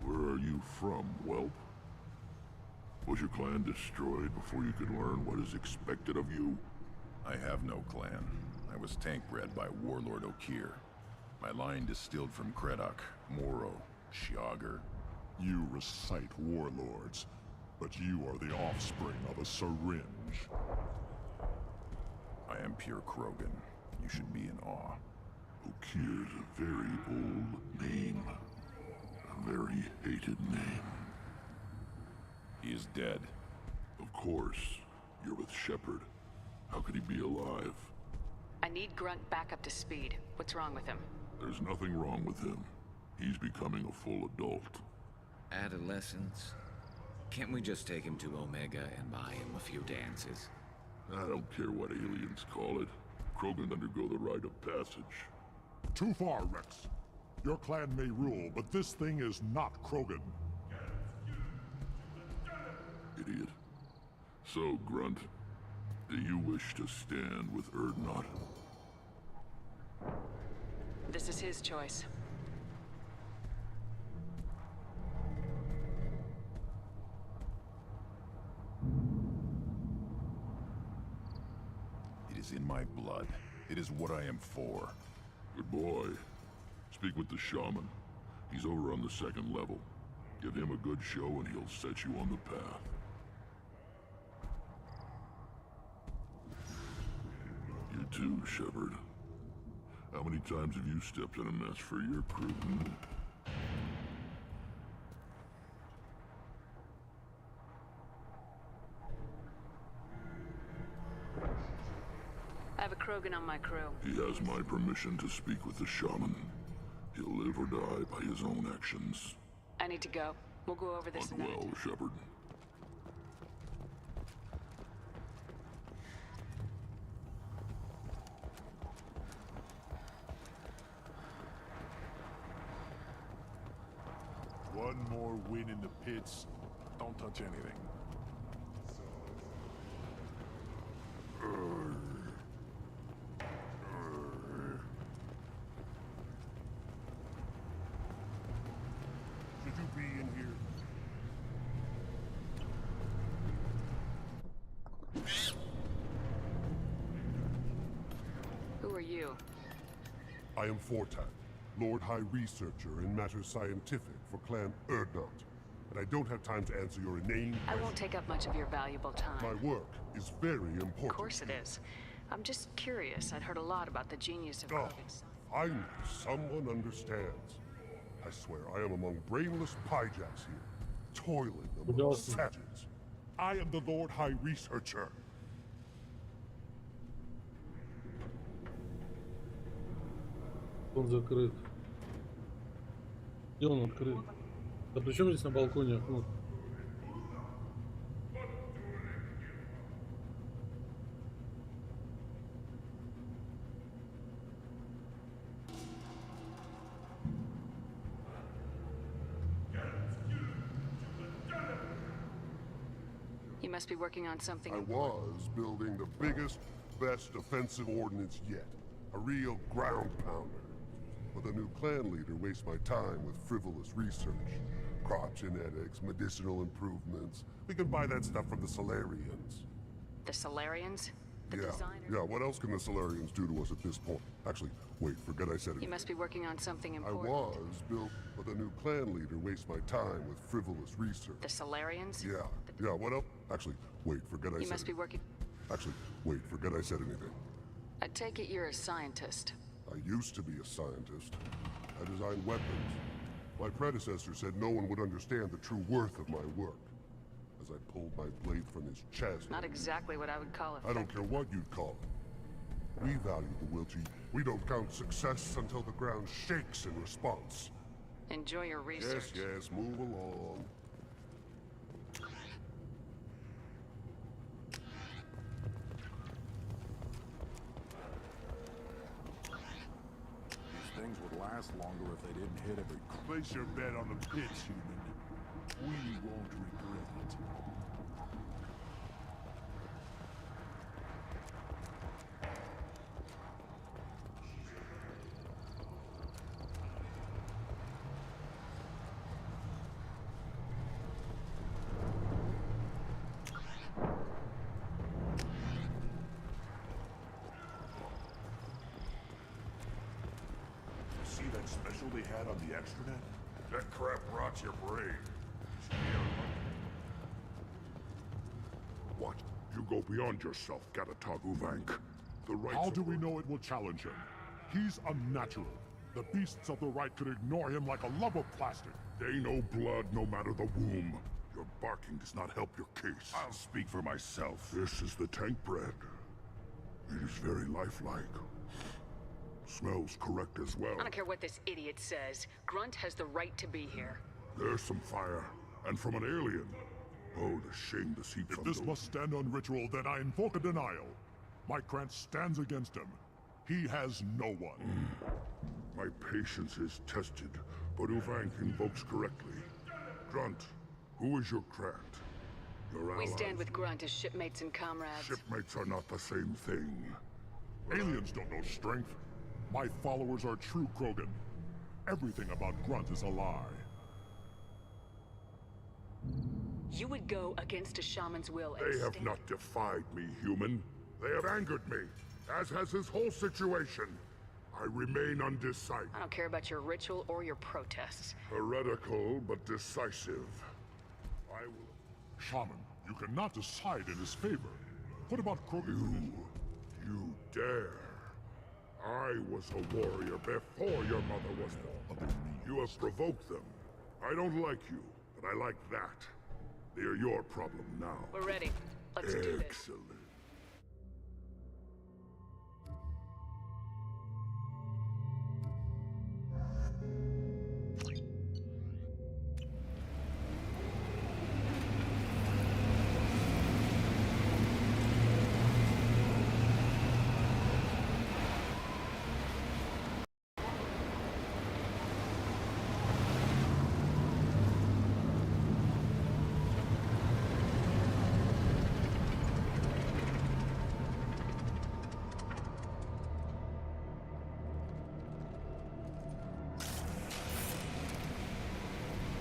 Where are you from, whelp? Was your clan destroyed before you could learn what is expected of you? I have no clan. I was tank bred by Warlord Okir. My line distilled from Kredok, Moro, Shiagar. You recite warlords, but you are the offspring of a syringe. I am pure Krogan. You should be in awe. Okir's a very old name. A very hated name. He is dead. Of course. You're with Shepard. How could he be alive? I need Grunt back up to speed. What's wrong with him? There's nothing wrong with him. He's becoming a full adult. Adolescence? Can't we just take him to Omega and buy him a few dances? I don't care what aliens call it. Krogan undergo the rite of passage. Too far, Rex. Your clan may rule, but this thing is not Krogan. Idiot. So, Grunt, do you wish to stand with Erdnot? This is his choice. It is in my blood. It is what I am for. Good boy. Speak with the shaman. He's over on the second level. Give him a good show and he'll set you on the path. You too, Shepard. How many times have you stepped in a mess for your crew? I have a Krogan on my crew. He has my permission to speak with the shaman. He'll live or die by his own actions. I need to go. We'll go over this Hunt well, Shepard. One more win in the pits. Don't touch anything. Should you be in here? Who are you? I am Fortak, Lord High Researcher in matters scientific for Clan Erdnot. And I don't have time to answer your inane I won't take up much of your valuable time. My work is very important. Of course it is. I'm just curious. I'd heard a lot about the genius of Oh, Krogan's. finally, someone understands. I swear I am among brainless pyjacks here, toiling among savages. I am the Lord High Researcher. Он закрыт. Где он открыт? Да при чем здесь на балконе окно? You must be working on something. I was building the biggest, best offensive ordnance yet. A real ground pounder. But the new clan leader wastes my time with frivolous research. Crop genetics, medicinal improvements. We can buy that stuff from the Solarians. The Solarians? The designers? Yeah, what else can the Solarians do to us at this point? Actually, wait, forget I said it. You must be working on something important. I was built, but the new clan leader wastes my time with frivolous research. The Solarians? Yeah, what else? Actually, wait, forget I said You must be working... Actually, wait, forget I said anything. I take it you're a scientist. I used to be a scientist. I designed weapons. My predecessor said no one would understand the true worth of my work. As I pulled my blade from his chest... Not exactly what I would call it. I don't care what you'd call it. We value the will to We don't count success until the ground shakes in response. Enjoy your research. Yes, yes, move along. These things would last longer if they didn't hit every... Place your bet on the pitch, human. We won't regret it. See that special they had on the extranet? That crap rots your brain. What? You go beyond yourself, Gatataguvank. The right. How do we know it will challenge him? He's unnatural. The beasts of the right could ignore him like a lump of plastic. They know blood no matter the womb. Your barking does not help your case. I'll speak for myself. This is the tank bread. It is very lifelike. Smells correct as well. I don't care what this idiot says. Grunt has the right to be here. There's some fire. And from an alien. Oh, the shame this heap If from this those... must stand on ritual, then I invoke a denial. My Krantz stands against him. He has no one. My patience is tested, but Uvank invokes correctly. Grunt, who is your Krant? Your We ally. stand with Grunt as shipmates and comrades. Shipmates are not the same thing. Aliens don't know strength. My followers are true Krogan. Everything about Grunt is a lie. You would go against a shaman's will and They have stand- not defied me, human. They have angered me, as has this whole situation. I remain undecided. I don't care about your ritual or your protests. Heretical, but decisive. I will... Shaman, you cannot decide in his favor. What about Krogan? You dare. I was a warrior before your mother was born. You have provoked them. I don't like you, but I like that. They're your problem now. We're ready. Let's do this. Excellent.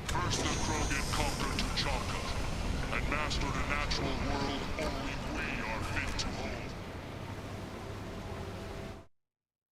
First the Krogan conquered Tuchanka and mastered a natural world